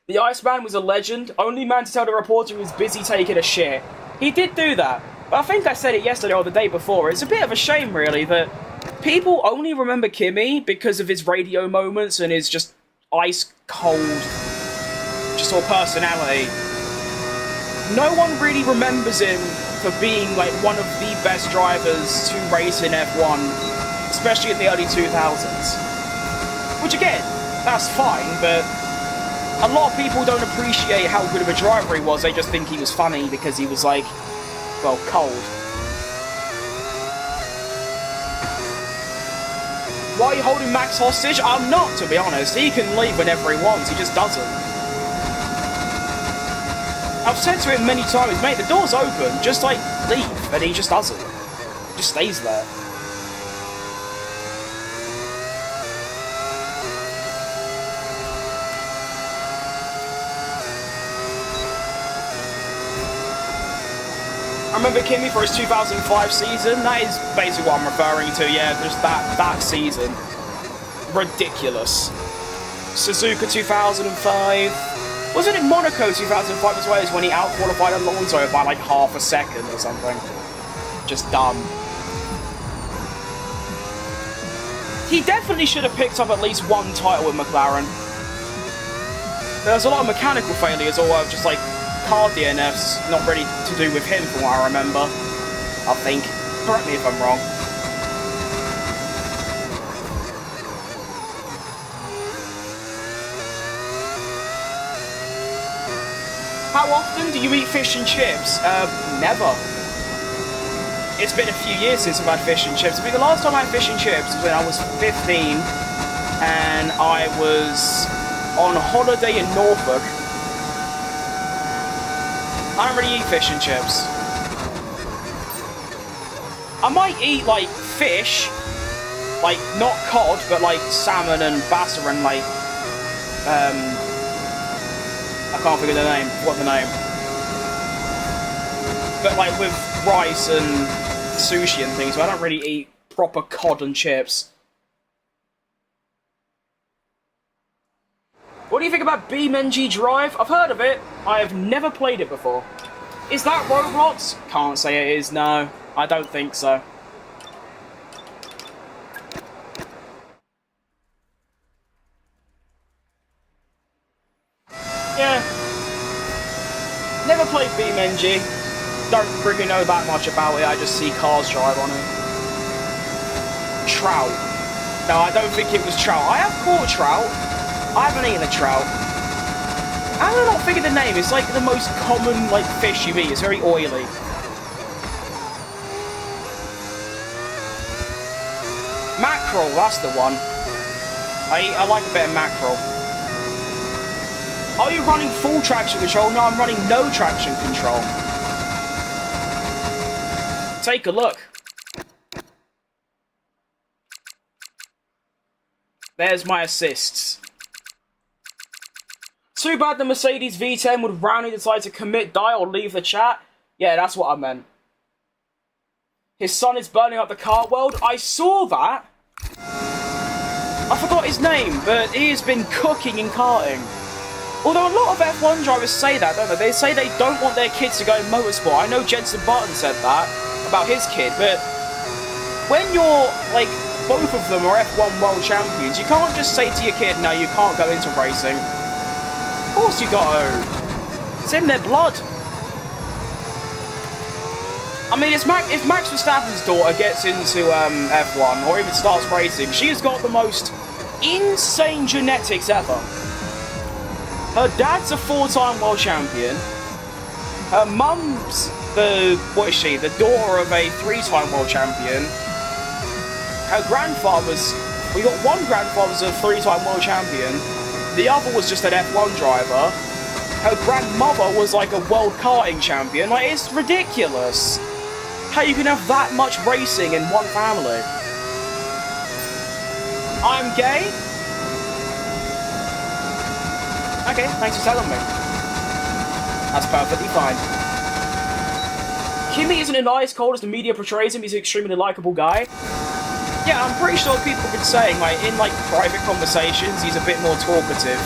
The Iceman was a legend. Only man to tell the reporter he was busy taking a shit. He did do that. But I think I said it yesterday or the day before. It's a bit of a shame, really, that people only remember Kimmy because of his radio moments and his just ice cold, just sort of personality. No one really remembers him for being like one of the best drivers to race in F1, especially in the early 2000s. Which again, that's fine, but a lot of people don't appreciate how good of a driver he was. They just think he was funny because he was like, well, cold. Why are you holding Max hostage? I'm not, to be honest. He can leave whenever he wants, he just doesn't. I've said to him many times, mate, the door's open, just like, leave, and he just doesn't. He just stays there. I remember Kimmy for his 2005 season. That is basically what I'm referring to, yeah, just that season. Ridiculous. Suzuka 2005. Wasn't it Monaco 2005 as well, as when he out-qualified Alonso by like half a second or something? Just dumb. He definitely should have picked up at least one title with McLaren. There's a lot of mechanical failures, or just like car DNFs not ready to do with him from what I remember. I think. Correct me if I'm wrong. How often do you eat fish and chips? Never. It's been a few years since I've had fish and chips. I mean, the last time I had fish and chips was when I was 15 and I was on holiday in Norfolk. I don't really eat fish and chips. I might eat, like, fish, like, not cod, but, like, salmon and bassa and, like, I can't figure the name. What's the name? But, like, with rice and sushi and things, so I don't really eat proper cod and chips. What do you think about BeamNG Drive? I've heard of it. I have never played it before. Is that Roblox? Can't say it is, no. I don't think so. Yeah. Never played BeamNG. Don't really know that much about it, I just see cars drive on it. Trout. No, I don't think it was trout. I have caught trout. I haven't eaten a trout. How do I not figure the name? It's like the most common like fish you eat. It's very oily. Mackerel, that's the one. I like a bit of mackerel. Are you running full traction control? No, I'm running no traction control. Take a look. There's my assists. Too bad the Mercedes V10 would randomly decide to commit, die, or leave the chat. Yeah, that's what I meant. His son is burning up the car world. I saw that. I forgot his name, but he has been cooking in karting. Although a lot of F1 drivers say that, don't they? They say they don't want their kids to go in motorsport. I know Jensen Button said that about his kid, but when you're, like, both of them are F1 world champions, you can't just say to your kid, no, you can't go into racing. Of course you gotta. It's in their blood. I mean, if Max Verstappen's daughter gets into F1, or even starts racing, she's got the most insane genetics ever. Her dad's a 4-time world champion. Her mum's the daughter of a 3-time world champion. Her grandfather's, we got one grandfather's a 3-time world champion. The other was just an F1 driver. Her grandmother was like a world karting champion. Like, it's ridiculous how you can have that much racing in one family. I'm gay? Okay, thanks for telling me. That's perfectly fine. Kimi isn't as cold as the media portrays him. He's an extremely likable guy. Yeah, I'm pretty sure people have been saying, like, in, like, private conversations, he's a bit more talkative.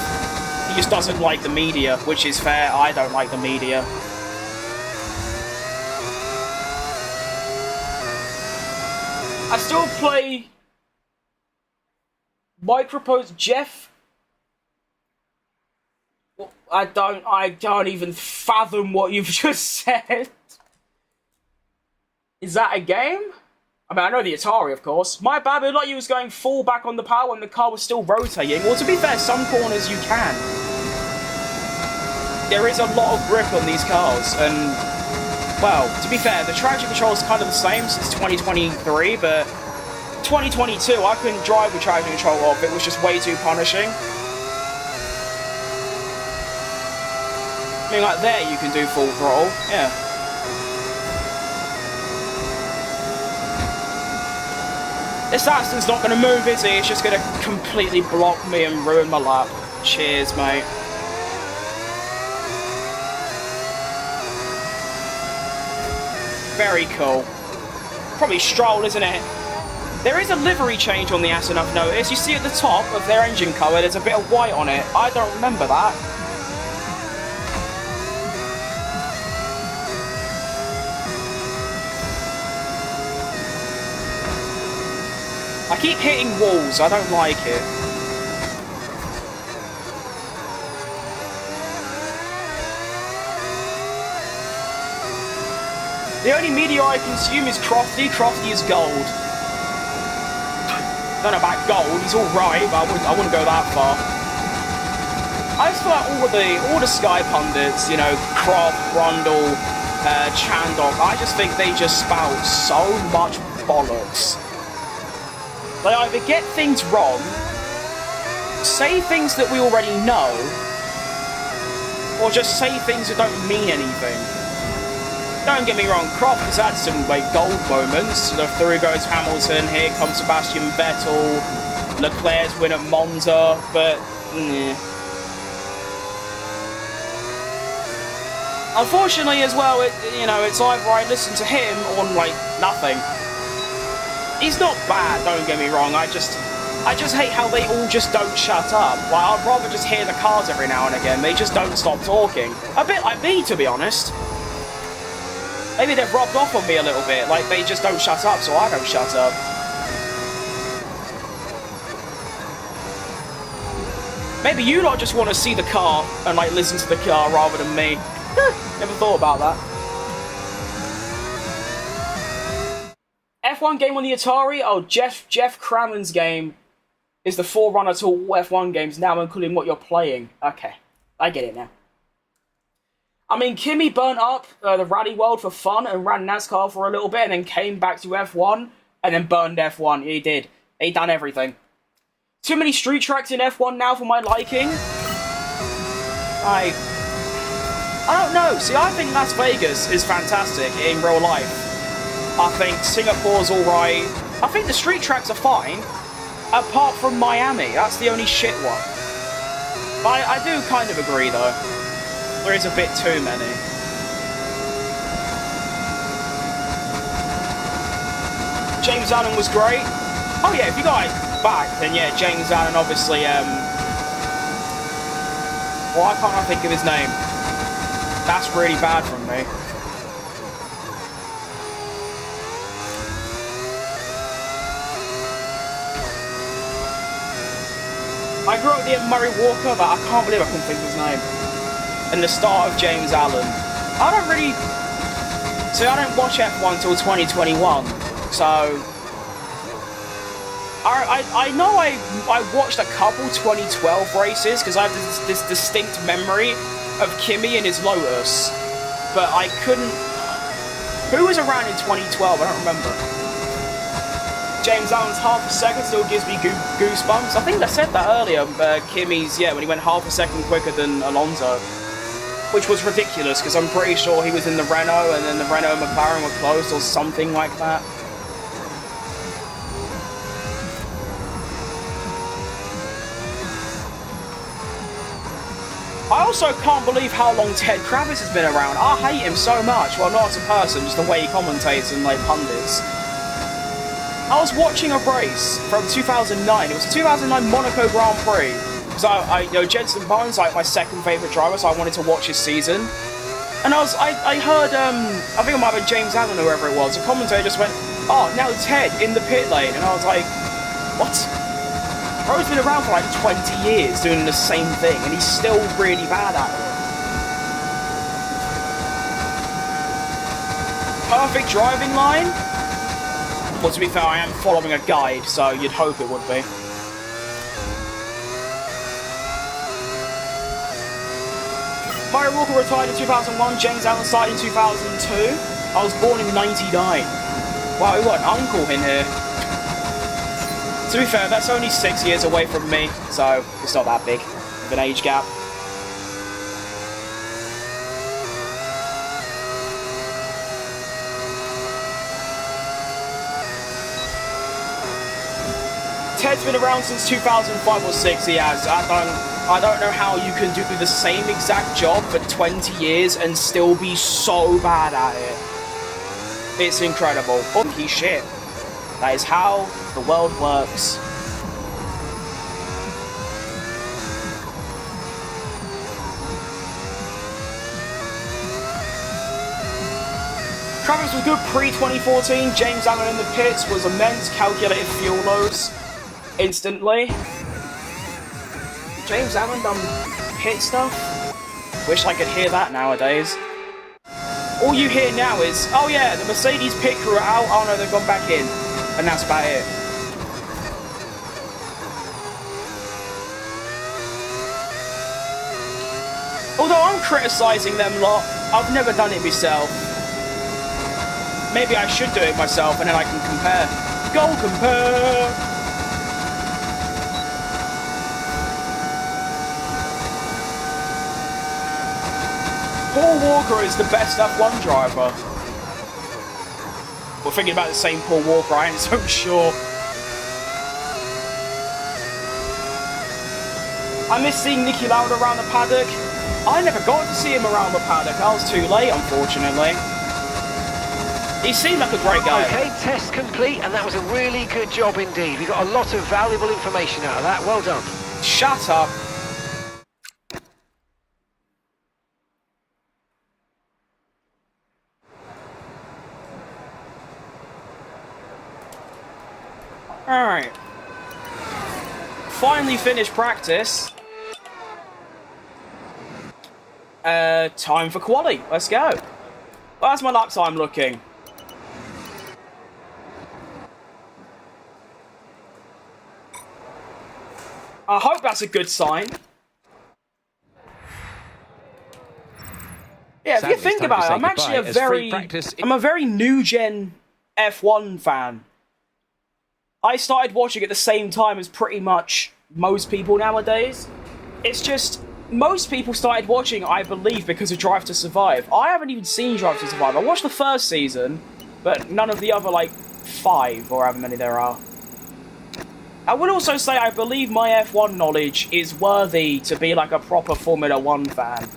He just doesn't like the media, which is fair. I don't like the media. I still play Micropose Jeff. I don't even fathom what you've just said. Is that a game? I mean, I know the Atari, of course. My bad, it looked like you was going full back on the power when the car was still rotating. Well, to be fair, some corners you can. There is a lot of grip on these cars, and, well, to be fair, the traction control is kind of the same since 2023, but 2022, I couldn't drive with traction control off. It was just way too punishing. I mean, like, there you can do full throttle, yeah. This Aston's not going to move, is he? It's just going to completely block me and ruin my lap. Cheers, mate. Very cool. Probably Stroll, isn't it? There is a livery change on the Aston, I've noticed. You see at the top of their engine colour, there's a bit of white on it. I don't remember that. I keep hitting walls, I don't like it. The only media I consume is Crofty. Crofty is gold. I don't know about gold, he's alright, but I wouldn't go that far. I just feel like all the Sky pundits, you know, Croft, Brundle, Chandok, I just think they just spout so much bollocks. They either get things wrong, say things that we already know, or just say things that don't mean anything. Don't get me wrong, Croft has had some like gold moments. Through goes Hamilton, here comes Sebastian Vettel, Leclerc's win at Monza, but unfortunately as well, it's either I listen to him or like nothing. He's not bad, don't get me wrong, I just hate how they all just don't shut up. Like, I'd rather just hear the cars every now and again, they just don't stop talking. A bit like me, to be honest. Maybe they've rubbed off on me a little bit, like they just don't shut up, so I don't shut up. Maybe you lot just want to see the car and like listen to the car rather than me. Never thought about that. F1 game on the Atari? Oh, Jeff Crammond's game is the forerunner to all F1 games now, including what you're playing. Okay, I get it now. I mean, Kimi burnt up the rally world for fun and ran NASCAR for a little bit and then came back to F1 and then burned F1. He did. He done everything. Too many street tracks in F1 now for my liking. I don't know. See, I think Las Vegas is fantastic in real life. I think Singapore's alright. I think the street tracks are fine. Apart from Miami. That's the only shit one. But I do kind of agree, though. There is a bit too many. James Allen was great. Oh yeah, if you guys back, then yeah, James Allen obviously, why can't I think of his name? That's really bad from me. I grew up near Murray Walker, but I can't believe I couldn't think of his name. And the start of James Allen. I don't watch F1 until 2021, so I know I watched a couple 2012 races because I have this distinct memory of Kimi and his Lotus, but I couldn't. Who was around in 2012? I don't remember. James Allen's half a second still gives me goosebumps. I think I said that earlier. Kimi's, yeah, when he went half a second quicker than Alonso. Which was ridiculous, because I'm pretty sure he was in the Renault, and then the Renault and McLaren were closed, or something like that. I also can't believe how long Ted Kravitz has been around. I hate him so much. Well, not as a person, just the way he commentates and like pundits. I was watching a race from 2009. It was the 2009 Monaco Grand Prix. So you know, Jenson Button's like my second favourite driver, so I wanted to watch his season. And I heard, I think it might have been James Allen or whoever it was, the commentator just went, "Oh, now Ted in the pit lane," and I was like, what? Bro's been around for like 20 years doing the same thing, and he's still really bad at it. Perfect driving line? Well, to be fair, I am following a guide, so you'd hope it would be. Murray Walker retired in 2001, James Allen started in 2002. I was born in 99. Wow, we got an uncle in here. To be fair, that's only 6 years away from me, so it's not that big of an age gap. Ted's been around since 2005 or 6, he has. I don't know how you can do the same exact job for 20 years and still be so bad at it. It's incredible. Holy shit. That is how the world works. Travis was good pre-2014. James Allen in the pits was immense. Calculated fuel loads instantly. James Allen done pit stuff? Wish I could hear that nowadays. All you hear now is, oh yeah, the Mercedes pit crew are out, oh no, they've gone back in. And that's about it. Although I'm criticising them lot, I've never done it myself. Maybe I should do it myself and then I can compare. Go compare! Paul Walker is the best F1 driver. We're thinking about the same Paul Walker, I ain't so sure. I miss seeing Niki Lauda around the paddock. I never got to see him around the paddock. I was too late, unfortunately. He seemed like a great guy. Okay, test complete, and that was a really good job indeed. We got a lot of valuable information out of that. Well done. Shut up. Alright. Finally finished practice. Time for quali. Let's go. Well, how's my lap time looking? I hope that's a good sign. Yeah, if you think about it, I'm actually I'm a very new gen F1 fan. I started watching at the same time as pretty much most people nowadays. It's just, most people started watching, I believe, because of Drive to Survive. I haven't even seen Drive to Survive. I watched the first season, but none of the other, like, 5 or however many there are. I would also say I believe my F1 knowledge is worthy to be like a proper Formula 1 fan.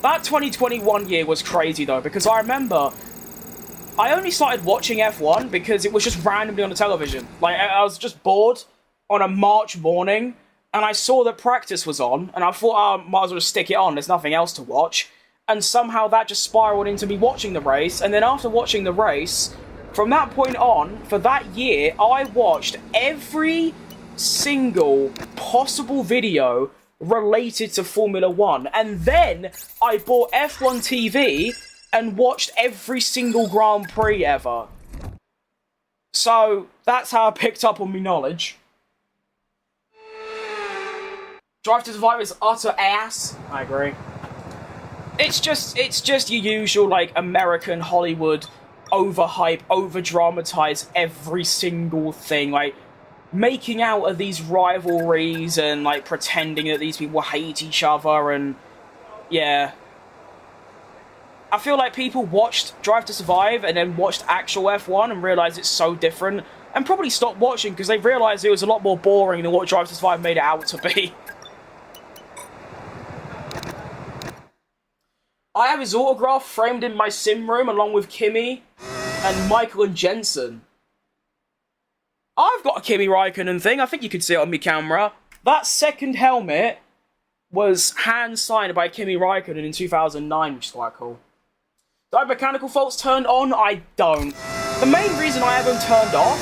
That 2021 year was crazy though, because I remember I only started watching F1 because it was just randomly on the television. Like, I was just bored on a March morning, and I saw that practice was on, and I thought, oh, I might as well just stick it on, there's nothing else to watch. And somehow that just spiraled into me watching the race, and then after watching the race, from that point on, for that year, I watched every single possible video related to Formula 1. And then I bought F1 TV and watched every single Grand Prix ever. So, that's how I picked up on my knowledge. Drive to Survive is utter ass. I agree. It's just your usual, like, American Hollywood overhype, over-dramatize every single thing, like, making out of these rivalries and, like, pretending that these people hate each other, and, yeah. I feel like people watched Drive to Survive and then watched actual F1 and realised it's so different, and probably stopped watching because they realised it was a lot more boring than what Drive to Survive made it out to be. I have his autograph framed in my sim room along with Kimi and Michael and Jensen. I've got a Kimi Räikkönen thing. I think you can see it on my camera. That second helmet was hand-signed by Kimi Räikkönen in 2009, which is quite cool. Do I have mechanical faults turned on? I don't. The main reason I have them turned off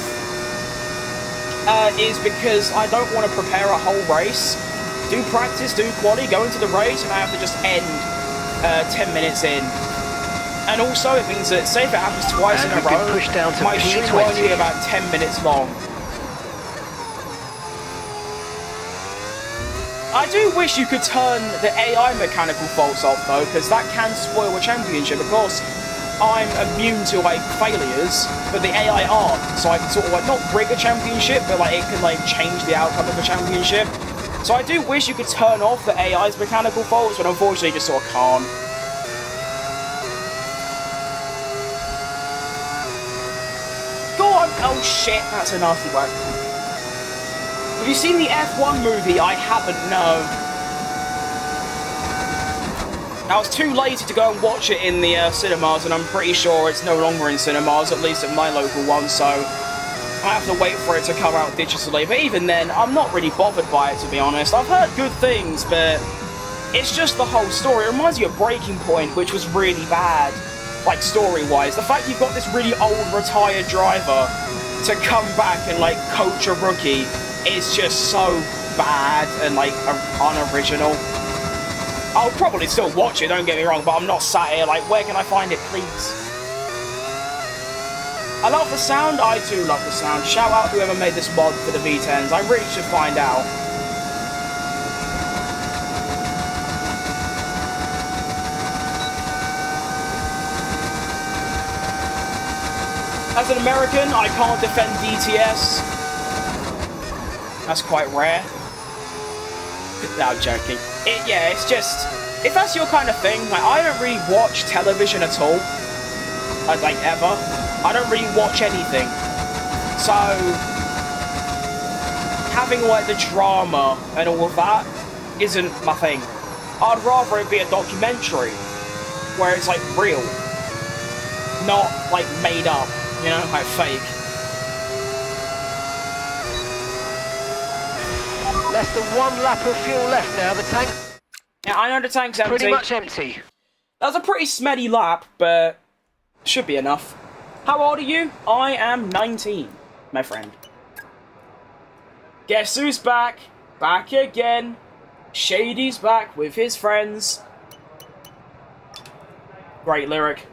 is because I don't want to prepare a whole race, do practice, do quali, go into the race, and I have to just end 10 minutes in. And also, it means that, say if it happens twice in a row, my stream will only be about 10 minutes long. I do wish you could turn the AI mechanical faults off, though, because that can spoil a championship. Of course, I'm immune to, like, failures, but the AI aren't. So I can sort of, like, not rig a championship, but, like, it can, like, change the outcome of a championship. So I do wish you could turn off the AI's mechanical faults, but unfortunately you just sort of can't. Go on! Oh shit, that's a nasty one. Have you seen the F1 movie? I haven't, no. I was too lazy to go and watch it in the cinemas, and I'm pretty sure it's no longer in cinemas, at least at my local one, so I have to wait for it to come out digitally. But even then, I'm not really bothered by it, to be honest. I've heard good things, but it's just the whole story. It reminds me of Breaking Point, which was really bad, like, story-wise. The fact you've got this really old, retired driver to come back and, like, coach a rookie is just so bad and, like, unoriginal. I'll probably still watch it, don't get me wrong, but I'm not sat here like, where can I find it, please? I love the sound. I do love the sound. Shout out whoever made this mod for the V10s. I really should find out. As an American, I can't defend DTS. That's quite rare. No, I'm joking. Yeah, it's just, if that's your kind of thing, like, I don't really watch television at all. Like, ever. I don't really watch anything. So, having, like, the drama and all of that isn't my thing. I'd rather it be a documentary, where it's, like, real. Not, like, made up, you know, like, fake. Less than 1 lap of fuel left now. The tank... Yeah, I know the tank's empty. Pretty much empty. That was a pretty smelly lap, but should be enough. How old are you? I am 19, my friend. Guess who's back? Back again. Shady's back with his friends. Great lyric.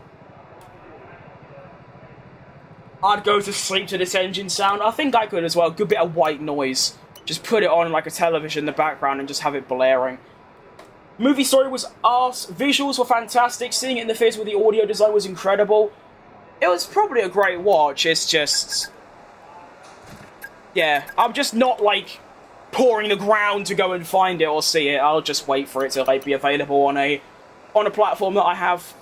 I'd go to sleep to this engine sound. I think I could as well. Good bit of white noise. Just put it on like a television in the background and just have it blaring. Movie story was arse. Visuals were fantastic. Seeing it in the theatre with the audio design was incredible. It was probably a great watch. It's just... yeah, I'm just not, like, pouring the ground to go and find it or see it. I'll just wait for it to, like, be available on a platform that I have.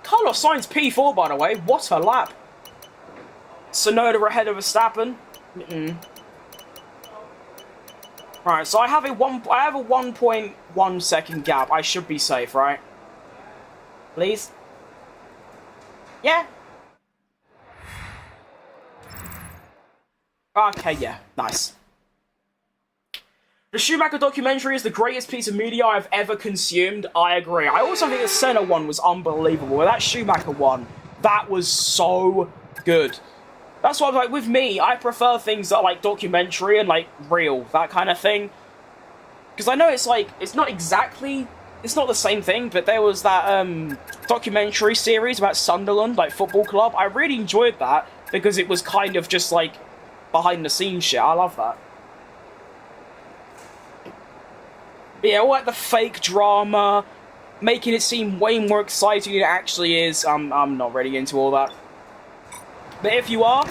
Carlos Sainz P4, by the way. What a lap. Tsunoda ahead of Verstappen. Right, so I have a 1.1 second gap. I should be safe, right? Please? Yeah? Okay, yeah. Nice. The Schumacher documentary is the greatest piece of media I've ever consumed. I agree. I also think the Senna one was unbelievable. That Schumacher one, that was so good. That's why, like, with me, I prefer things that are, like, documentary and, like, real, that kind of thing. Because I know it's, like, it's not the same thing, but there was that, documentary series about Sunderland, like, football club. I really enjoyed that, because it was kind of just, like, behind-the-scenes shit. I love that. But yeah, all, like, the fake drama, making it seem way more exciting than it actually is, I'm not really into all that. But if you are,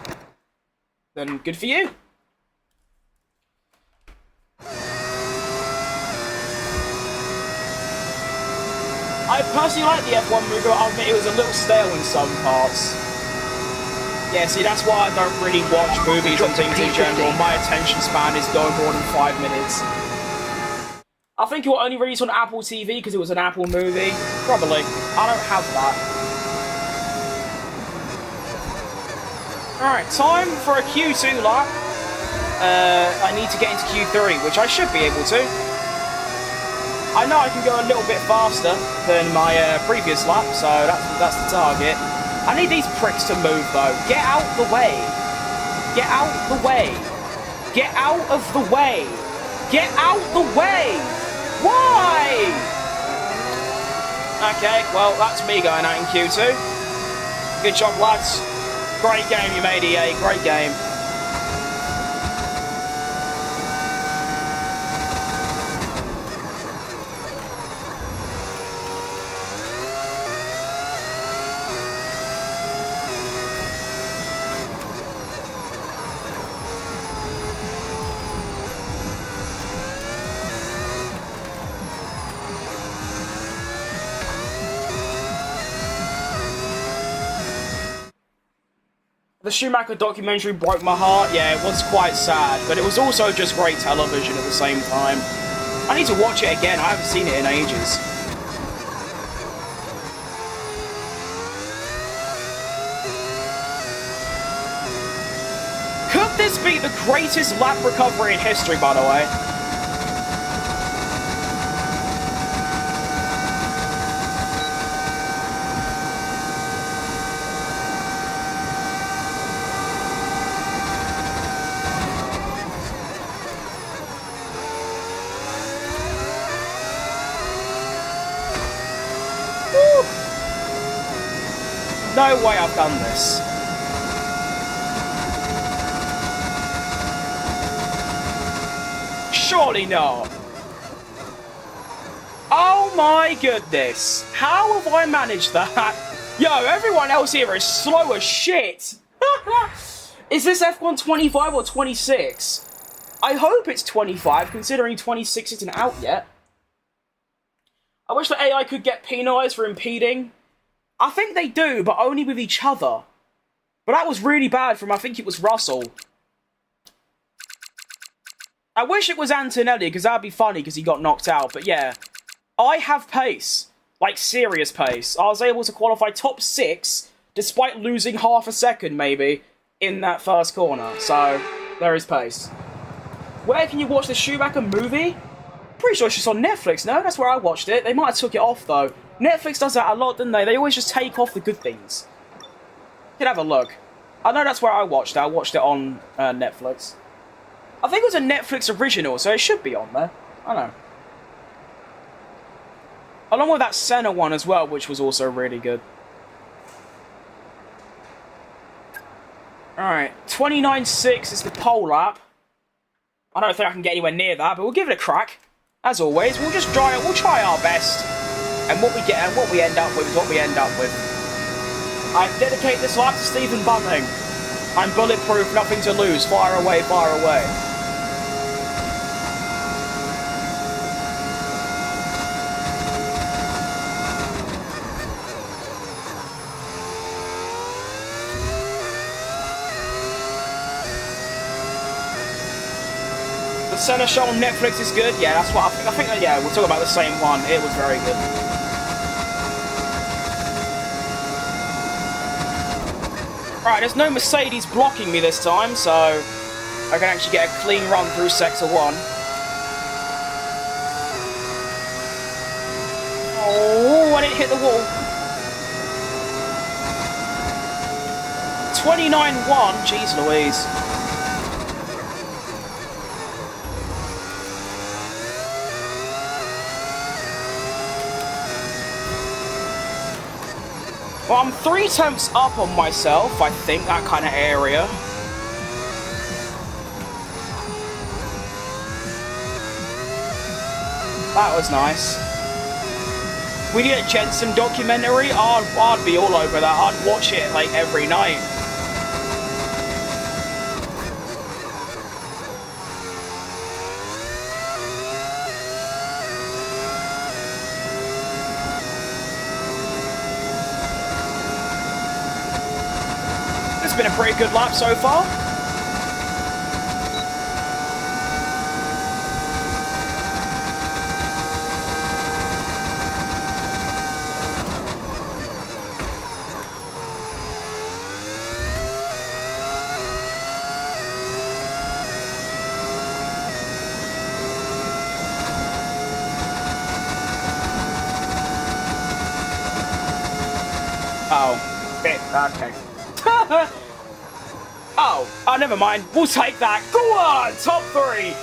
then good for you. I personally like the F1 movie, but I'll admit it was a little stale in some parts. Yeah, see, that's why I don't really watch movies and things in general. My attention span is no more than 5 minutes. I think it will only release on Apple TV because it was an Apple movie. Probably. I don't have that. Alright, time for a Q2 lap. I need to get into Q3, which I should be able to. I know I can go a little bit faster than my previous lap, so that's the target. I need these pricks to move, though. Get out the way. Get out the way. Get out of the way. Get out the way. Why? Okay, well, that's me going out in Q2. Good job, lads. Great game you made, EA. Great game. The Schumacher documentary broke my heart. Yeah, it was quite sad, but it was also just great television at the same time. I need to watch it again. I haven't seen it in ages. Could this be the greatest lap recovery in history, by the way? No way I've done this. Surely not. Oh my goodness. How have I managed that? Yo, everyone else here is slow as shit. Is this F1 25 or 26? I hope it's 25, considering 26 isn't out yet. I wish the AI could get penalised for impeding. I think they do, but only with each other. But that was really bad from, I think it was Russell. I wish it was Antonelli, because that'd be funny, because he got knocked out. But yeah, I have pace. Like, serious pace. I was able to qualify top 6, despite losing half a second, maybe, in that first corner. So, there is pace. Where can you watch the Schumacher movie? Pretty sure it's just on Netflix, no? That's where I watched it. They might have took it off, though. Netflix does that a lot, don't they? They always just take off the good things. You can have a look. I know that's where I watched it. I watched it on Netflix. I think it was a Netflix original, so it should be on there. I don't know. Along with that Senna one as well, which was also really good. Alright, 29.6 is the pole lap. I don't think I can get anywhere near that, but we'll give it a crack. As always, we'll try our best. And what we get and what we end up with is what we end up with. I dedicate this lap to Stephen Bunting. I'm bulletproof, nothing to lose. Fire away, fire away. The Senna show on Netflix is good. Yeah, that's what I think. Yeah, we'll talk about the same one. It was very good. Right, there's no Mercedes blocking me this time, so I can actually get a clean run through Sector 1. Oh, I didn't hit the wall. 29.1, jeez Louise. Well, I'm 3 tenths up on myself, I think, that kind of area. That was nice. We need a Jensen documentary. I'd be all over that. I'd watch it, like, every night. It's been a pretty good lap so far. Oh. Okay. Oh, never mind. We'll take that. Go on, top 3.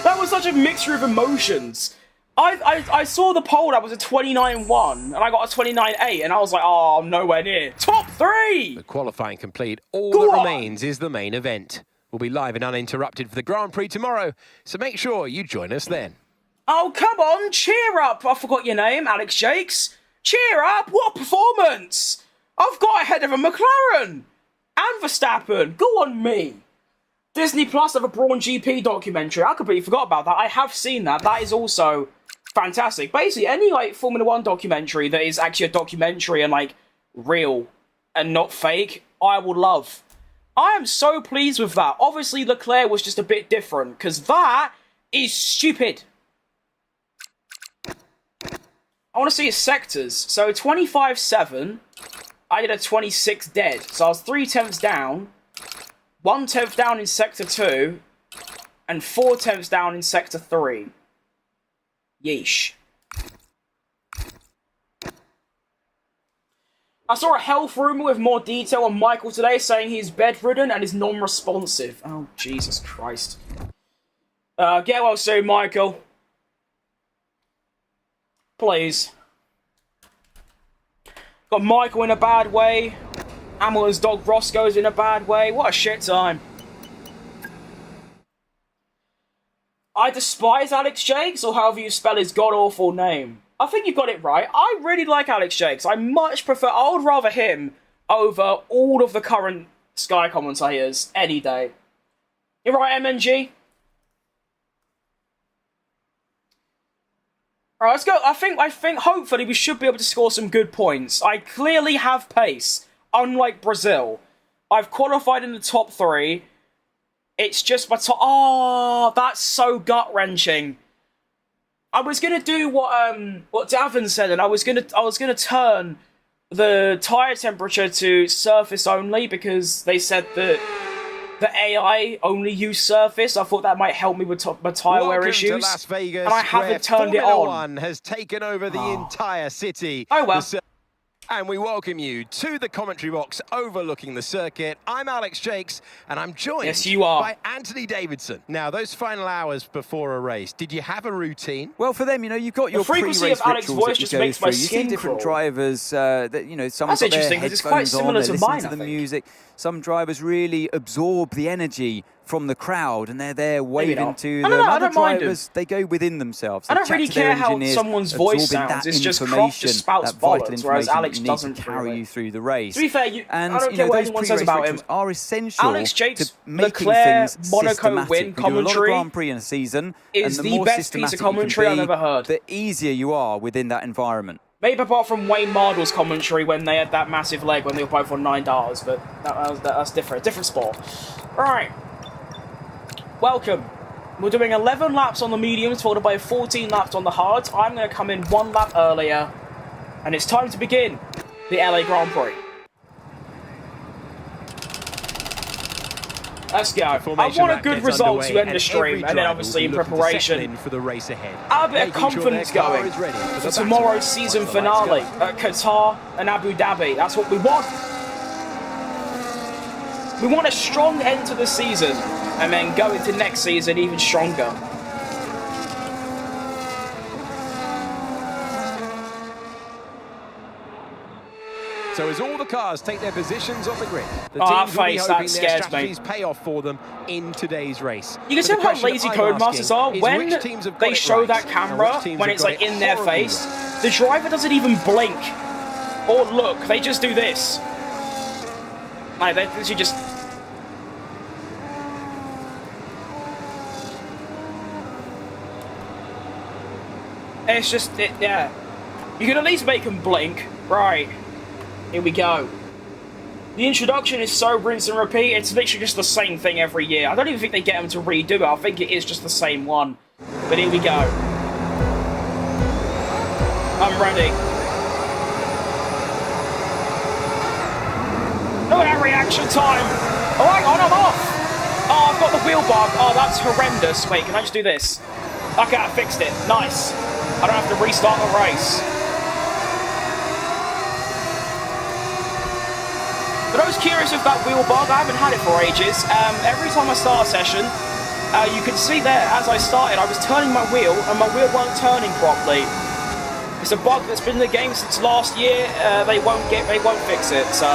That was such a mixture of emotions. I saw the poll that was a 29-1, and I got a 29-8, and I was like, oh, nowhere near. Top 3! The qualifying complete. All Go that on. remains is the main event. We'll be live and uninterrupted for the Grand Prix tomorrow, so make sure you join us then. Oh, come on, cheer up. I forgot your name, Alex Jakes. Cheer up. What performance. I've got ahead of a McLaren. And Verstappen. Go on me. Disney Plus have a Brawn GP documentary. I completely forgot about that. I have seen that. That is also fantastic. Basically, any like Formula 1 documentary that is actually a documentary and like real and not fake, I will love. I am so pleased with that. Obviously, Leclerc was just a bit different because that is stupid. I want to see his sectors. So 25-7. I did a 26 dead. So I was 3/10 down. 1/10 down in Sector 2, and 4/10 down in Sector 3. Yeesh. I saw a health rumour with more detail on Michael today, saying he's bedridden and is non-responsive. Oh, Jesus Christ. Get well soon, Michael. Please. Got Michael in a bad way. Amel's dog Roscoe's in a bad way. What a shit time. I despise Alex Jakes, or however you spell his god-awful name. I think you got it right. I really like Alex Jakes. I would rather him over all of the current Sky commentators any day. You're right, MNG? Alright, let's go. I think hopefully we should be able to score some good points. I clearly have pace. Unlike Brazil, I've qualified in the top 3. It's just my top. Oh, that's so gut wrenching. I was gonna do what Davin said, and I was gonna turn the tire temperature to surface only because they said that the AI only use surface. I thought that might help me with my tire wear issues. To Las Vegas, and I haven't turned Formula it on. 1 has taken over the entire city. Oh well. And we welcome you to the commentary box overlooking the circuit. I'm Alex Jakes, and I'm joined Yes, you are. by Anthony Davidson. Now, those final hours before a race, did you have a routine? Well, for them, you've got your frequency of Alex's voice just makes my You see skin different crawl. drivers that, some That's got their interesting, 'cause it's quite headphones similar on, to they listen mine, to I the think. music. Some drivers really absorb the energy from the crowd, and they're there waving not. to No, them. no, I Other don't mind drivers, they go within themselves. I They don't chat really to their care how engineers, someone's voice absorbing sounds. that It's just Croft information, just spouts that vital bollocks, whereas information Alex that you need doesn't to carry really. you through the race. To be fair, I don't care what those anyone says pre-race about him. rituals are essential Alex Jakes, to making Leclerc, things Monaco systematic. win We do a lot of commentary Grand Prix in a season, is and the the more best piece of systematic you can commentary I've be, ever heard. the easier you are within that environment. Maybe apart from Wayne Mardle's commentary when they had that massive leg when they were both on $9, but that's different. Different sport. Alright. Welcome. We're doing 11 laps on the mediums, followed by 14 laps on the hards. I'm going to come in 1 lap earlier, and it's time to begin the LA Grand Prix. Let's go. I want a good result to end the stream, and then obviously in preparation, for the race ahead. a bit of confidence going for tomorrow's season finale at Qatar and Abu Dhabi. That's what we want. We want a strong end to the season, and then go into next season even stronger. So as all the cars take their positions on the grid, the Oh, teams will be face, hoping that their scares me. strategies pay off for them in today's race. You can But tell the how question lazy I'm Codemasters are asking is when which teams have got they it show right that and camera, which teams when have it's got like it in their horribly face. wrong. The driver doesn't even blink or look. They just do this. Like they literally just. It's just yeah. You can at least make them blink, right? Here we go. The introduction is so rinse and repeat. It's literally just the same thing every year. I don't even think they get them to redo it. I think it is just the same one. But here we go. I'm ready. Look at that reaction time. Oh, hang on, I'm off. Oh, I've got the wheel bug. Oh, that's horrendous. Wait, can I just do this? Okay, I fixed it. Nice. I don't have to restart the race. For those curious of that wheel bug, I haven't had it for ages. Every time I start a session, you can see there, as I started, I was turning my wheel, and my wheel weren't turning properly. It's a bug that's been in the game since last year. They won't fix it, so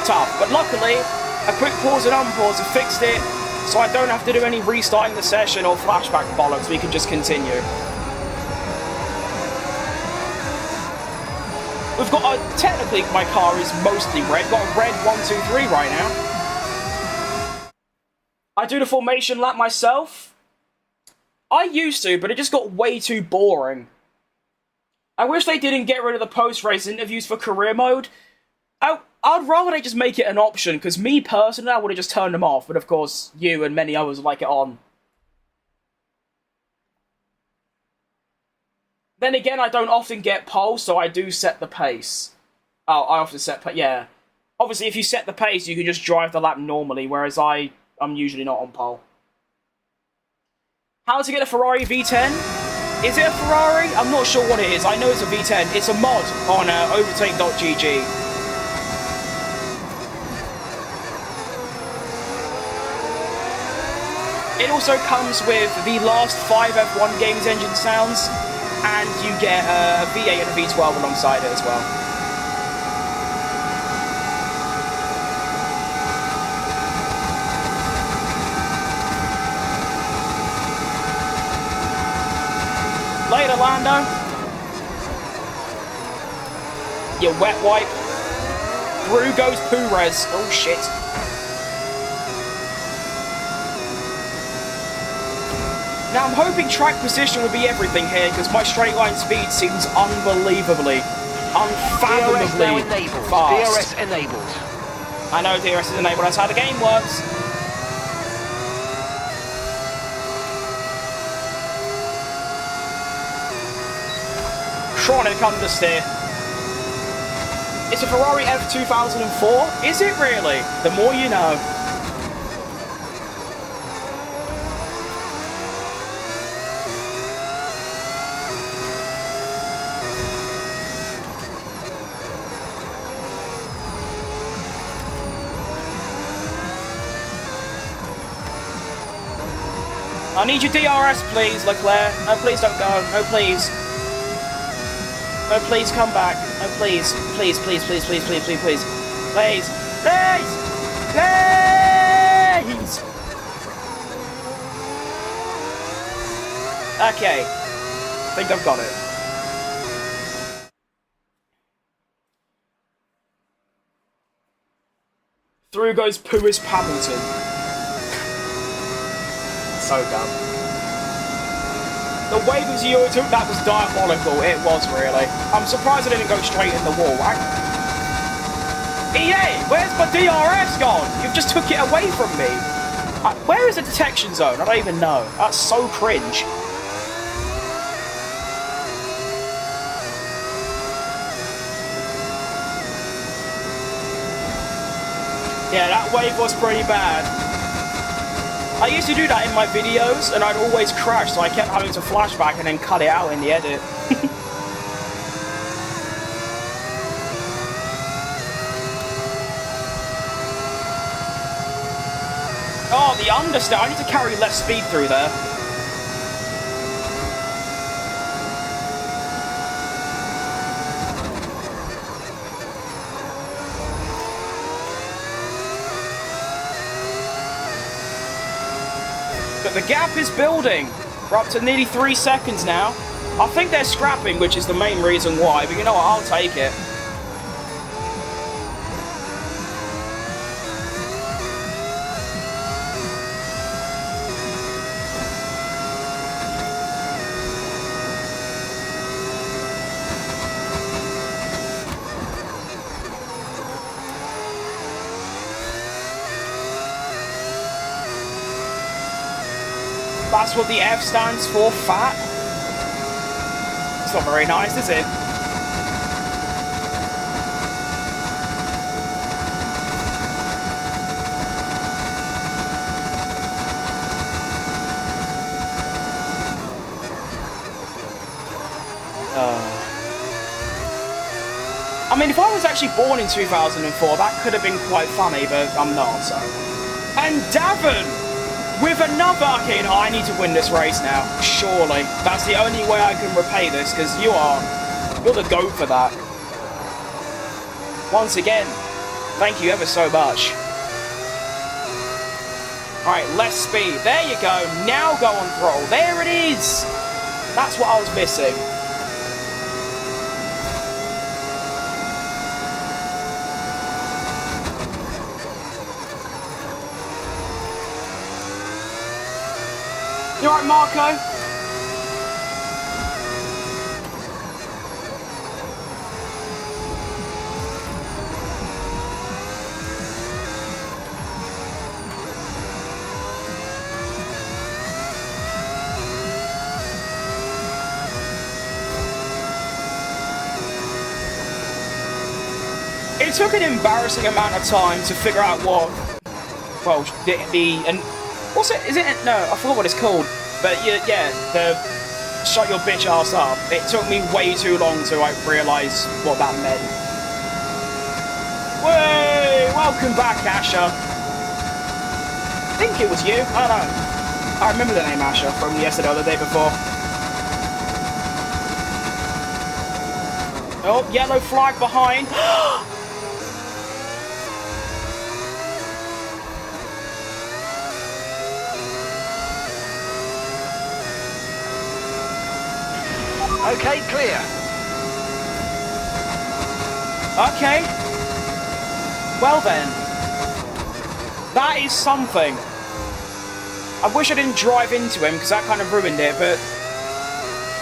tough. But luckily, a quick pause and unpause have fixed it, so I don't have to do any restarting the session or flashback bollocks. We can just continue. We've got technically my car is mostly red. Got a red 1, 2, 3 right now. I do the formation lap myself. I used to, but it just got way too boring. I wish they didn't get rid of the post-race interviews for career mode. I'd rather they just make it an option, because me personally, I would have just turned them off, but of course, you and many others would like it on. Then again, I don't often get pole, so I do set the pace. Oh, I often set yeah. Obviously, if you set the pace, you can just drive the lap normally, whereas I'm usually not on pole. How to get a Ferrari V10? Is it a Ferrari? I'm not sure what it is. I know it's a V10. It's a mod on overtake.gg. It also comes with the last 5 F1 games engine sounds, and you get a V8 and a V12 alongside it as well. Later, Lando. You wet wipe. Through goes Perez. Oh shit. Now I'm hoping track position would be everything here, because my straight line speed seems unbelievably, unfathomably fast. DRS enabled. I know DRS is enabled, that's how the game works. Tronic understeer. It's a Ferrari F2004? Is it really? The more you know. I need your DRS, please, Leclerc. No, please don't go. No, please. No, please come back. No, please. Please, please, please, please, please, please, please. Please. Please! Please! Okay. I think I've got it. Through goes Lewis Hamilton. So dumb. The wave as you took that was diabolical. It was really. I'm surprised I didn't go straight in the wall. EA, where's my DRS gone? You've just took it away from me. Where is the detection zone? I don't even know. That's so cringe. Yeah, that wave was pretty bad. I used to do that in my videos, and I'd always crash, so I kept having to flashback and then cut it out in the edit. Oh, the understeer. I need to carry less speed through there. But the gap is building. We're up to nearly 3 seconds now. I think they're scrapping, which is the main reason why, but you know what, I'll take it. That's what the F stands for, fat. It's not very nice, is it? I mean, if I was actually born in 2004, that could have been quite funny, but I'm not, so. And Davin with another. Okay, no, I need to win this race now. Surely. That's the only way I can repay this, because you're the GOAT for that. Once again, thank you ever so much. Alright, less speed. There you go. Now go on throttle. There it is. That's what I was missing. You alright, Marco? It took an embarrassing amount of time to figure out what, well, and what's it? Is it? No, I forgot what it's called. But yeah, the shut your bitch ass up. It took me way too long to like realise what that meant. Way, welcome back, Asher. I think it was you. I don't know. I remember the name Asher from yesterday or the day before. Oh, yellow flag behind. Okay, clear. Okay. Well then. That is something. I wish I didn't drive into him, because that kind of ruined it, but...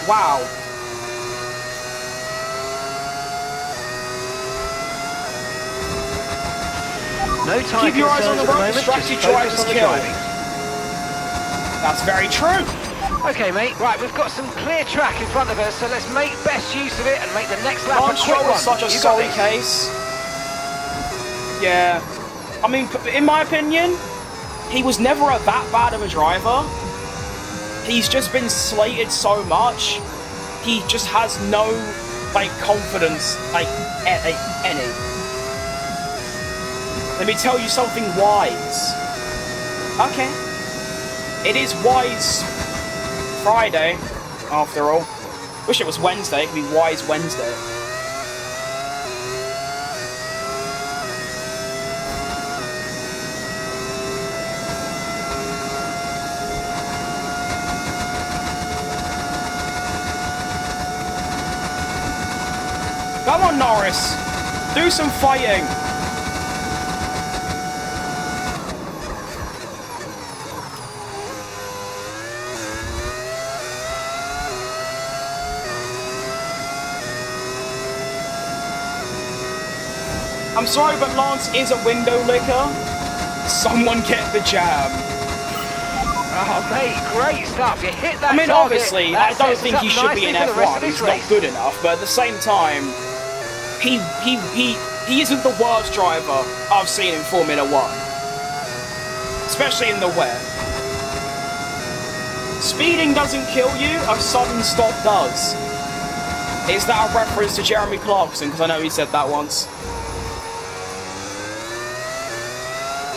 Wow. No time Keep your eyes on the road, distracted drivers kill. That's very true. Okay, mate. Right, we've got some clear track in front of us, so let's make best use of it and make the next lap a quick Stroll one. is such a sorry case. Yeah. I mean, in my opinion, he was never that bad of a driver. He's just been slated so much. He just has no, like, confidence, like, any. Let me tell you something wise. Okay. It is wise Friday, after all. Wish it was Wednesday. It could be Wise Wednesday. Come on, Norris. Do some fighting. I'm sorry, but Lance is a window licker. Someone get the jam. Oh, mate, great stuff. You hit that I mean, target. obviously, I don't think he should be in F1. He's not good enough, but at the same time, he isn't the worst driver I've seen in Formula 1. Especially in the wet. Speeding doesn't kill you, a sudden stop does. Is that a reference to Jeremy Clarkson? Because I know he said that once.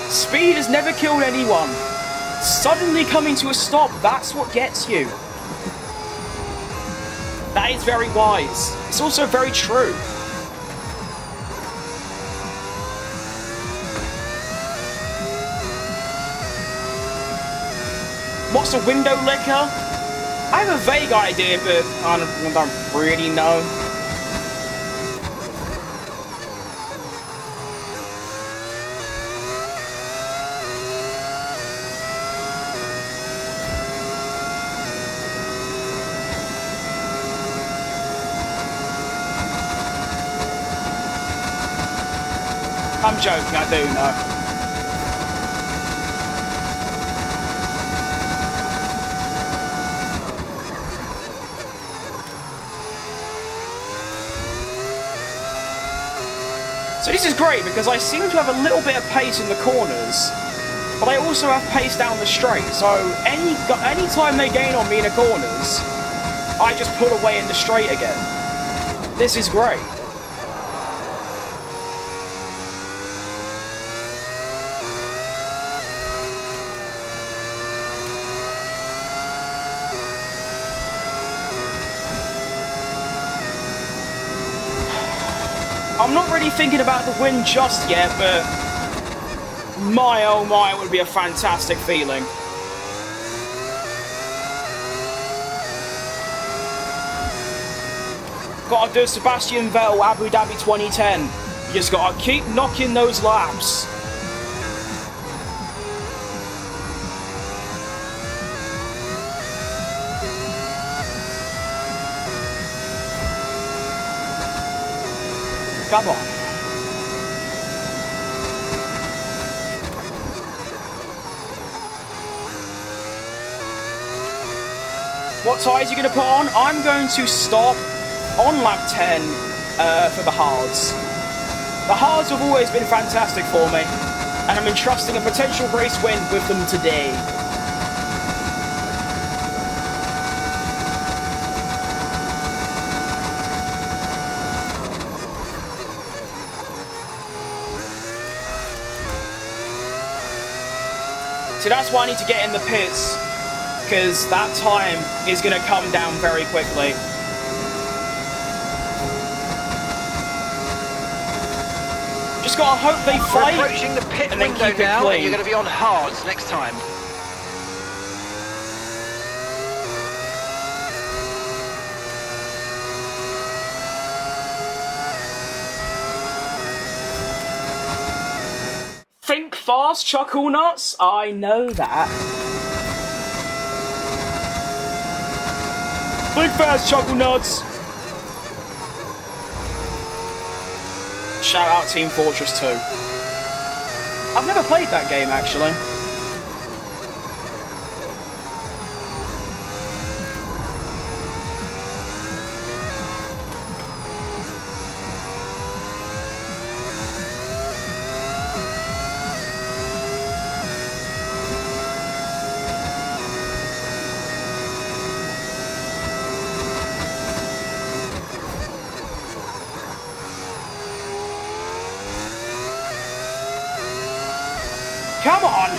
Speed has never killed anyone. Suddenly coming to a stop, that's what gets you. That is very wise. It's also very true. What's a window licker? I have a vague idea, but I don't really know. I'm joking, I do know. So this is great because I seem to have a little bit of pace in the corners, but I also have pace down the straight. So any time they gain on me in the corners, I just pull away in the straight again. This is great. I'm not really thinking about the win just yet, but my oh my, it would be a fantastic feeling. Gotta do Sebastian Vettel, Abu Dhabi 2010. You just gotta keep knocking those laps. Come on. What tyres are you going to put on? I'm going to stop on lap 10 for the hards. The hards have always been fantastic for me, and I'm entrusting a potential race win with them today. So that's why I need to get in the pits, because that time is going to come down very quickly. Just gotta hope they fight. We're approaching the pit and then window keep it now, clean. and you're going to be on hards next time. Think fast, chuckle nuts. I know that. Think fast, chuckle nuts. Shout out Team Fortress 2. I've never played that game, actually. Come on!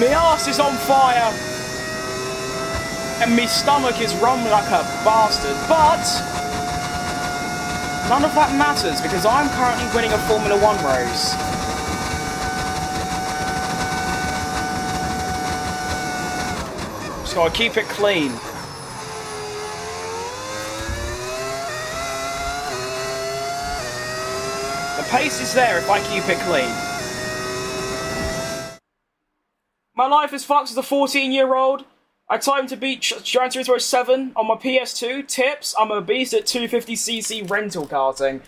My arse is on fire! And my stomach is rumbling like a bastard, but none of that matters because I'm currently winning a Formula 1 race. So I keep it clean. The pace is there if I keep it clean. My life is fucked as a 14-year-old. I timed to beat Gran Turismo 7 on my PS2. Tips, I'm a beast at 250cc rental karting.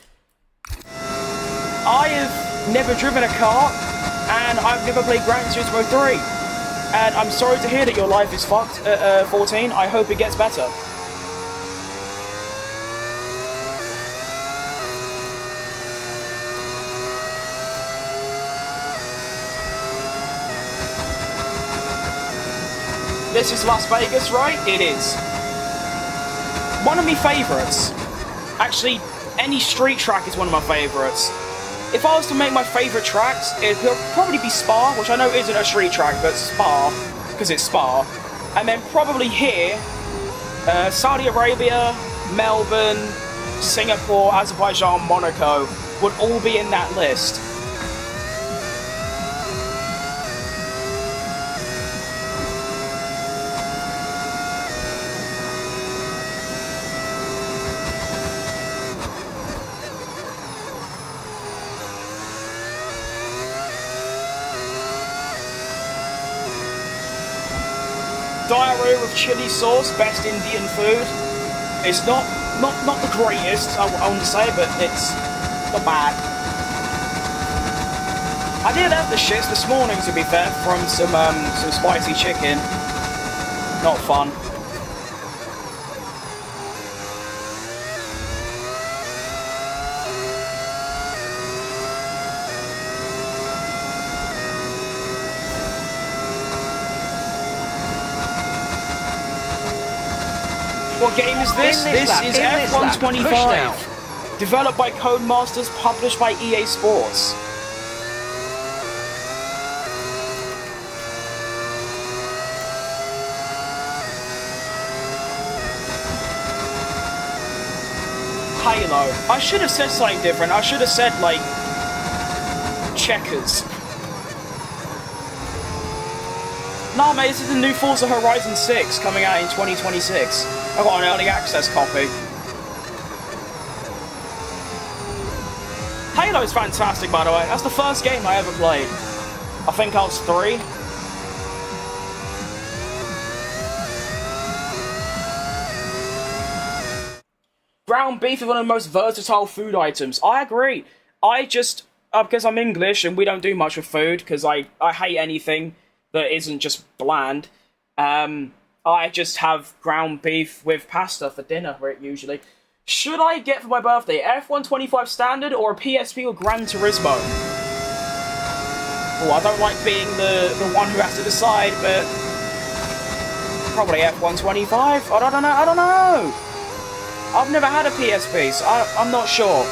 I have never driven a car, and I've never played Gran Turismo 3. And I'm sorry to hear that your life is fucked at 14. I hope it gets better. This is Las Vegas, right? It is. One of my favourites. Actually, any street track is one of my favourites. If I was to make my favourite tracks, it'd probably be Spa, which I know isn't a street track, but Spa, because it's Spa. And then probably here, Saudi Arabia, Melbourne, Singapore, Azerbaijan, Monaco would all be in that list. Diarrhea with chili sauce, best Indian food. It's not the greatest, I wouldn't say, but it's not bad. I did have the shits this morning, to be fair, from some spicy chicken. Not fun. What game is this? This is F125. Developed by Codemasters, published by EA Sports. Halo. I should have said something different. I should have said, like, Checkers. Nah, mate, this is the new Forza Horizon 6 coming out in 2026. I got an early access copy. Halo's fantastic, by the way. That's the first game I ever played. I think I was 3. Ground beef is one of the most versatile food items. I agree. I just, because I'm English and we don't do much with food, because I hate anything that isn't just bland, I just have ground beef with pasta for dinner, usually. Should I get for my birthday F125 Standard or a PSP or Gran Turismo? Oh, I don't like being the one who has to decide, but probably F125. I don't know. I've never had a PSP, so I'm not sure.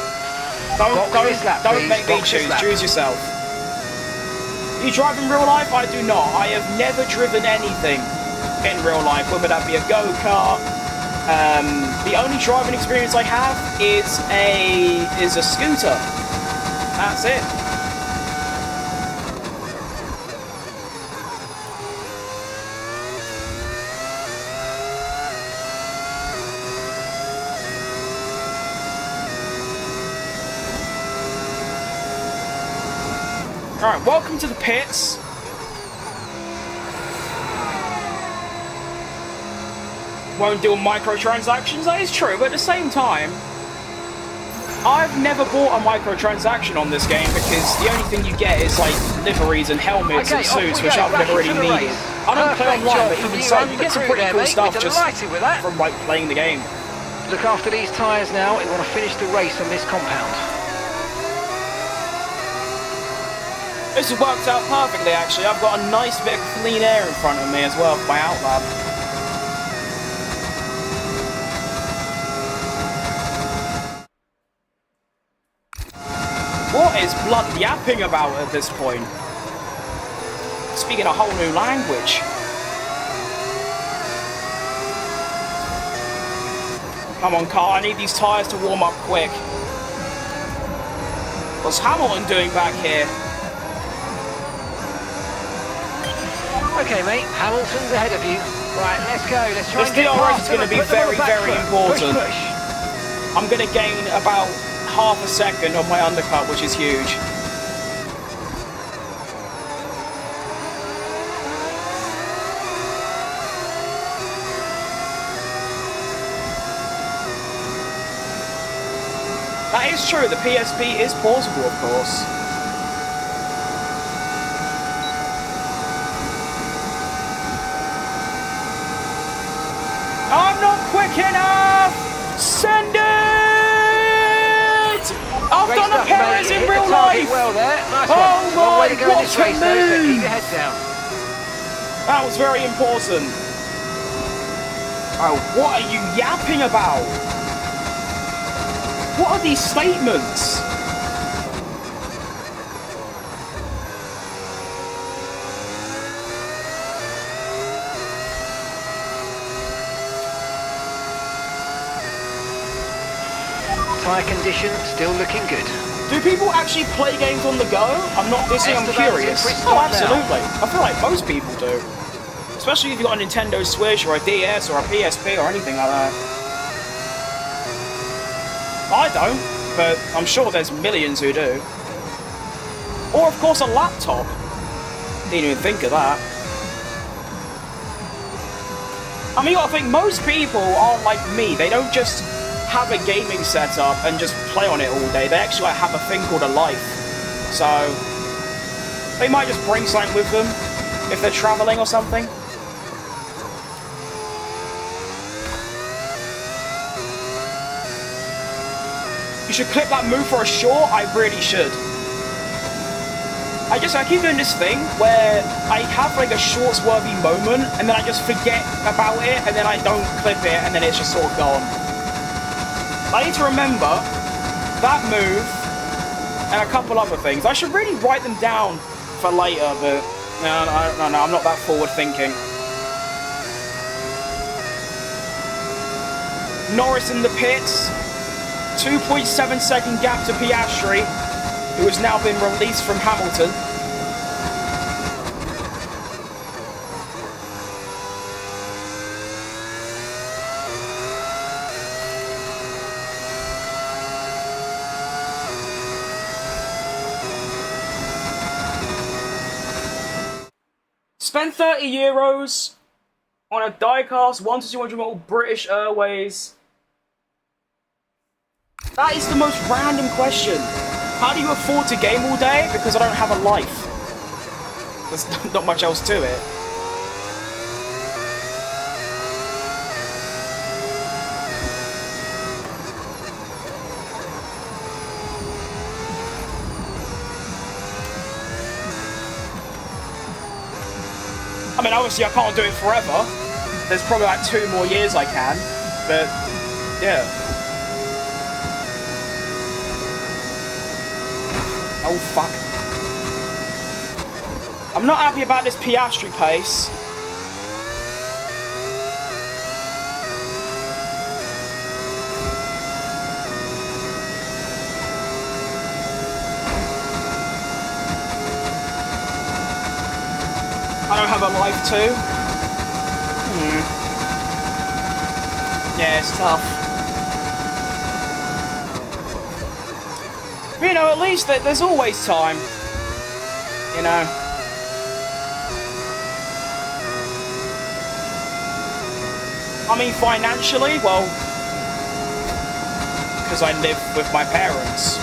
Don't make me choose. Choose yourself. You drive in real life? I do not. I have never driven anything in real life, whether that be a go-kart. The only driving experience I have is a scooter. That's it. Alright, welcome to the pits. Won't deal microtransactions, that is true, but at the same time, I've never bought a microtransaction on this game because the only thing you get is like liveries and helmets and suits, which I've never really needed. I don't play online, but even so, you get some pretty cool stuff just from like playing the game. Look after these tyres now, you want to finish the race on this compound. This has worked out perfectly, actually. I've got a nice bit of clean air in front of me as well for my outlap. What is blood yapping about at this point? Speaking a whole new language. Come on, car, I need these tyres to warm up quick. What's Hamilton doing back here? Okay, mate, Hamilton's ahead of you. Right, let's go. Let's try and get past. This DRS is going to be very, very important. Push. I'm going to gain about half a second on my undercut, which is huge. That is true. The PSP is portable, of course. I'm not quick enough! Send it! I've done a Perez in real life! Well there. Nice oh my, what a move! So keep your head down. That was very important. Oh, what are you yapping about? What are these statements? Tyre condition still looking good. Do people actually play games on the go? I'm not dissing, I'm curious. Oh, absolutely. I feel like most people do. Especially if you've got a Nintendo Switch or a DS or a PSP or anything like that. I don't, but I'm sure there's millions who do. Or, of course, a laptop. Didn't even think of that. I mean, you gotta think, most people aren't like me. They don't just have a gaming setup and just play on it all day. They actually have a thing called a life. So, they might just bring something with them if they're traveling or something. You should clip that move for a short. I really should. I keep doing this thing where I have like a short swervy moment and then I just forget about it and then I don't clip it and then it's just sort of gone. I need to remember that move and a couple other things. I should really write them down for later, but no, I'm not that forward thinking. Norris in the pits. 2.7-second gap to Piastri, who has now been released from Hamilton. Spend €30 on a die-cast 1 to 200 mil British Airways. That is the most random question. How do you afford to game all day? Because I don't have a life. There's not much else to it. I mean, obviously I can't do it forever. There's probably like 2 more years I can, but yeah. Oh fuck. I'm not happy about this Piastri pace. I don't have a life too. Yeah, it's tough. But, you know, at least there's always time. You know. I mean, financially, well, because I live with my parents.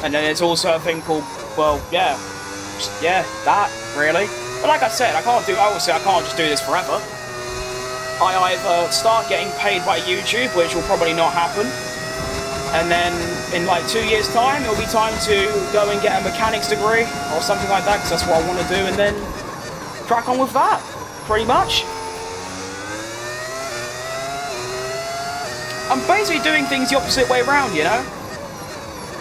And then there's also a thing called, well, yeah, that, really. But like I said, obviously I can't just do this forever. I either start getting paid by YouTube, which will probably not happen, and then in like 2 years' time, it'll be time to go and get a mechanics degree or something like that, because that's what I want to do, and then crack on with that, pretty much. I'm basically doing things the opposite way around, you know?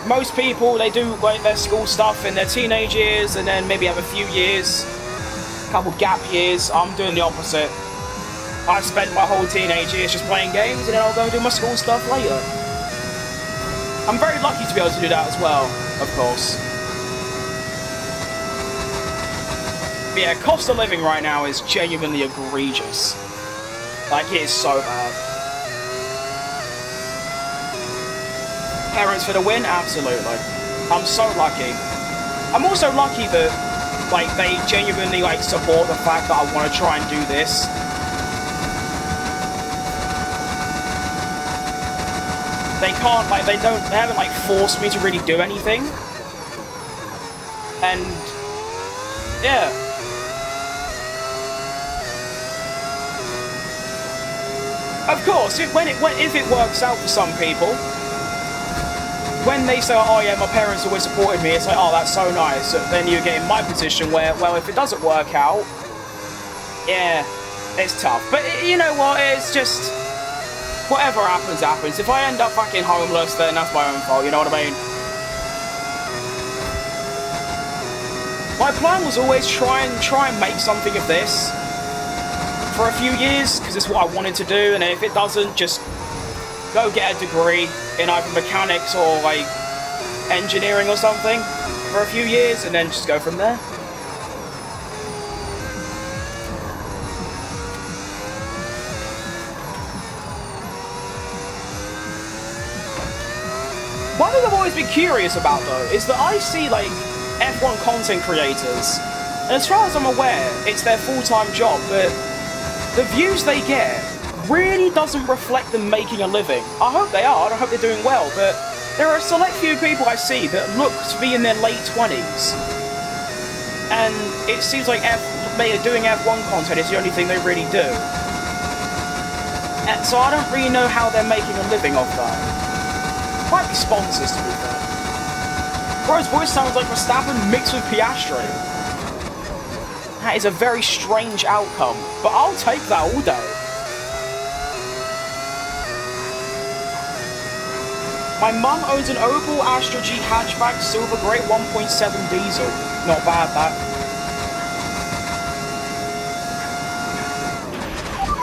Most people, they do like their school stuff in their teenage years, and then maybe have a few years, a couple gap years. I'm doing the opposite. I spent my whole teenage years just playing games, and then I'll go and do my school stuff later. I'm very lucky to be able to do that as well, of course. But yeah, cost of living right now is genuinely egregious. Like, it is so bad. Parents for the win? Absolutely. I'm so lucky. I'm also lucky that, like, they genuinely, like, support the fact that I want to try and do this. They can't, like, they haven't, like, forced me to really do anything. And, yeah. Of course, if it works out for some people, when they say, oh yeah, my parents always supported me, it's like, oh, that's so nice. Then you get in my position where, well, if it doesn't work out, yeah, it's tough. But you know what, it's just, whatever happens, happens. If I end up fucking homeless, then that's my own fault, you know what I mean? My plan was always try and make something of this for a few years, because it's what I wanted to do, and if it doesn't, just go get a degree in either mechanics or like engineering or something for a few years, and then just go from there. One thing I've always been curious about though is that I see like F1 content creators, and as far as I'm aware, it's their full-time job, but the views they get really doesn't reflect them making a living. I hope they are, I hope they're doing well, but there are a select few people I see that look to be in their late 20s. And it seems like doing F1 content is the only thing they really do. And so I don't really know how they're making a living off that. Might be sponsors, to be fair. Bro's voice sounds like Verstappen mixed with Piastri. That is a very strange outcome, but I'll take that all day. My mum owns an Opel Astra G hatchback, silver grey 1.7 diesel. Not bad, that.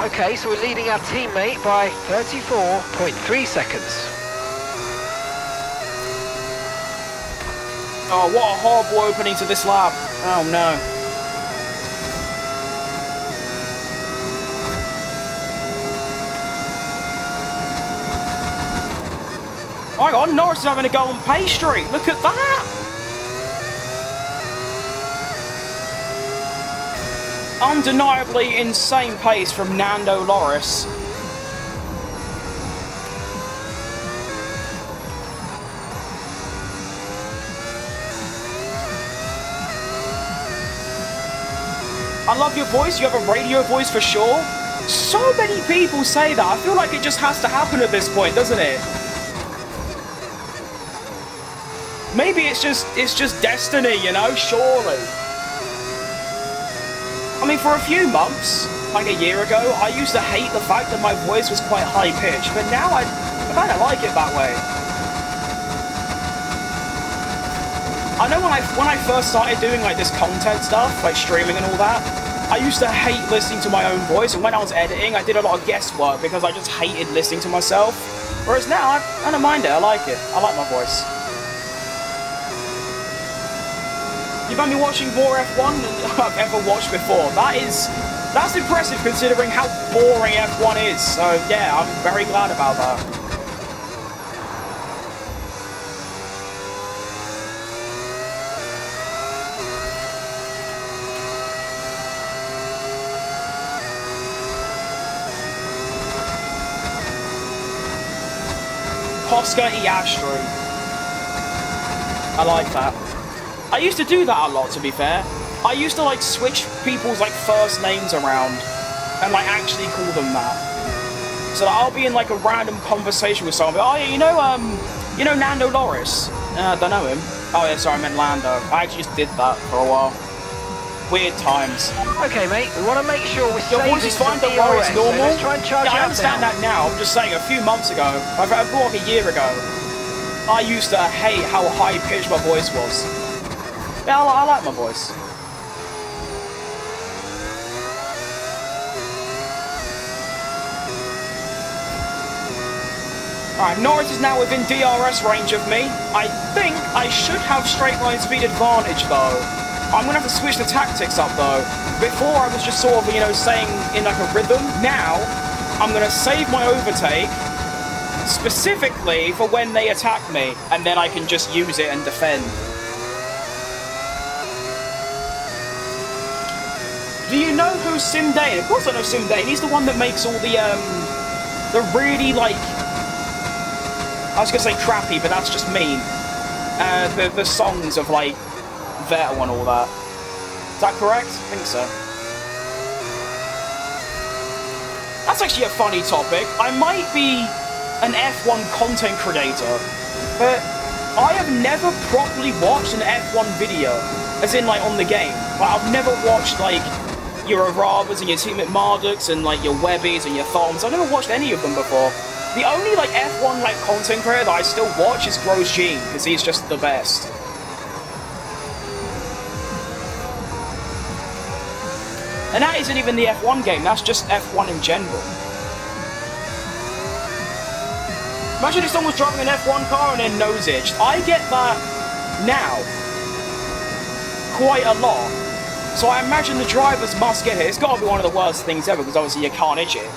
Okay, so we're leading our teammate by 34.3 seconds. Oh, what a horrible opening to this lap. Oh no. Oh my god, Norris is having a golden pace streak. Look at that. Undeniably insane pace from Nando Loris. I love your voice, you have a radio voice for sure. So many people say that. I feel like it just has to happen at this point, doesn't it? Maybe it's just destiny, you know, surely. I mean, for a few months, like a year ago, I used to hate the fact that my voice was quite high-pitched, but now I kind of like it that way. I know when I first started doing like this content stuff, like streaming and all that, I used to hate listening to my own voice, and when I was editing, I did a lot of guest work because I just hated listening to myself. Whereas now, I don't mind it, I like it. I like my voice. You've only watching more F1 than I've ever watched before. That's impressive considering how boring F1 is. So yeah, I'm very glad about that. Oscar E. Astro. I like that. I used to do that a lot, to be fair. I used to like switch people's like first names around and like actually call them that. So like, I'll be in like a random conversation with someone. Oh yeah, you know Nando Loris? Don't know him. Oh yeah, sorry, I meant Lando. I actually just did that for a while. Weird times. Okay, mate, we want to make sure we're your voice is fine, don't worry, it's normal. So let's try and charge I understand that now. I'm just saying, a few months ago, like a year ago, I used to hate how high-pitched my voice was. Yeah, I like my voice. Alright, Norris is now within DRS range of me. I think I should have straight line speed advantage, though. I'm going to have to switch the tactics up, though. Before, I was just sort of, you know, saying in like a rhythm. Now, I'm going to save my overtake specifically for when they attack me, and then I can just use it and defend. Do you know who's Sim Dane? Of course I know Sim Dane. He's the one that makes all the really, like, I was going to say crappy, but that's just mean. The songs of, like, Vettel and all that. Is that correct? I think so. That's actually a funny topic. I might be an F1 content creator, but I have never properly watched an F1 video, as in like on the game. Like, I've never watched like your Arabas and your Team McMarduks and like your Webbies and your Thoms. I've never watched any of them before. The only like F1 like content creator that I still watch is Grosjean, because he's just the best. And that isn't even the F1 game, that's just F1 in general. Imagine if someone was driving an F1 car and then nose-edged. I get that now quite a lot. So I imagine the drivers must get it. It's got to be one of the worst things ever, because obviously you can't itch it.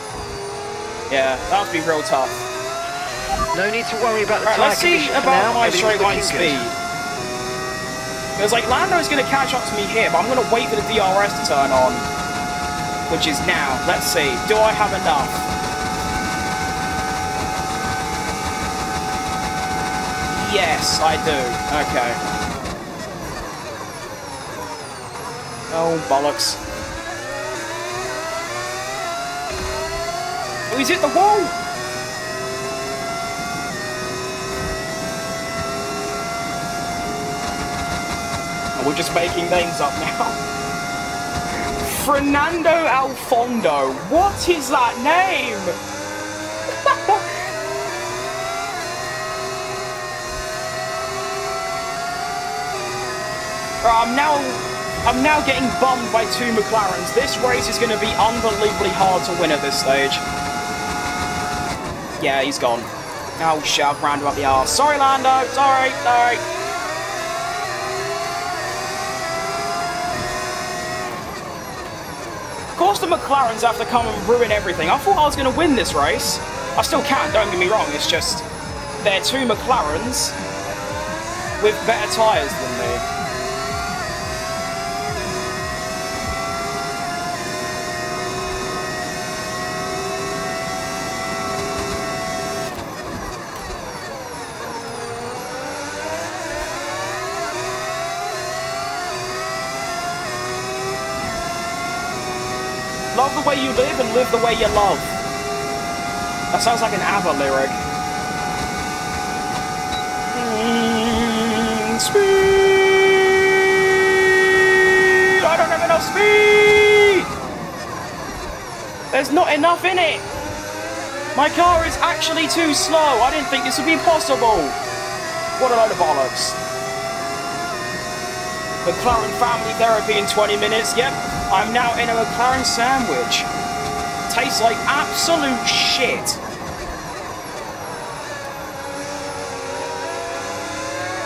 Yeah, that would be real tough. No need to worry about the right, let's see about my straight line speed. Because like Lando's going to catch up to me here, but I'm going to wait for the DRS to turn on. Which is now. Let's see. Do I have enough? Yes, I do. Okay. Oh, bollocks. Oh, he's hit the wall! Oh, we're just making names up now. Fernando Alfondo. What is that name? I'm now I'm now getting bummed by 2 McLarens. This race is going to be unbelievably hard to win at this stage. Yeah, he's gone. Oh, shit, I've rounded up the arse. Sorry, Lando. Sorry. Of course the McLarens have to come and ruin everything. I thought I was going to win this race. I still can, don't get me wrong. It's just they're 2 McLarens with better tyres than me. Love the way you live and live the way you love. That sounds like an ABBA lyric. Speed! I don't have enough speed! There's not enough in it! My car is actually too slow. I didn't think this would be possible. What a load of bollocks. McLaren family therapy in 20 minutes. Yep, I'm now in a McLaren sandwich. Tastes like absolute shit.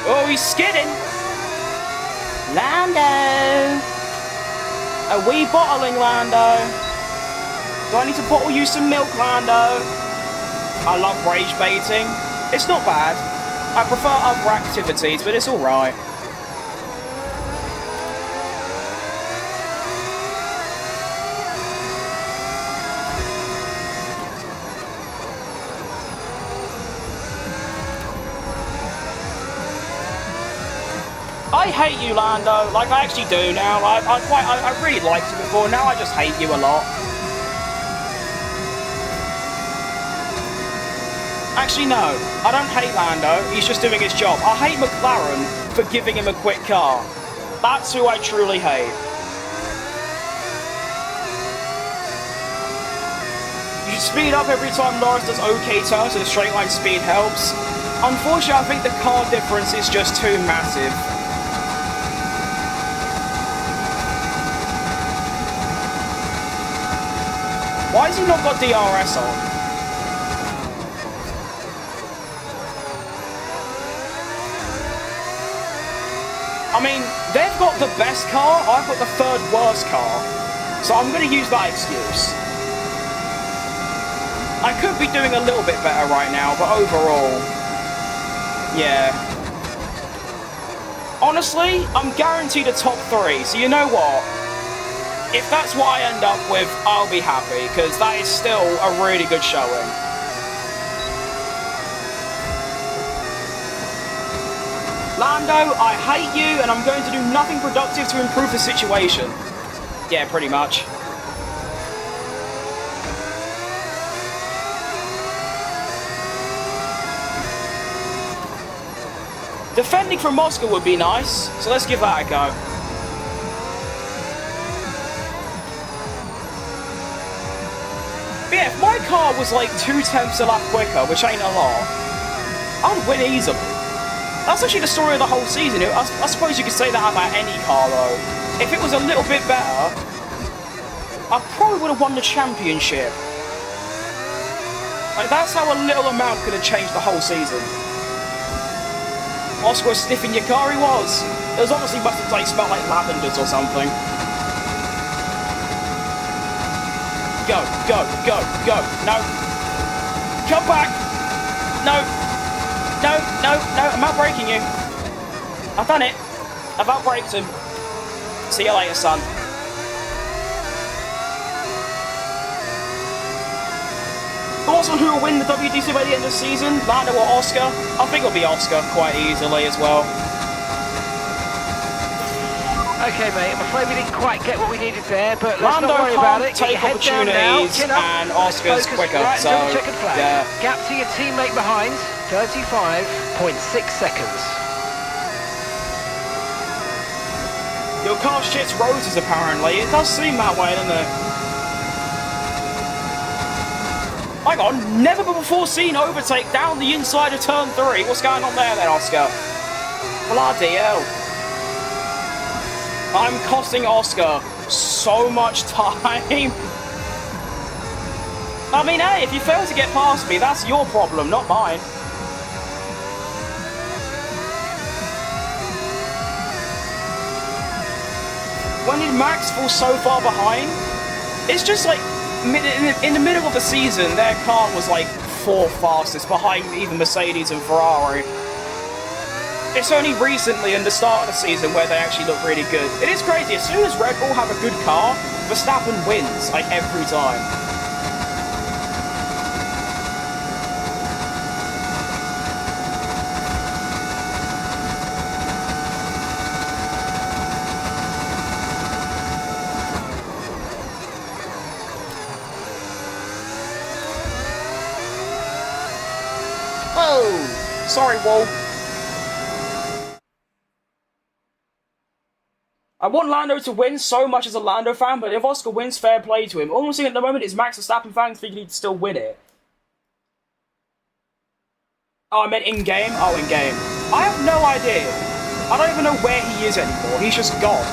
Oh, he's skidding. Lando. Are we bottling, Lando? Do I need to bottle you some milk, Lando? I love rage baiting. It's not bad. I prefer other activities, but it's alright. I hate you, Lando. Like, I actually do now. I really liked you before. Now I just hate you a lot. Actually, no. I don't hate Lando. He's just doing his job. I hate McLaren for giving him a quick car. That's who I truly hate. You should speed up every time Norris does okay turns, so the straight line speed helps. Unfortunately, I think the car difference is just too massive. Why has he not got DRS on? I mean, they've got the best car, I've got the 3rd worst car. So I'm going to use that excuse. I could be doing a little bit better right now, but overall, yeah. Honestly, I'm guaranteed a top 3, so you know what? If that's what I end up with, I'll be happy, because that is still a really good showing. Lando, I hate you, and I'm going to do nothing productive to improve the situation. Yeah, pretty much. Defending from Moscow would be nice, so let's give that a go. But yeah, if my car was like 0.2 a lap quicker, which ain't a lot, I would win easily. That's actually the story of the whole season. I suppose you could say that about any car though. If it was a little bit better, I probably would have won the championship. Like, that's how a little amount could have changed the whole season. Oscar was sniffing your car, he was. It was obviously must have like smelled like lavenders or something. Go, go, go, go. No. Come back. No. No, no, no. I'm out-braking you. I've done it. I've out-braked him. See you later, son. Thoughts on who will win the WDC by the end of the season? Lando or Oscar? I think it'll be Oscar quite easily as well. Okay, mate, I'm afraid we didn't quite get what we needed there, but let's Lando not worry about it. can't take opportunities, and Oscar's quicker, right so until the checkered flag. yeah. Gap to your teammate behind, 35.6 seconds. Your car shits roses, apparently. It does seem that way, doesn't it? Hang on, never before seen overtake down the inside of turn 3. What's going on there then, Oscar? Bloody hell. I'm costing Oscar so much time. I mean, hey, if you fail to get past me, that's your problem, not mine. When did Max fall so far behind? It's just like, in the middle of the season, their car was like 4th fastest, behind even Mercedes and Ferrari. It's only recently in the start of the season where they actually look really good. It is crazy, as soon as Red Bull have a good car, Verstappen wins, like every time. Oh, sorry, Wall. I want Lando to win so much as a Lando fan, but if Oscar wins, fair play to him. All I'm seeing at the moment is Max Verstappen fans thinking he'd still win it. Oh, I meant in-game? Oh, in-game. I have no idea. I don't even know where he is anymore. He's just gone.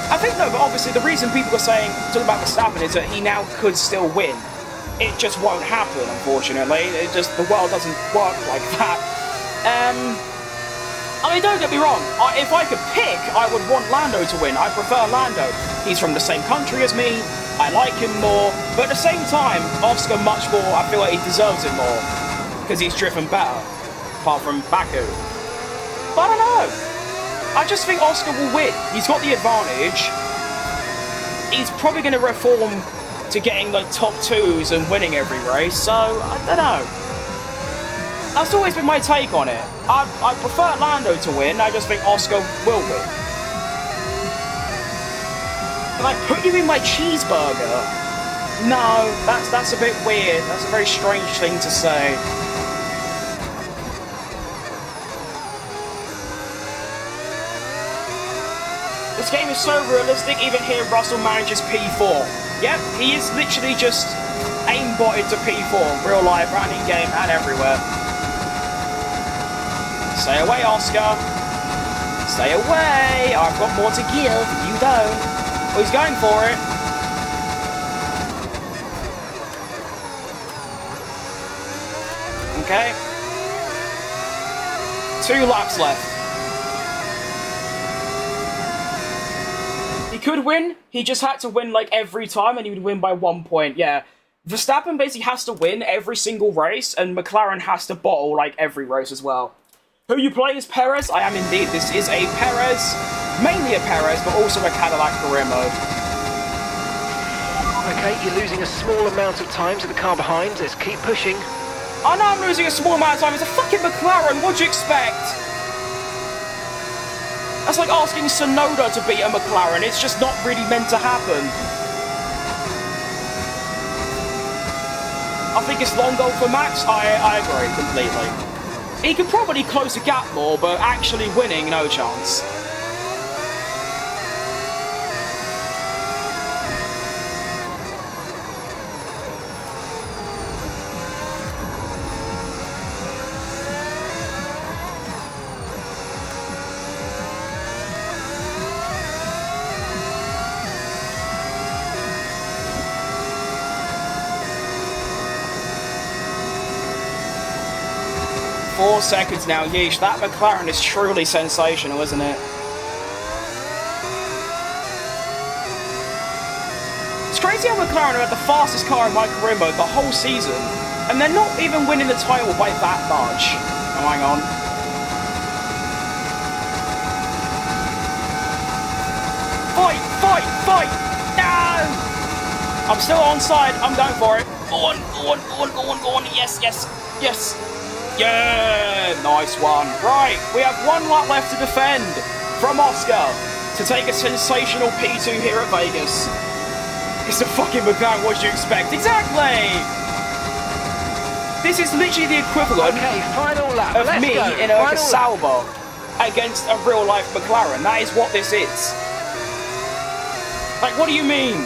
I think, no, but obviously the reason people are talking about Verstappen is that he now could still win. It just won't happen, unfortunately. The world doesn't work like that. I mean, don't get me wrong. If I could pick, I would want Lando to win. I prefer Lando. He's from the same country as me. I like him more. But at the same time, Oscar much more. I feel like he deserves it more because he's driven better, apart from Baku. But I don't know. I just think Oscar will win. He's got the advantage. He's probably going to reform to getting like top 2s and winning every race. So I don't know. That's always been my take on it. I prefer Lando to win, I just think Oscar will win. Can I put you in my cheeseburger? No, that's a bit weird. That's a very strange thing to say. This game is so realistic, even here Russell manages P4. Yep, he is literally just aimbotted to P4, real life, and in game, and everywhere. Stay away, Oscar. Stay away. I've got more to give. You don't. Oh, he's going for it. Okay. 2 laps left. He could win. He just had to win like every time and he would win by 1 point. Yeah. Verstappen basically has to win every single race and McLaren has to bottle like every race as well. Who you play is Perez? I am indeed. This is a Perez, mainly a Perez, but also a Cadillac career mode. Okay, you're losing a small amount of time to the car behind. Let's keep pushing. I know I'm losing a small amount of time. It's a fucking McLaren. What'd you expect? That's like asking Sonoda to beat a McLaren. It's just not really meant to happen. I think it's long goal for Max. I agree completely. He could probably close the gap more, but actually winning, no chance. Four seconds now, yeesh. That McLaren is truly sensational, isn't it? It's crazy how McLaren are the fastest car in my career mode the whole season, and they're not even winning the title by that much. Oh, hang on. Fight! Fight! Fight! No! I'm still onside. I'm going for it. Go on! Go on! Go on! Go on! Go on! Yes! Yes! Yes! Yeah, nice one. Right, we have 1 lap left to defend from Oscar to take a sensational P2 here at Vegas. It's a fucking McLaren, what do you expect? Exactly! This is literally the equivalent final lap. of me in a Sauber against a real-life McLaren. That is what this is. Like, what do you mean?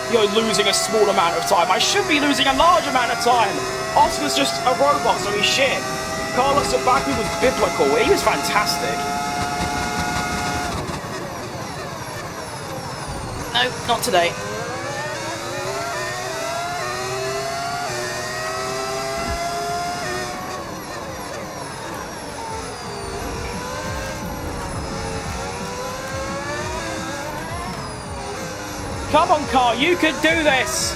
You're losing a small amount of time. I should be losing a large amount of time. Oscar's just a robot, so he's shit. Carlos Baku was biblical. He was fantastic. No, not today. Come on, car, you can do this!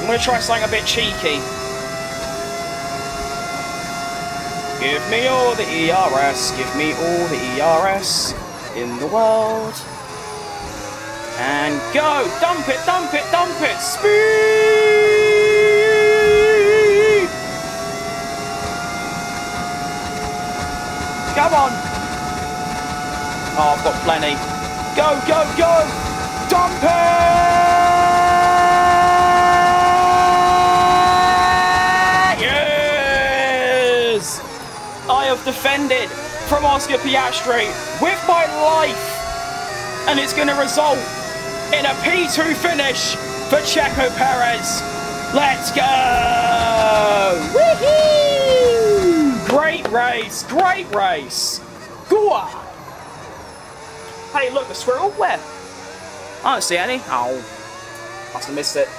I'm gonna try something a bit cheeky. Give me all the ERS, give me all the ERS in the world. And go! Dump it, dump it, dump it! Speed! Come on! Oh, I've got plenty. Go, go, go! Dump it! Yes! I have defended from Oscar Piastri with my life, and it's going to result in a P2 finish for Checo Perez. Let's go! Woohoo! Great race, great race. Go on! Hey, look, the squirrel, where? I don't see any. Oh, must have missed it.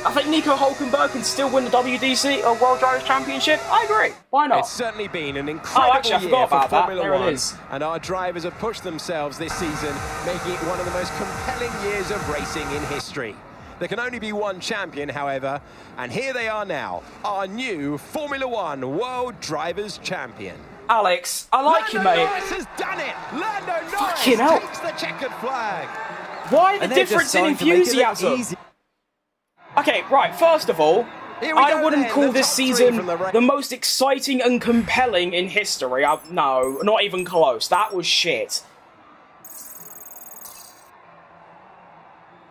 I think Nico Hulkenberg can still win the WDC or World Drivers' Championship. I agree. Why not? It's certainly been an incredible year for Formula One, and our drivers have pushed themselves this season, making it one of the most compelling years of racing in history. There can only be one champion, however, and here they are now, our new Formula One World Drivers' Champion. Alex, I like you, mate. Lando Norris has done it. Lando Norris takes the checkered flag. Why the difference in enthusiasm? Okay, right, first of all, I wouldn't call this season the most exciting and compelling in history. No, not even close. That was shit.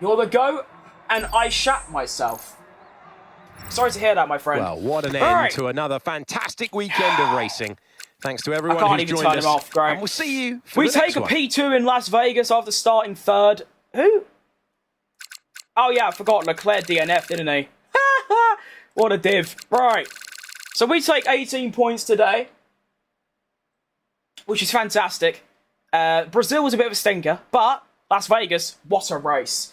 You're the GOAT, and I shat myself. Sorry to hear that, my friend. Well, what an end to another fantastic weekend of racing. Thanks to everyone who's joined us. Off, great. And we'll see you for we the take next a one. P2 in Las Vegas after starting third. Who? Oh, yeah, I forgot. Leclerc DNF, didn't he? What a div. Right. So we take 18 points today, which is fantastic. Brazil was a bit of a stinker, but Las Vegas, what a race.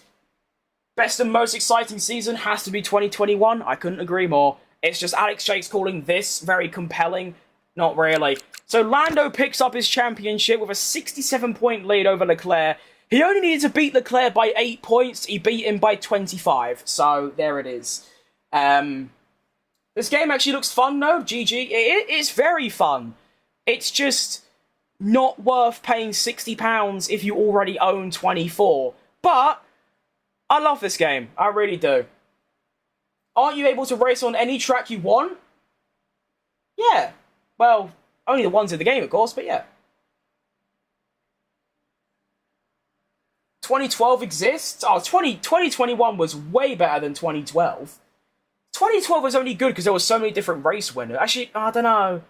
Best and most exciting season has to be 2021. I couldn't agree more. It's just Alex Jakes calling this very compelling. Not really. So Lando picks up his championship with a 67-point lead over Leclerc. He only needed to beat Leclerc by 8 points. He beat him by 25. So there it is. This game actually looks fun, though. GG. It's very fun. It's just not worth paying £60 if you already own 24. But I love this game. I really do. Aren't you able to race on any track you want? Yeah. Well, only the ones in the game, of course, but yeah. 2012 exists? Oh, 2021 was way better than 2012. 2012 was only good because there were so many different race winners. Actually, I don't know.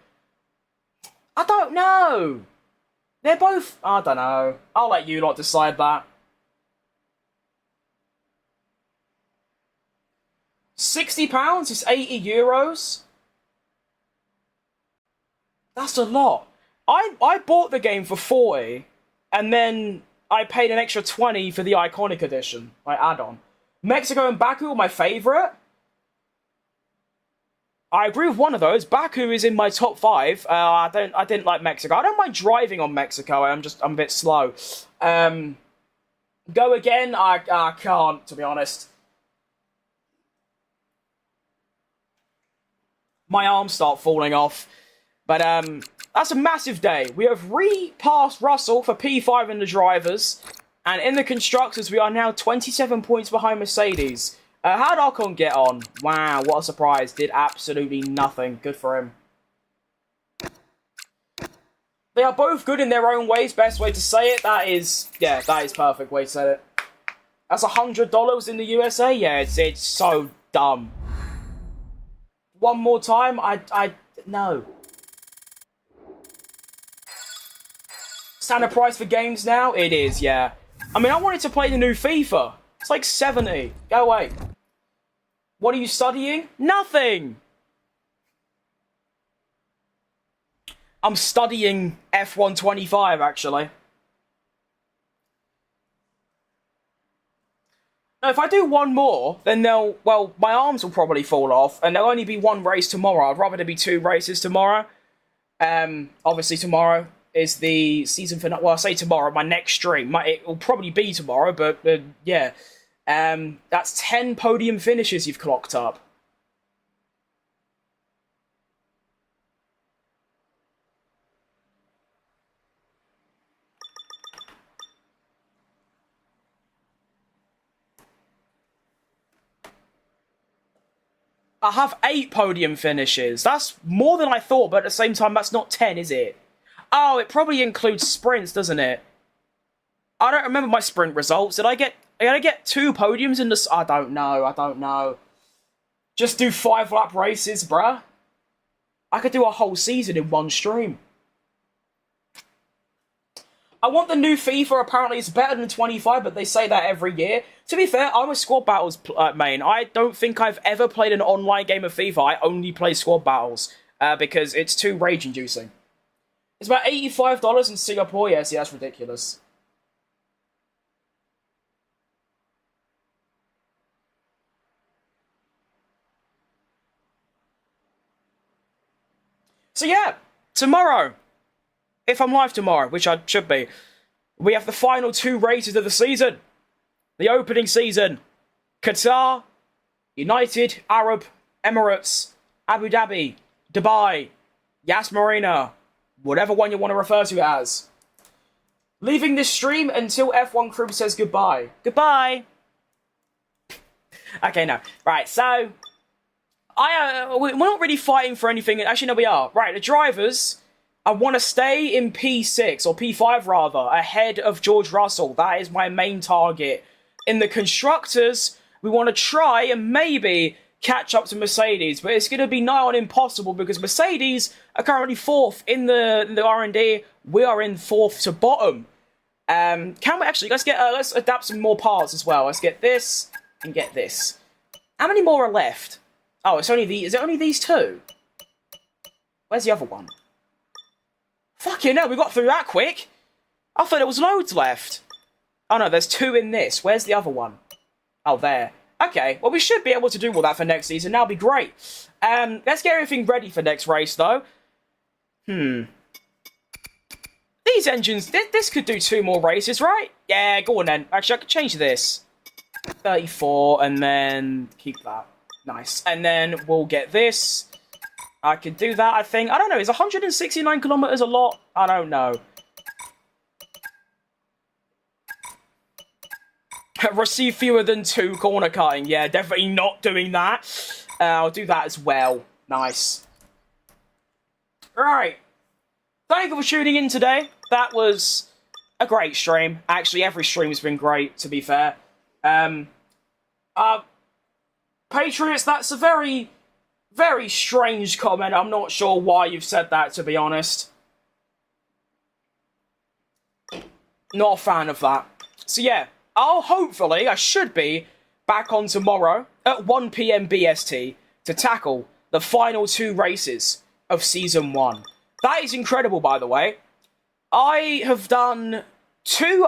I don't know. They're both... I don't know. I'll let you lot decide that. £60 is €80. That's a lot. I bought the game for 40, and then I paid an extra 20 for the Iconic Edition, my add-on. Mexico and Baku are my favourite. I agree with one of those. Baku is in my top 5. I didn't like Mexico. I don't mind driving on Mexico. I'm a bit slow. Go again. I can't, to be honest. My arms start falling off. But that's a massive day. We have re-passed Russell for P5 in the drivers. And in the constructors, we are now 27 points behind Mercedes. How'd Ocon get on? Wow, what a surprise. Did absolutely nothing. Good for him. They are both good in their own ways. Best way to say it. That is perfect way to say it. That's $100 in the USA? Yeah, it's so dumb. One more time? No. Standard price for games now? It is, yeah. I mean, I wanted to play the new FIFA. It's like 70. Go away. What are you studying? Nothing! I'm studying F125, actually. Now, if I do one more, then well, my arms will probably fall off, and there'll only be one race tomorrow. I'd rather there be 2 races tomorrow. Obviously, tomorrow is the season finale. Well, I say tomorrow, my next stream. It will probably be tomorrow, but yeah. That's 10 podium finishes you've clocked up. I have 8 podium finishes. That's more than I thought, but at the same time, that's not 10, is it? Oh, it probably includes sprints, doesn't it? I don't remember my sprint results. Did I get 2 podiums in this? I don't know. Just do 5-lap races, bruh. I could do a whole season in one stream. I want the new FIFA. Apparently it's better than 25, but they say that every year. To be fair, I'm a squad battles main. I don't think I've ever played an online game of FIFA. I only play squad battles because it's too rage-inducing. It's about $85 in Singapore. Yeah, see, that's ridiculous. So yeah, tomorrow, if I'm live tomorrow, which I should be, we have the final 2 races of the season. The opening season. Qatar, United Arab Emirates, Abu Dhabi, Dubai, Yas Marina, whatever one you want to refer to it as. Leaving this stream until F1 Crew says goodbye. Goodbye! Okay, no. Right, so... we're not really fighting for anything. Actually, no, we are. Right, the drivers... I want to stay in P6, or P5 rather, ahead of George Russell. That is my main target. In the constructors, we want to try and maybe catch up to Mercedes, but it's going to be nigh on impossible because Mercedes are currently 4th in the R&D. We are in 4th to bottom. Can we actually, let's adapt some more parts as well. Let's get this and get this. How many more are left? Oh, it's only is it only these 2? Where's the other one? Fucking hell, we got through that quick. I thought there was loads left. Oh no, there's 2 in this. Where's the other one? Oh, there. Okay, well we should be able to do all that for next season. That'll be great. Let's get everything ready for next race, though. These engines, this could do 2 more races, right? Yeah, go on then. Actually, I could change this. 34, and then keep that. Nice. And then we'll get this. I could do that, I think. I don't know, is 169 kilometers a lot? I don't know. Receive fewer than 2 corner cutting. Yeah, definitely not doing that. I'll do that as well. Nice. Right. Thank you for tuning in today. That was a great stream. Actually, every stream has been great, to be fair. Patriots, that's a very, very strange comment. I'm not sure why you've said that, to be honest. Not a fan of that. So yeah, I should be back on tomorrow at 1 PM BST to tackle the final 2 races of Season 1. That is incredible, by the way. I have done 3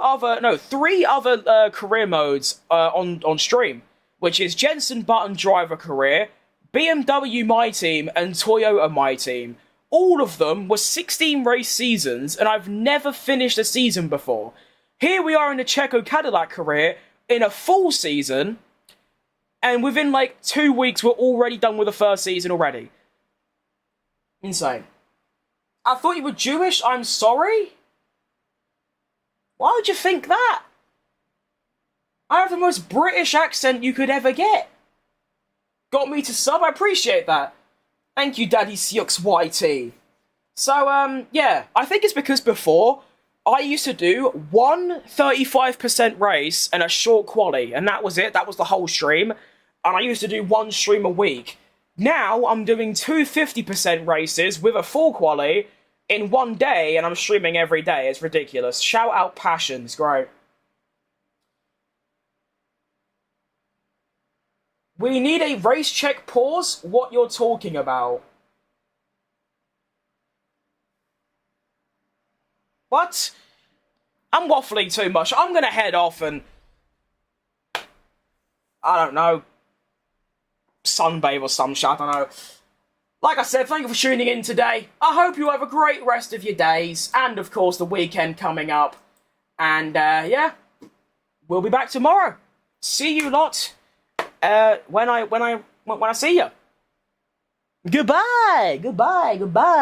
other career modes on stream, which is Jensen Button Driver Career, BMW My Team, and Toyota My Team. All of them were 16 race seasons, and I've never finished a season before. Here we are in the CHECO CADILLAC career, in a full season, and within like 2 weeks we're already done with the first season already. Insane. I thought you were Jewish, I'm sorry? Why would you think that? I have the most British accent you could ever get. Got me to sub, I appreciate that. Thank you, Daddy Siux YT. So, yeah, I think it's because before, I used to do one 35% race and a short quali, and that was it, that was the whole stream, and I used to do 1 stream a week. Now, I'm doing 2 50% races with a full quali in 1 day, and I'm streaming every day, it's ridiculous. Shout out Passion, it's great. We need a race check pause? What you're talking about? What? I'm waffling too much. I'm gonna head off and... I don't know. Sunbathe or some shit, I don't know. Like I said, thank you for tuning in today. I hope you have a great rest of your days. And, of course, the weekend coming up. And, yeah. We'll be back tomorrow. See you lot. When I see you. Goodbye. Goodbye. Goodbye.